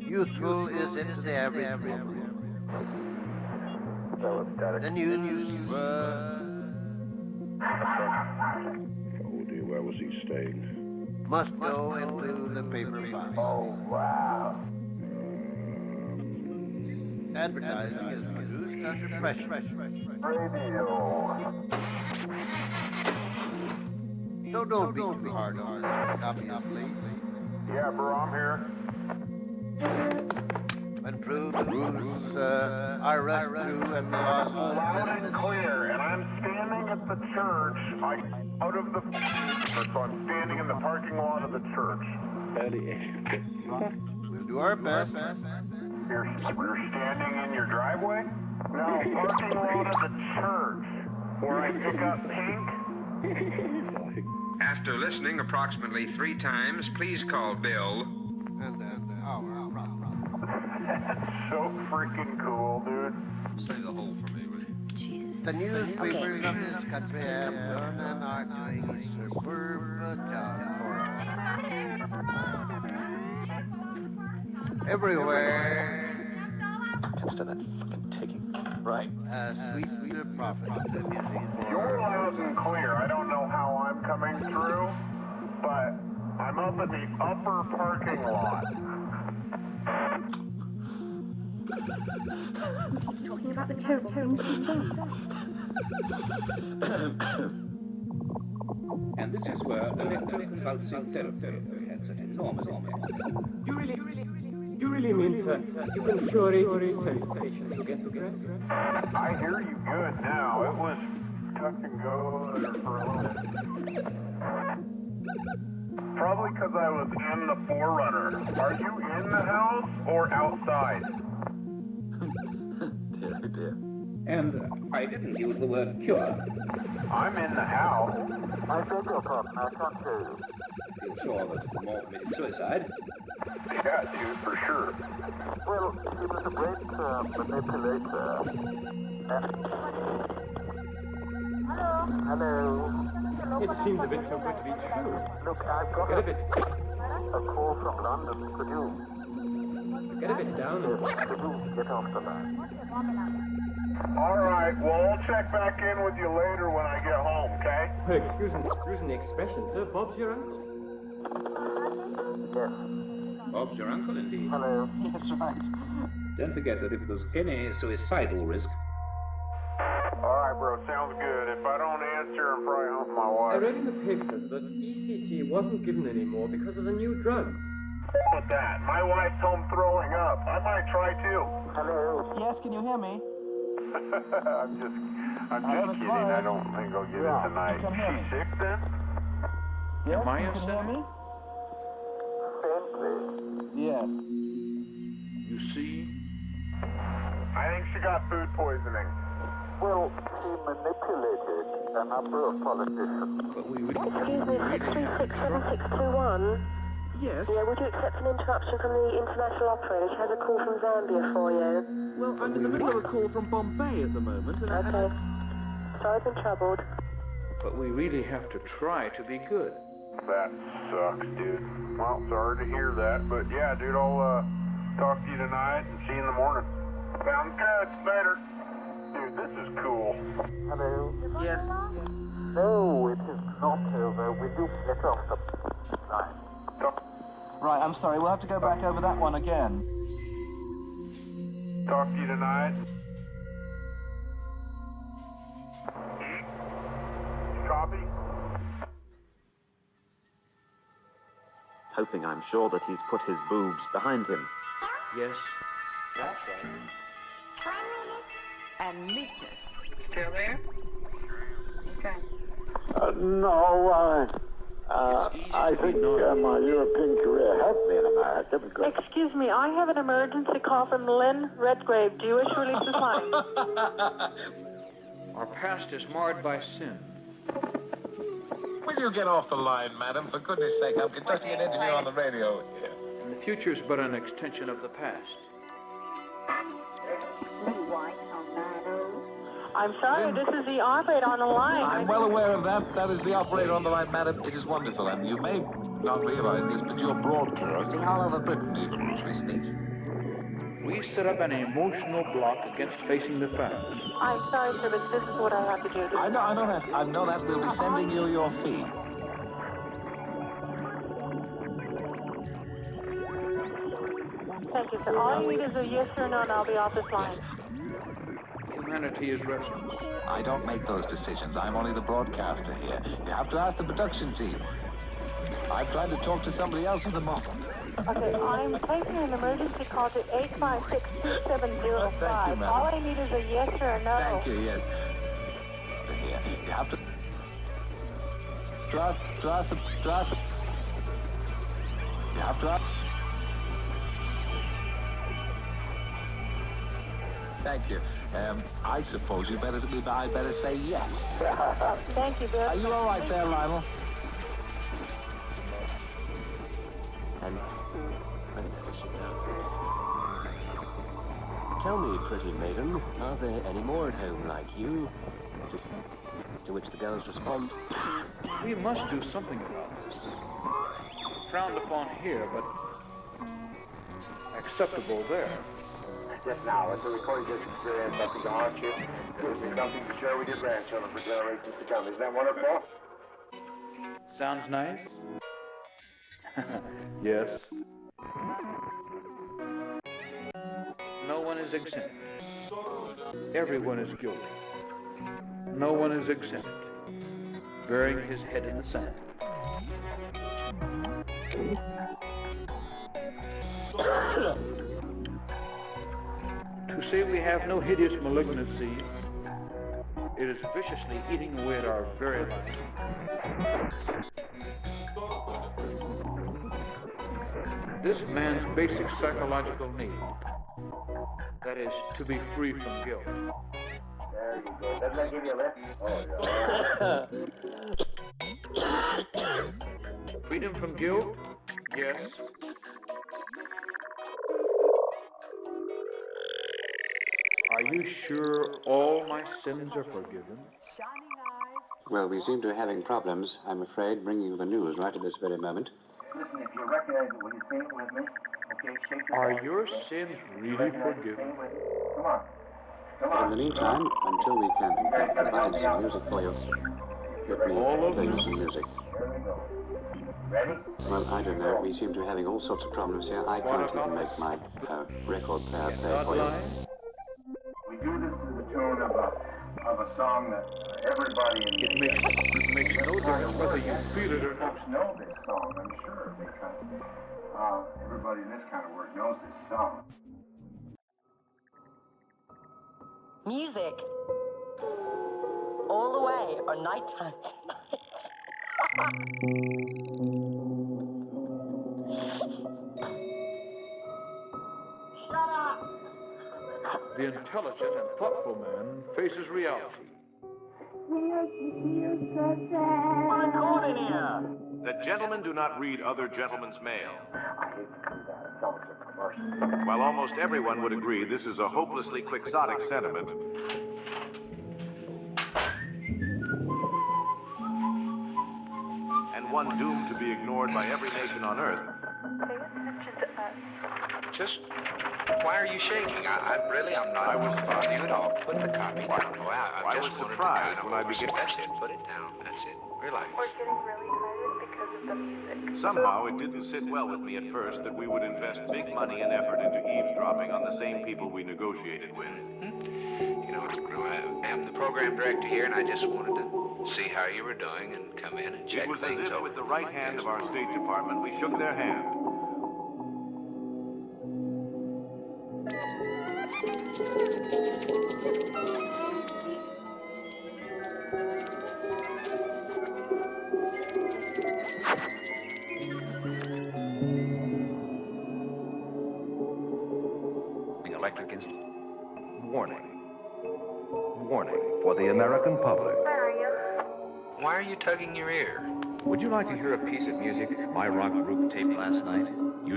Useful is it to the average woman? The news, Oh dear, where was he staying? must go into the paper box. Oh, wow. Advertising is produced under pressure. Radio. So don't be too hard on us. Copy of late. Yeah, bro, I'm here. A When true I rescue at the last moment. Loud and clear, and I'm standing at the church. Out of the... So I'm standing in the parking lot of the church. We'll do our best. You're standing in your driveway? No, parking lot of the church. Where I pick up pink? After listening approximately 3 times, please call Bill. That's so freaking cool, dude. Say the whole for me, will you? Jesus. The newspapers of this country have done and are doing a superb job for us. Everywhere. Just that fucking ticking. Right. Sweet prophet of the music for... You're loud and clear. I don't know how I'm coming through, but I'm up in the upper parking lot. Talking about the terrible things she's done. And this is where electroconvulsive therapy has an enormous impact. You really mean, sir, you can surely say patients who get the dress? I hear you good now. It was touch and go there for a little bit. Probably because I was in the Forerunner. Are you in the house or outside? Dear. And I didn't use the word cure. I'm in the house. I beg your pardon, I can't hear you. Feel sure that more committed suicide? Yeah, dude, for sure. Well, he was a great manipulator. Hello? It seems a bit too good to be true. Look, I've got a call from London. Could you... Get a bit down and... Could you get off the line? All right, well, I'll check back in with you later when I get home, okay? Well, excuse the expression, sir. Bob's your uncle. Yes. Bob's your uncle, indeed. Hello. Yes, right. Don't forget that if there's any suicidal risk... All right, bro, sounds good. If I don't answer, I'm probably home with my I wife. read in the papers that ECT wasn't given anymore because of the new drugs. With that, my wife's home throwing up. I might try too. Hello. Yes, can you hear me? I'm just kidding. I don't think I'll get it tonight. She's sick then? Yes, Am I can you hear me? Yes. You see? I think she got food poisoning. Well, she manipulated a number of politicians. But we would... Excuse me, 6367621. Yes? Yeah, would you accept an interruption from the international operator? She has a call from Zambia for you. Well, I'm in the middle of a call from Bombay at the moment, and Okay. Sorry I've been troubled. But we really have to try to be good. That sucks, dude. Well, sorry to hear that, but yeah, dude, I'll talk to you tonight and see you in the morning. Sounds good. Later. Dude, this is cool. Hello? Yes? No, it is not over. Will you get off the line? Right, I'm sorry. We'll have to go back over that one again. Talk to you tonight. Copy? Hoping, I'm sure, that he's put his boobs behind him. Yes, that's right. And neatness. Still there? Okay. No, I think my European career has been America because... Excuse me, I have an emergency call from Lynn Redgrave. Do you wish to release this line? Our past is marred by sin. Will you get off the line, madam? For goodness sake, I'm conducting an interview on the radio here. And the future is but an extension of the past. I'm sorry, this is the operator on the line. I'm well aware of that. That is the operator on the line, madam. It is wonderful, and you may not realize this, but you're broadcasting all over Britain, even as we speak. We set up an emotional block against facing the facts. I'm sorry, sir, but this is what I have to do. I know that. I know that. We'll be sending you your fee. Thank you, sir. All you need is a yes or no, and I'll be off this line. Humanity is restless. I don't make those decisions. I'm only the broadcaster here. You have to ask the production team. I'm trying to talk to somebody else at the moment. Okay, I'm placing an emergency call to 856-2705. Thank you, ma'am. All I need is a yes or a no. Thank you, yes. Yeah, you have to trust. You have to. Thank you. I suppose I better say yes. Thank you, Bill. Are you all right there, Lionel? And tell me, pretty maiden, are there any more at home like you? To which the girls respond, We must do something about this. Frowned upon here, but acceptable there. Just now, it's a recording this experience up to the hardship. It gives me something to share with your grandchildren for generations to come. Isn't that wonderful? Sounds nice? Yes. No one is exempt. Everyone is guilty. No one is exempt. Burying his head in the sand. To say we have no hideous malignancy, it is viciously eating away at our very life. This man's basic psychological need, that is, to be free from guilt. There you go. Doesn't that give you a lift? Oh, yeah. Freedom from guilt? Yes. Are you sure all my sins are forgiven? Well, we seem to be having problems, I'm afraid, bringing you the news right at this very moment. Listen, if you recognize it, will you sing it with me? Okay, shake your Are hand. your sins really forgiven? Come on. But in the meantime, until we can in fact provide some music for you, let me play you some music. Ready? Well, I don't know. We seem to be having all sorts of problems here. I can't even make my record player play for you. We do this to the tune of a song that everybody in It makes no difference whether you feel it or not. folks know this song, I'm sure, because everybody in this kind of work knows this song. Music. All the way, or nighttime. Shut up! The intelligent and thoughtful man faces reality. that gentlemen do not read other gentlemen's mail. I hate to do that. It's always a commercial. While almost everyone would agree this is a hopelessly quixotic sentiment, and one doomed to be ignored by every nation on earth. Just, why are you shaking? I'm not responding you at all. Put the copy down. Well, I just was wanted surprised to when I began. That's it. Put it down. That's it. Relax. We're getting really tired because of the music. Somehow it didn't sit well with me at first that we would invest big money and effort into eavesdropping on the same people we negotiated with. You know, I am the program director here, and I just wanted to see how you were doing and come in and check It was as things if over. with the right hand of our State Department we shook their hand. Electric warning. Warning for the American public. Why are you tugging your ear? Would you like to hear a piece of music my rock group taped last night?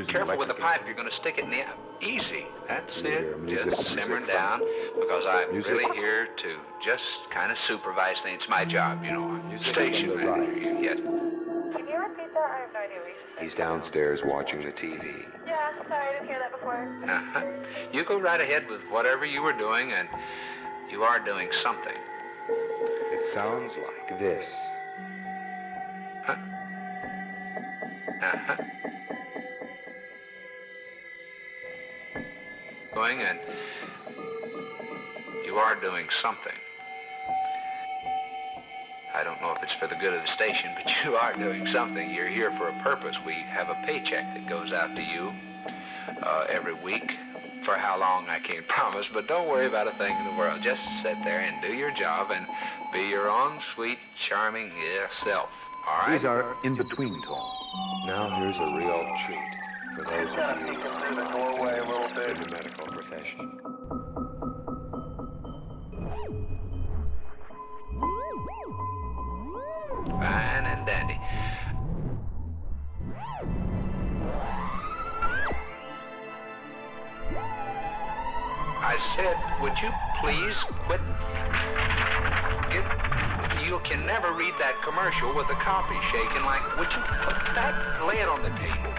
Careful with the pipe, you're going to stick it in the... Easy. That's it. Just simmering down, because I'm really here to just kind of supervise things. It's my job, you know. I'm station manager. Yes. Can you repeat that? I have no idea what you said. He's downstairs watching the TV. Yeah, sorry, I didn't hear that before. You go right ahead with whatever you were doing, and you are doing something. It sounds like this. Going, and you are doing something. I don't know if it's for the good of the station, but you are doing something. You're here for a purpose. We have a paycheck that goes out to you every week. For how long, I can't promise, but don't worry about a thing in the world. Just sit there and do your job and be your own sweet, charming self. All right? These are in-between tones. Now here's a real treat for those of you in the medical profession. Fine and dandy. I said, would you please quit? You can never read that commercial with the copy shaking. Like, would you put that, lay it on the table?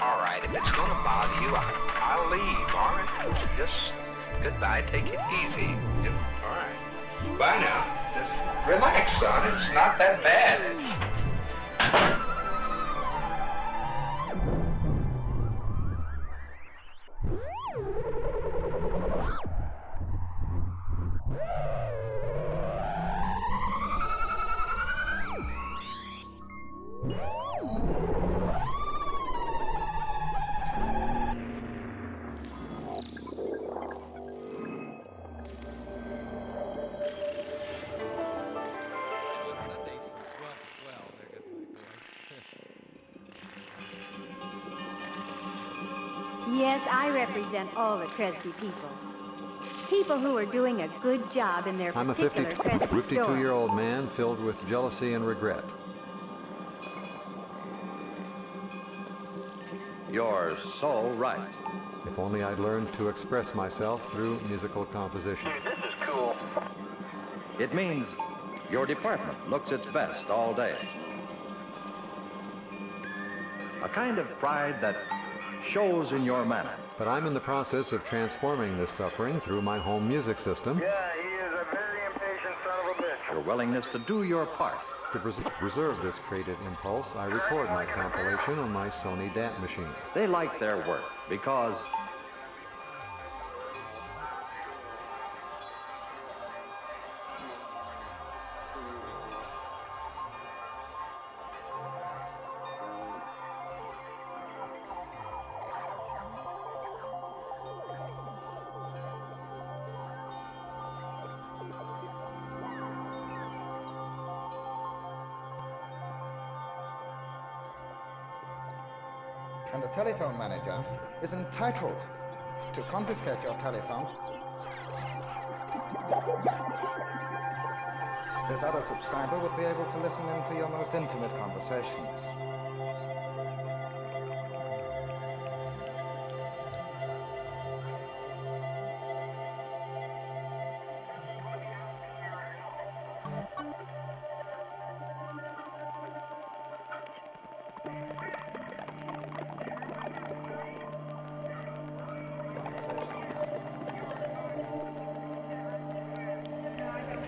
All right, if it's going to bother you, I'll leave. All right, just goodbye. Take it easy. All right. Bye now. Just relax, son. It's not that bad. Yes, I represent all the Kresge people. People who are doing a good job in their I'm a particular Kresge store. 52-year-old man filled with jealousy and regret. You're so right. If only I'd learned to express myself through musical composition. This is cool. It means your department looks its best all day. A kind of pride that shows in your manner. But I'm in the process of transforming this suffering through my home music system. Yeah, he is a very impatient son of a bitch. Your willingness to do your part. To preserve this creative impulse, I record my compilation on my Sony DAT machine. They like their work because And the telephone manager is entitled to confiscate your telephone. This other subscriber would be able to listen into your most intimate conversations.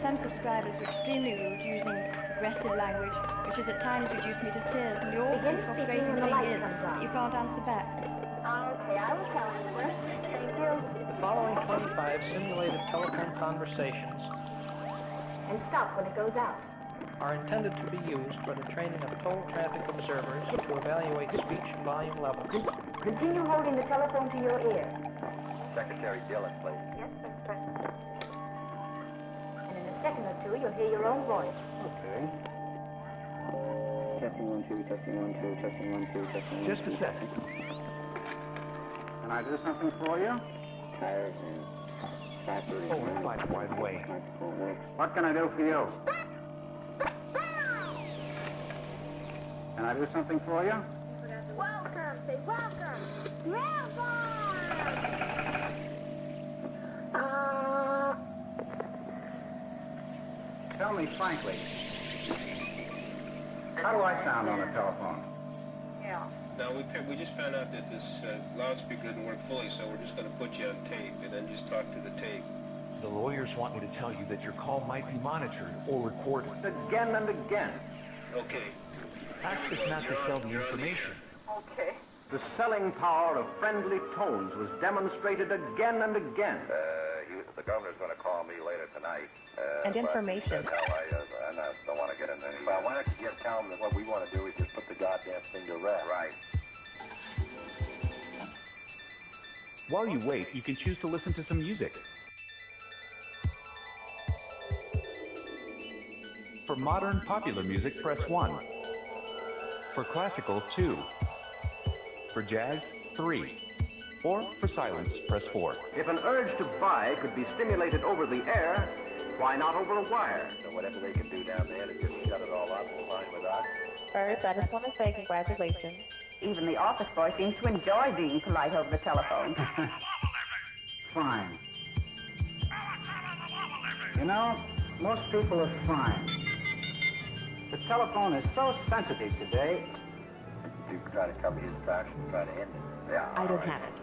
Some subscribers are extremely rude, using aggressive language, which has at times reduced me to tears. And the awfully frustrating thing is that you can't answer back. Okay, I will tell you first. Thank you. The following 25 simulated telephone conversations And stop when it goes out. are intended to be used for the training of toll traffic observers to evaluate speech volume levels. Continue holding the telephone to your ear. Secretary Dillon, please. Yes, Inspector. And in a second or two, you'll hear your own voice. Okay. Testing 1, 2, testing 1, 2, testing 1, 2, testing 1, 2. Just a second. Can I do something for you? Tires and batteries. Oh, it's like wide away. What can I do for you? Can I do something for you? Welcome! Say welcome! Grandpa! Tell me frankly, how do I sound on the telephone? Yeah. No, we just found out that this loudspeaker didn't work fully, so we're just going to put you on tape and then just talk to the tape. The lawyers want me to tell you that your call might be monitored or recorded. Again and again. Okay. Ask us not to sell the information. Okay. The selling power of friendly tones was demonstrated again and again. The governor's going to call me later tonight. And information. Well, I don't want to get into any. Well, why don't you just tell them that what we want to do is just put the goddamn thing to rest. Right. While you wait, you can choose to listen to some music. For modern, popular music, press 1. For classical, 2. For jazz, 3. Or for silence, press 4. If an urge to buy could be stimulated over the air, why not over a wire? So whatever they can do down there to just shut it all up is fine with us. First, I just want to say congratulations. Even the office boy seems to enjoy being polite over the telephone. Fine. You know, most people are fine. The telephone is so sensitive today. You try to cover his tracks and try to end it. Yeah. I don't have it.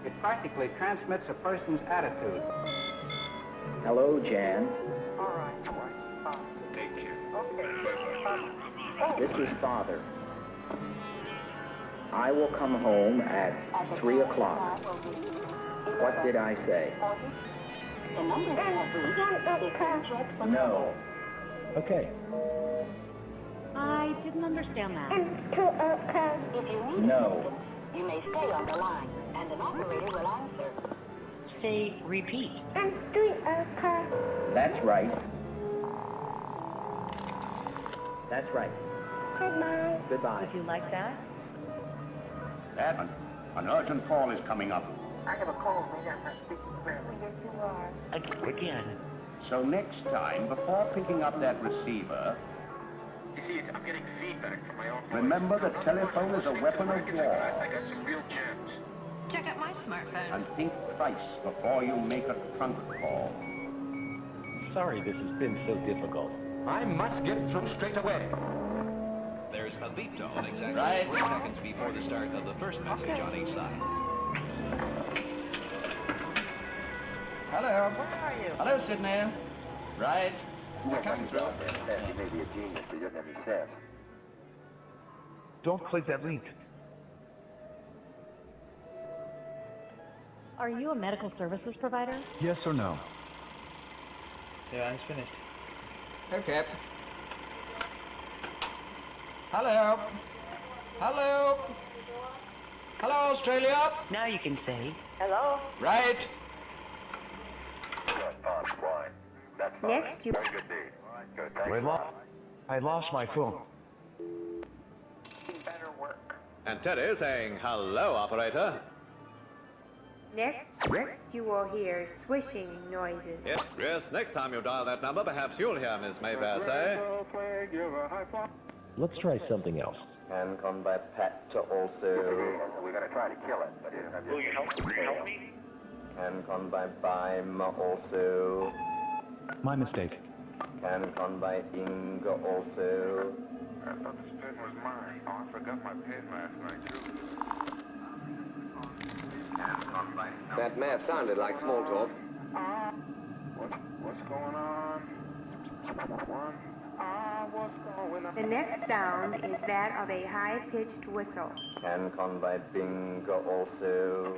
It practically transmits a person's attitude. Hello, Jan. All right. Take care. Okay. This is Father. I will come home at 3 o'clock. What did I say? No. Okay. I didn't understand that. If you need No. you may stay on the line, and an operator will answer. Say, repeat. That's right. That's right. Goodbye. Goodbye. Would you like that? Edmund, an urgent call is coming up. I have a call. Maybe I'm not speaking clearly. Yes, you are. Again. So next time, before picking up that receiver, You see, I'm getting feedback from my own voice. remember the telephone is a weapon of war. I got some real gems. Check out my smartphone. And think twice before you make a trunk call. Sorry this has been so difficult. I must get through straight away. There's a beep tone exactly Right. 3 seconds before the start of the first message on each side. Hello. Where are you? Hello, Sydney. Right. Well, he's out there. He may be a genius, but he doesn't have any sense. Don't click that link. Are you a medical services provider? Yes or no? Yeah, it's finished. Okay. Hello. Hello. Hello, Australia. Now you can say. Hello? Right. Yes, Pond, fine. That's fine. Next, you... Very good deed. Good, thank you. I lost my phone. better work. And Teddy saying, hello, operator. Next, you will hear swishing noises. Yes, next time you dial that number, perhaps you'll hear Miss Mayfair say. Let's try something else. And come by Pat to also. We're gonna try to kill it, but it's not just. Will you help me? Can come by Bime also. My mistake. Can come by Inga also. I thought this pen was mine. Oh, I forgot my pen last night, too. That may have sounded like small talk. What's going on? What's going on? The next sound is that of a high-pitched whistle. Can come by Binga also.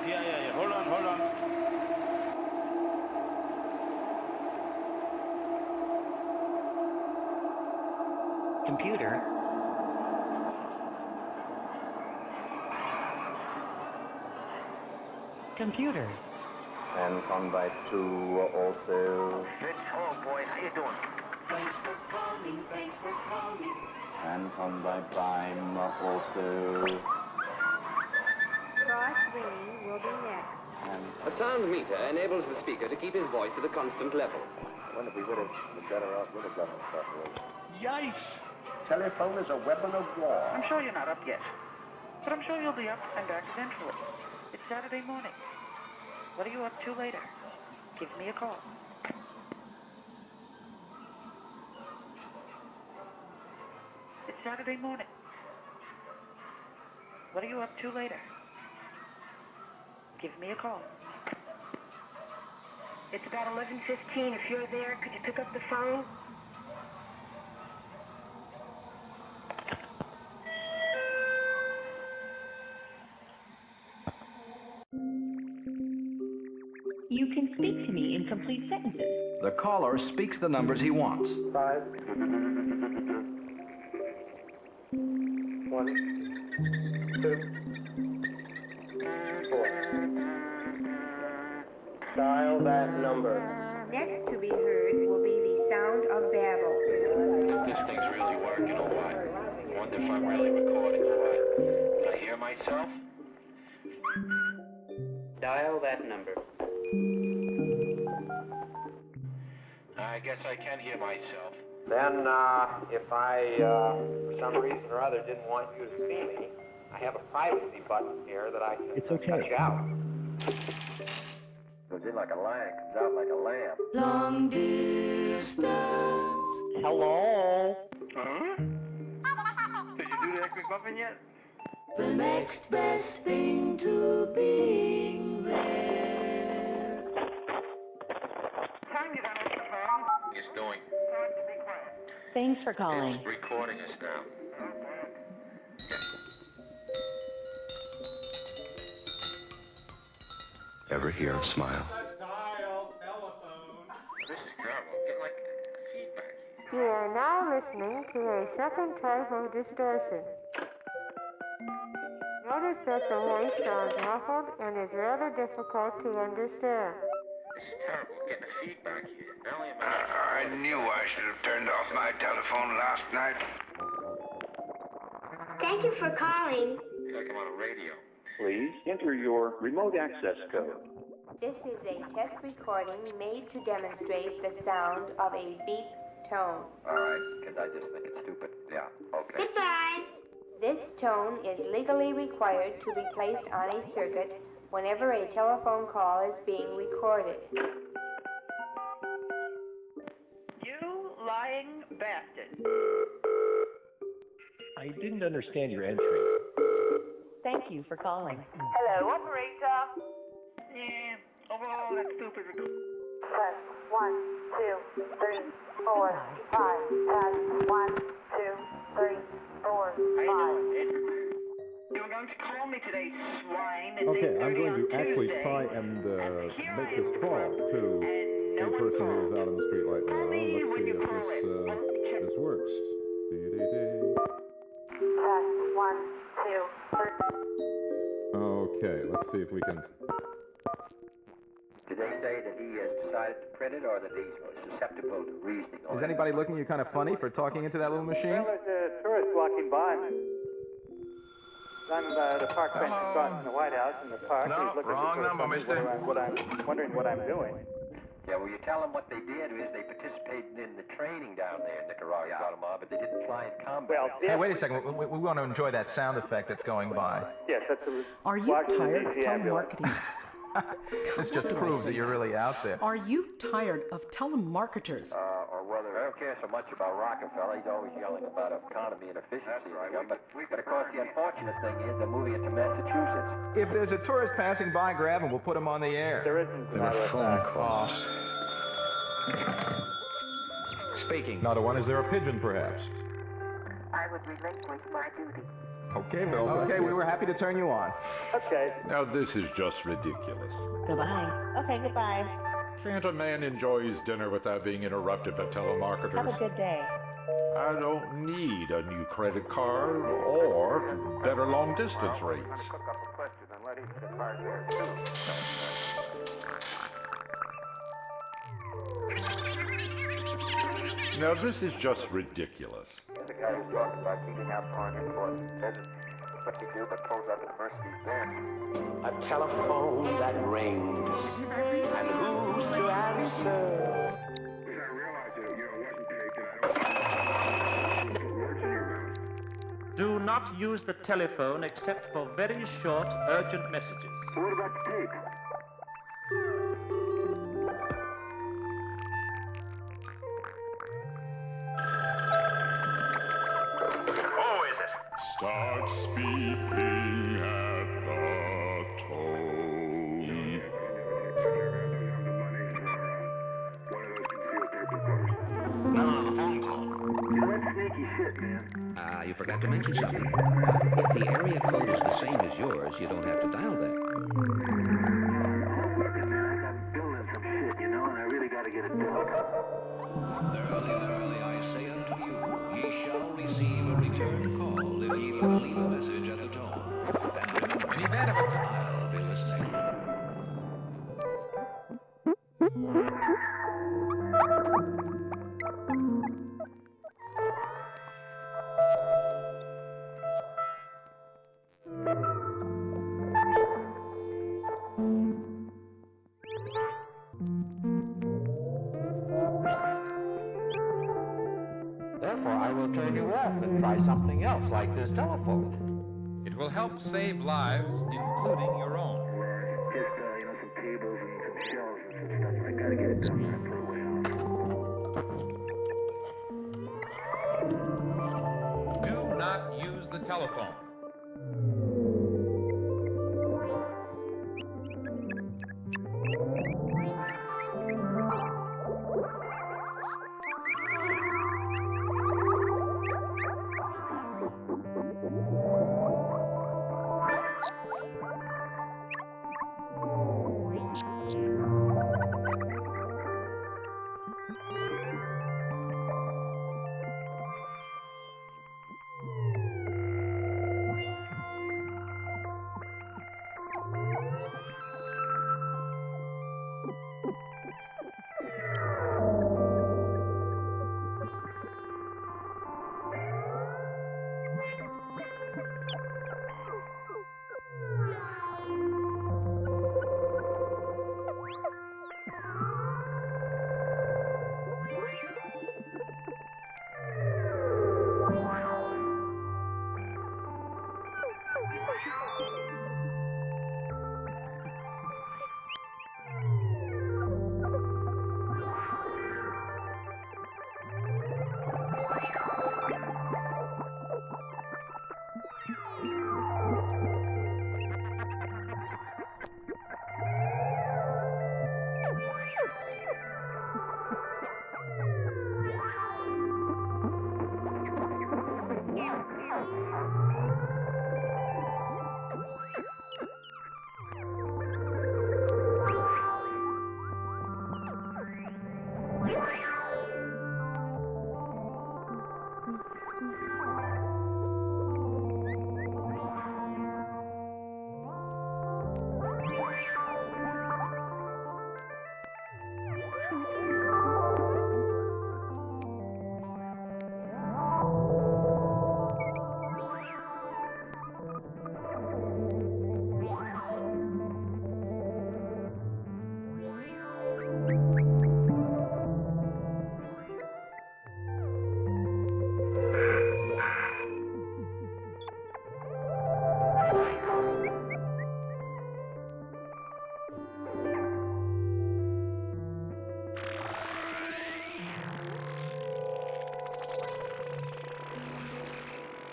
Yeah. Hold on. Computer. Computer. Can come by 2 also. Oh, boy, how you doing? Thanks for calling. Can come by Prime also. Cross ringing will be next. A sound meter enables the speaker to keep his voice at a constant level. I wonder if we would have been better off with a government separation. Yikes! Telephone is a weapon of war. I'm sure you're not up yet, but I'm sure you'll be up and accidentally. It's Saturday morning. What are you up to later? Give me a call. It's Saturday morning. What are you up to later? Give me a call. It's about 11:15. If you're there, could you pick up the phone? You can speak to me in complete sentences. The caller speaks the numbers he wants. 5. 1, 2, 4. Dial that number. Next to be heard will be the sound of babble. This thing's really working or what? I wonder if I'm really recording or what? Can I hear myself? Dial that number. I guess I can hear myself. Then, if I, for some reason or other, didn't want you to see me, I have a privacy button here that I can touch out. Goes in like a lion, comes out like a lamb. Long distance. Hello? Huh? Did you do the X McMuffin yet? The next best thing to being there. Time you got on the phone. It's doing. Thanks for calling. It's recording us now. Ever hear him smile? This is terrible. Get like feedback. You are now listening to a second type of distortion. Notice that the voice sounds muffled and is rather difficult to understand. This is terrible. Getting feedback here. Not only am I knew I should have turned off my telephone last night. Thank you for calling. I feel like I'm on a radio. Please enter your remote access code. This is a test recording made to demonstrate the sound of a beep tone. All right, because I just think it's stupid. Yeah, okay. Goodbye. This tone is legally required to be placed on a circuit whenever a telephone call is being recorded. You lying bastard. I didn't understand your entry. Thank you for calling. Hello, operator. Yeah. Oh, that's stupid. Press 1, 2, 3, 4, 5. Press 1, 2, 3, 4, 5. You're going to call me today, swine. It's Okay, I'm 8:30 going on to actually Tuesday. try and make this call to a person who is out on the street right now. Let's see if this works. Press 1, 2, 3. Okay, let's see if we can. Did they say that he has decided to print it or that he's susceptible to reasoning? Is anybody looking at you kind of funny for talking into that little machine? Well, there's a tourist walking by. I'm the park bench across from the White House in the park. No, He's looking wrong for number, mister. I'm wondering what I'm doing. Yeah, well, you tell them what they did is they participated in the training down there in Nicaragua, Guatemala, but they didn't fly in combat. Well, Hey, wait a second. We want to enjoy that sound effect that's going by. Yes, that's a Are you tired of telemarketing? This just proves that you're really out there. Are you tired of telemarketers? Or whether I don't care so much about Rockefeller. He's always yelling about economy and efficiency. But of course, the unfortunate thing is they're moving it to Massachusetts. If there's a tourist passing by, grab him. We'll put him on the air. There isn't There are phone calls. Speaking. Not a one. Is there a pigeon, perhaps? I would relinquish my duty. Okay, well, okay, we were happy to turn you on. Okay. Now this is just ridiculous. Goodbye. Okay, goodbye. Can't a man enjoy his dinner without being interrupted by Have a telemarketers? good day. I don't need a new credit card or better long-distance rates. Now this is just ridiculous. The guy who's talking about keeping out foreign imports doesn't what he do but pulls up at the Mercedes Benz. A telephone that rings, and who's to answer? Do not use the telephone except for very short, urgent messages. What about the tape? Start speaking at the tone. Phone call. That's sneaky shit, man. You forgot to mention something. If the area code is the same as yours, you don't have to dial that. at the tone. And remember, in event of a I'll be listening. Therefore, I will turn you off and try something else like this telephone. It will help save lives, including your own. Just, some cables and some shells and some stuff. I gotta get it done. I put it way out. Do not use the telephone.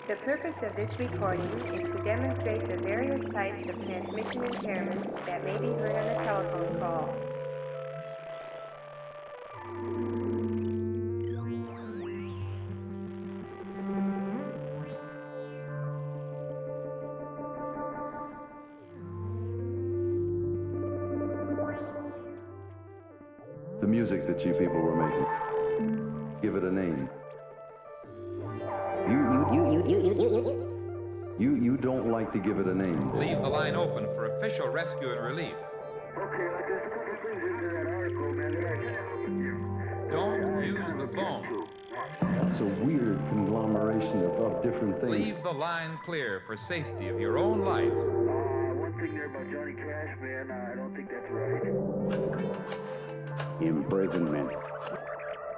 The purpose of this recording is to demonstrate the various types of transmission impairments that may be heard on a telephone call. The music that you people were making, give it a name. You don't like to give it a name. Leave the line open for official rescue and relief. Okay, I just a couple things in that article, man, that I can't with you. Don't use the phone. That's a weird conglomeration of different things. Leave the line clear for safety of your own life. One thing there about Johnny Cash, man, I don't think that's right. Imprisonment.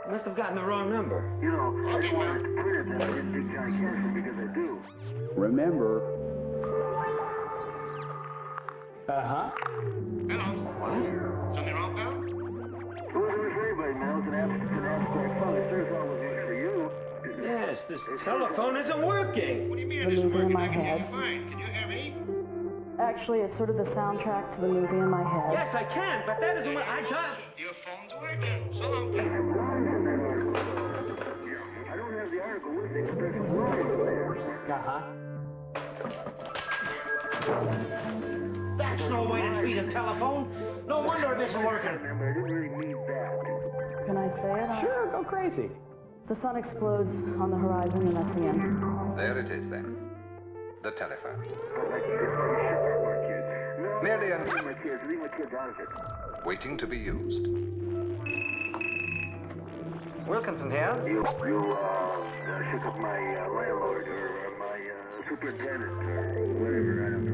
Must have gotten the wrong number. You know, I didn't want to put it that I didn't think Johnny Cash was because I do. Remember. Uh-huh. Hello. What? Something wrong, pal? It wasn't for anybody, man. It was an abstract phone. It sure as all was for you. Yes, this telephone isn't working. What do you mean The it isn't movie in working? my I can hear head. you fine. Can you hear me? Actually, it's sort of the soundtrack to the movie in my head. Yes, I can, but that isn't what I got. Your phone's working. So long. I don't have the article with me, but there's some lines there. That's no way to treat a telephone. No wonder it isn't working. Remember, I didn't really mean that. Can I say it? Sure, go crazy. The sun explodes on the horizon, and that's the end. There it is then. the telephone. Merely a... waiting to be used. Wilkinson here. You shook up my landlord or my superintendent or whatever, I don't know.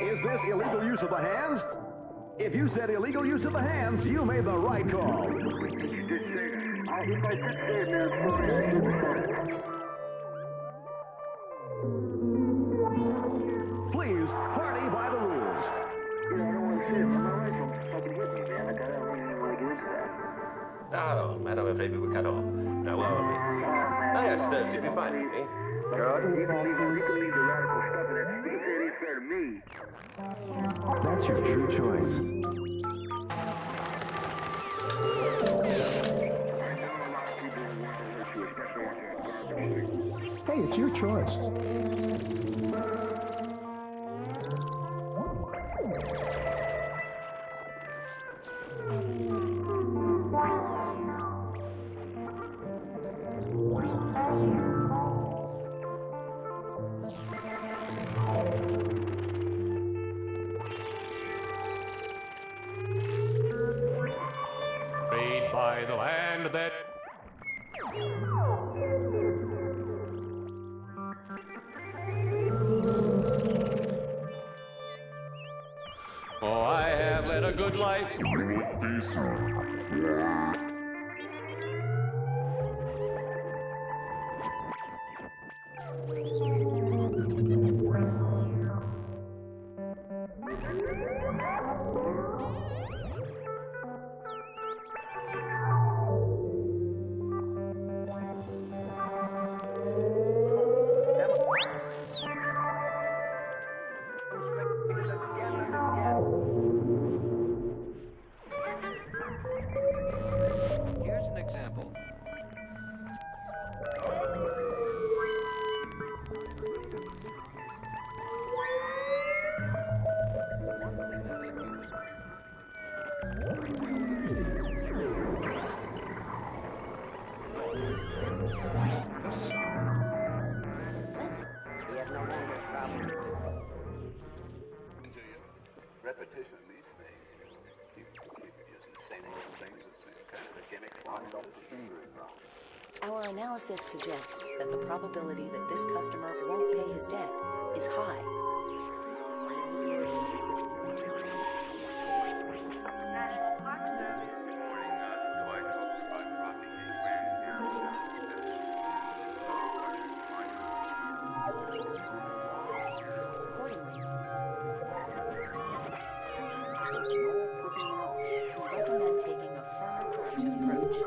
Is this illegal use of the hands? If you said illegal use of the hands, you made the right call. If I did say it now, sorry, I should have said it. Please, party by the rules. You know, I don't want to say it, but my rifle's fucking hit me, man. I don't really want to get into that. Oh, man, I'm afraid we were cut off. Now, where were we? Oh, yes, Thursday, be fine with me. God, you can leave the radical stuff in there. You can say it ain't fair to me. That's your true choice. Hey, it's your choice. Made by the land that... Oh, I have led a good life. Here's an example. We have no longer problem. Repetition of these things, keep using the same little things, it's kind of a gimmick. Our analysis suggests that the probability that this customer won't pay his debt is high. Recommend taking a firmer collection approach.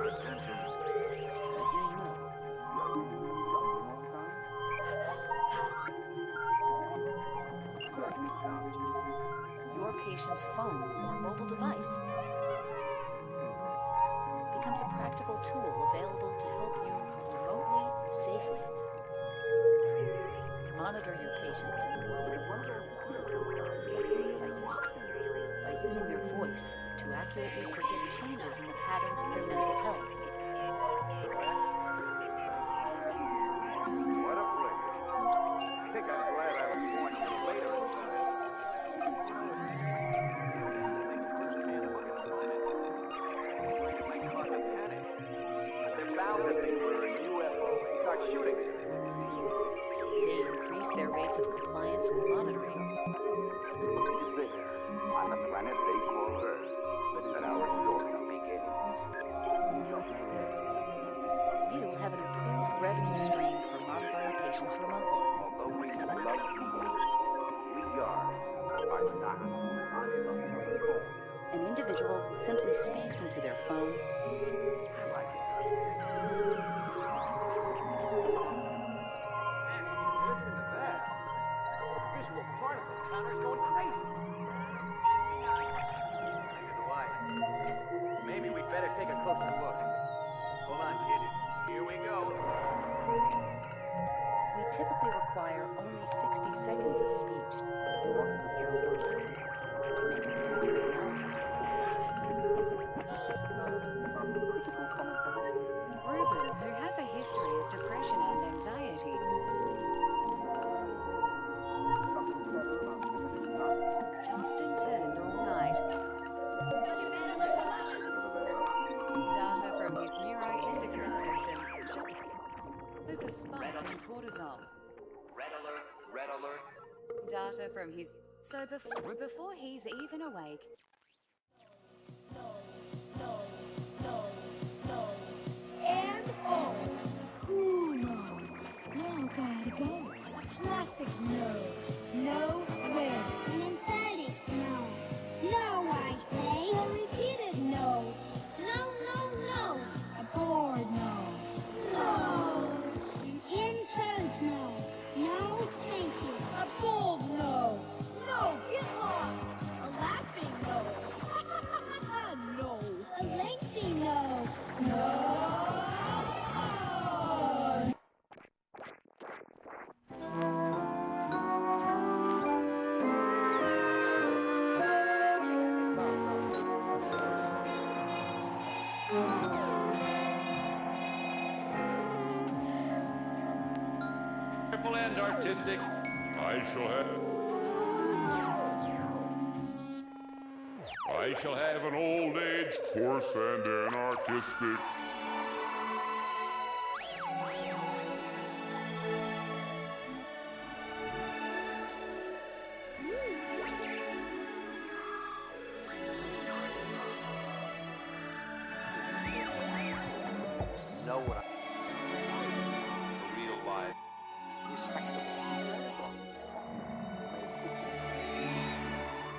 Your patient's phone or mobile device becomes a practical tool available to help you remotely, safely monitor your patients by using their voice to accurately predict changes in the patterns of their mental health. What a place. I think I'm glad I was born a little later in life. They're bound to think we're a UFO and start shooting it. They increase their rates of compliance with monitoring. On the planet they call Earth, that our story begins. You'll have an improved revenue stream for monitoring patients remotely. Although we love people, we are not unlovable. An individual simply speaks into their phone require only 60 seconds of speech to make an accurate analysis report. Ruben, who has a history of depression and anxiety, tossed and turned all night. Data from his neuroendocrine system shows a spike in cortisol. Red alert, red alert. Data from his... So before he's even awake... And oh, cool no. No, gotta go. Classic no. No way. An emphatic no. No, I say. A repeated no. No, no, no. A bored no. No. An intelligent no. No, thank you. A bold no. No, get lost. A laughing no. No. A lengthy no. No. Careful and artistic. I shall have an old age, coarse and anarchistic. Know what real life, respectable.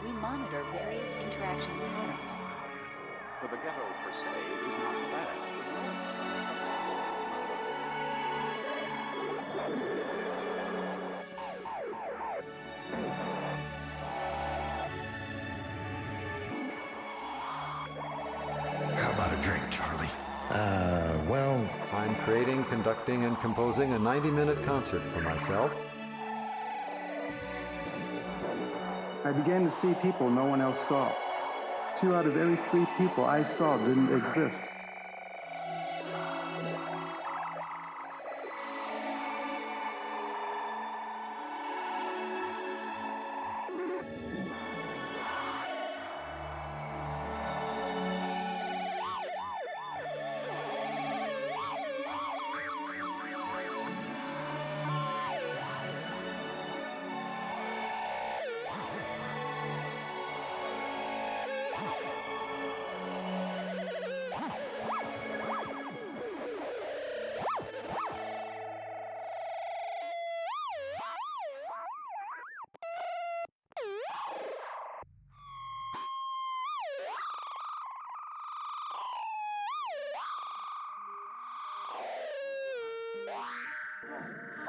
We monitor various interaction patterns. For the ghetto, per se, is not bad. How about a drink, Charlie? Well, I'm creating, conducting, and composing a 90-minute concert for myself. I began to see people no one else saw. 2 out of every 3 people I saw didn't exist.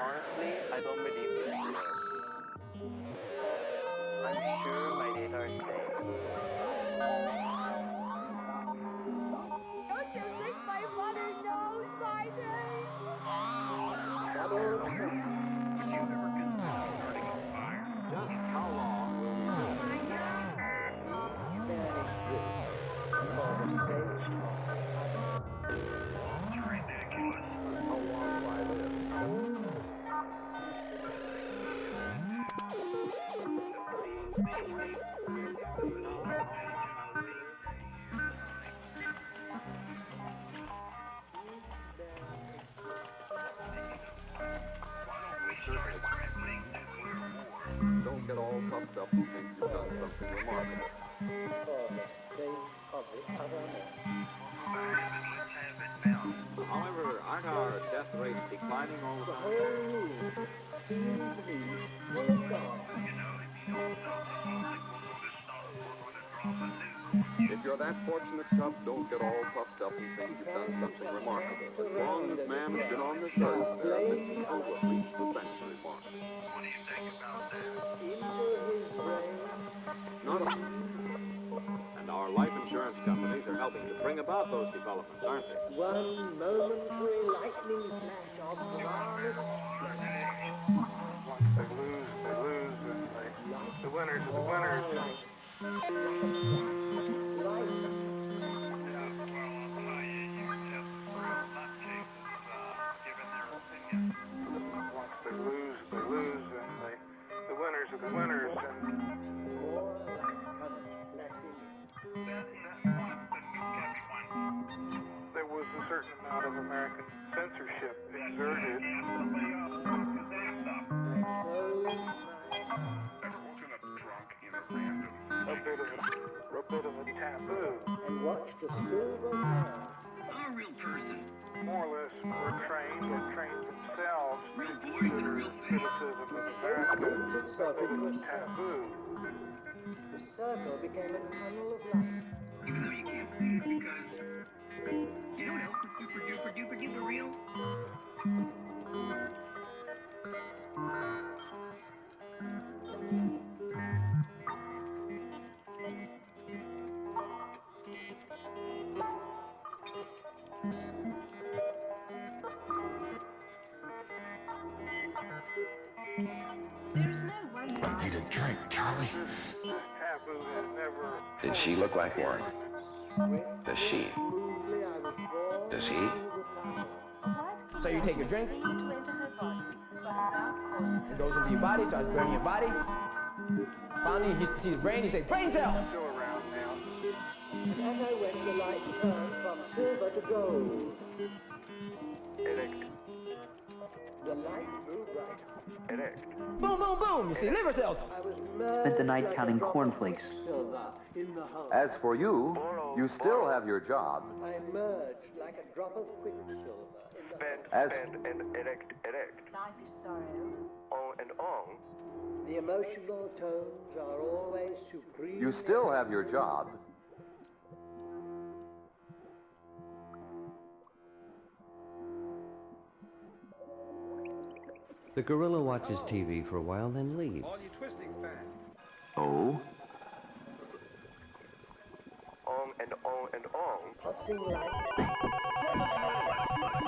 Honestly, I don't believe this news. I'm sure my data is safe. Don't you think my mother knows my name? Just how long will you Don't get all puffed up and think you've done something remarkable. However, aren't our death rates declining all the time? If you're that fortunate, Cub, don't get all puffed up and think you've done something remarkable. As long as man has been on this earth, there have been people who have reached the century mark. What do you think about that? It's not a... And our life insurance companies are helping to bring about those developments, aren't they? One momentary lightning flash of promise. the winners. Once they lose, and the winners are the winners. There was a certain amount of American censorship exerted. A bit of a taboo. And watch the silver hair. I'm a real person. More or less were trained themselves to consider criticism of America a bit of a taboo. The circle became a tunnel of light. Even though you can't see it because, you know what else is super duper duper duper real? Need a drink, Charlie. Did she look like one? Does she? Does he? So you take your drink, it goes into your body, starts burning your body. Finally, you see his brain, you say, brain cell! Still around now. And as I went, the light turned from silver to gold. Erect. The light grew bright. Erect. Boom, boom, boom! You see liver cells! Spent the night counting cornflakes. As for you, you still have your job. I emerged like a drop of quicksilver. Bend and erect. Life is sorrow. On and on. The emotional tones are always supreme. You still have your job. The gorilla watches TV for a while, then leaves. All you twisting fat. Oh? On and on and on. Tossing like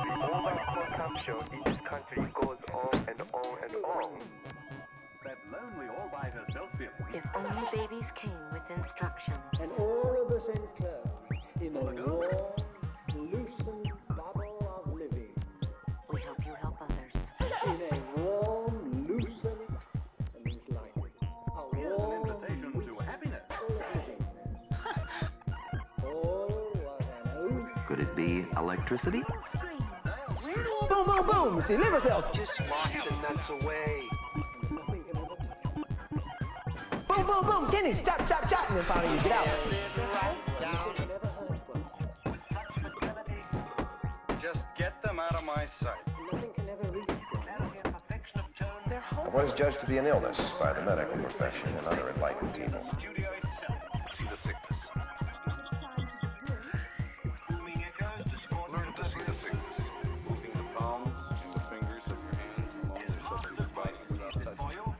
The overconsumption in this country goes on and on and on. That lonely all by herself here. If only babies came with instructions. and all of us enclosed in a warm, lucent bubble of living. We help you help others. In a warm, lucent, and enlightening. A warm, Invitation to happiness. living. All was an oath. Could it be electricity? Boom, boom, boom! You see liver cells! Just lock the nuts away. Boom, boom, boom! Kidneys! Chop, chop, chop! And then finally you get out. Just get them out of my sight. One is judged to be an illness by the medical profession and other enlightened people. See the sickness. Learn to see the sickness. Using the palms and the fingers of your hands along your subject body without touching.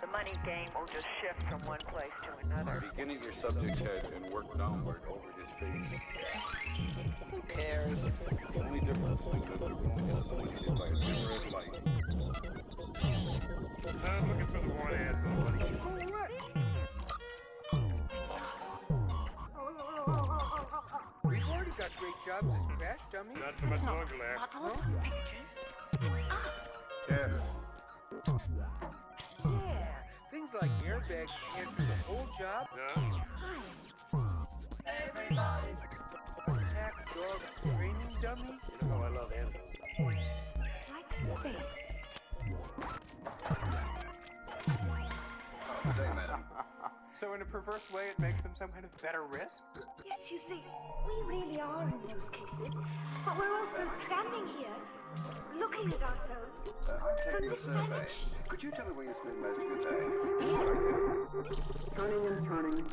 The money game will just shift from one place to another. Beginning your subject's head and work downward over his face. Who cares? The only difference is that the room is illuminated by a dim red light. I'm looking for the one asshole, buddy. We've already got great jobs as crash dummies. Not so much longer, Larry. Models and pictures. It's us. Yes. Yeah, things like airbags can't do the whole job. No. Everybody. Attack dog training dummy. You know how I love animals. Like space. Say, madam. So in a perverse way, it makes them some kind of better risk? Yes, you see, we really are in those cases. But we're also standing here, looking at ourselves I'm from taking a this survey. dimension. Could you tell me where you spend most of your day? Turning and turning.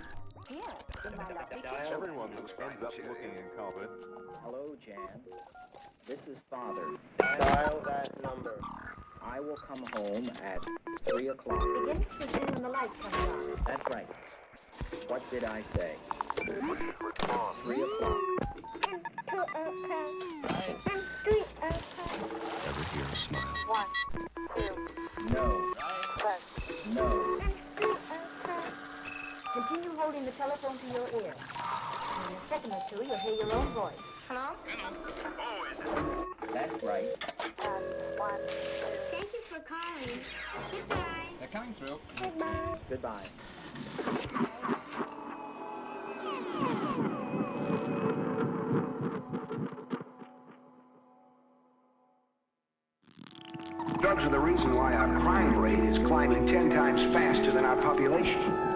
Here, in my lovely kitchen. Everyone who ends up looking incompetent. Hello, Jan. This is Father. Dial that number. I will come home at 3 o'clock. Begin switching when the lights come on. That's right. What did I say? 3 o'clock. 2 o'clock. And 3 o'clock. Ever hear a smile? 1, 2. No. holding the telephone to your ear. And in a second or two, you'll hear your own voice. Hello? Oh, is it? That's right. Thank you for calling. Goodbye. They're coming through. Goodbye. Goodbye. Drugs are the reason why our crime rate is climbing 10 times faster than our population.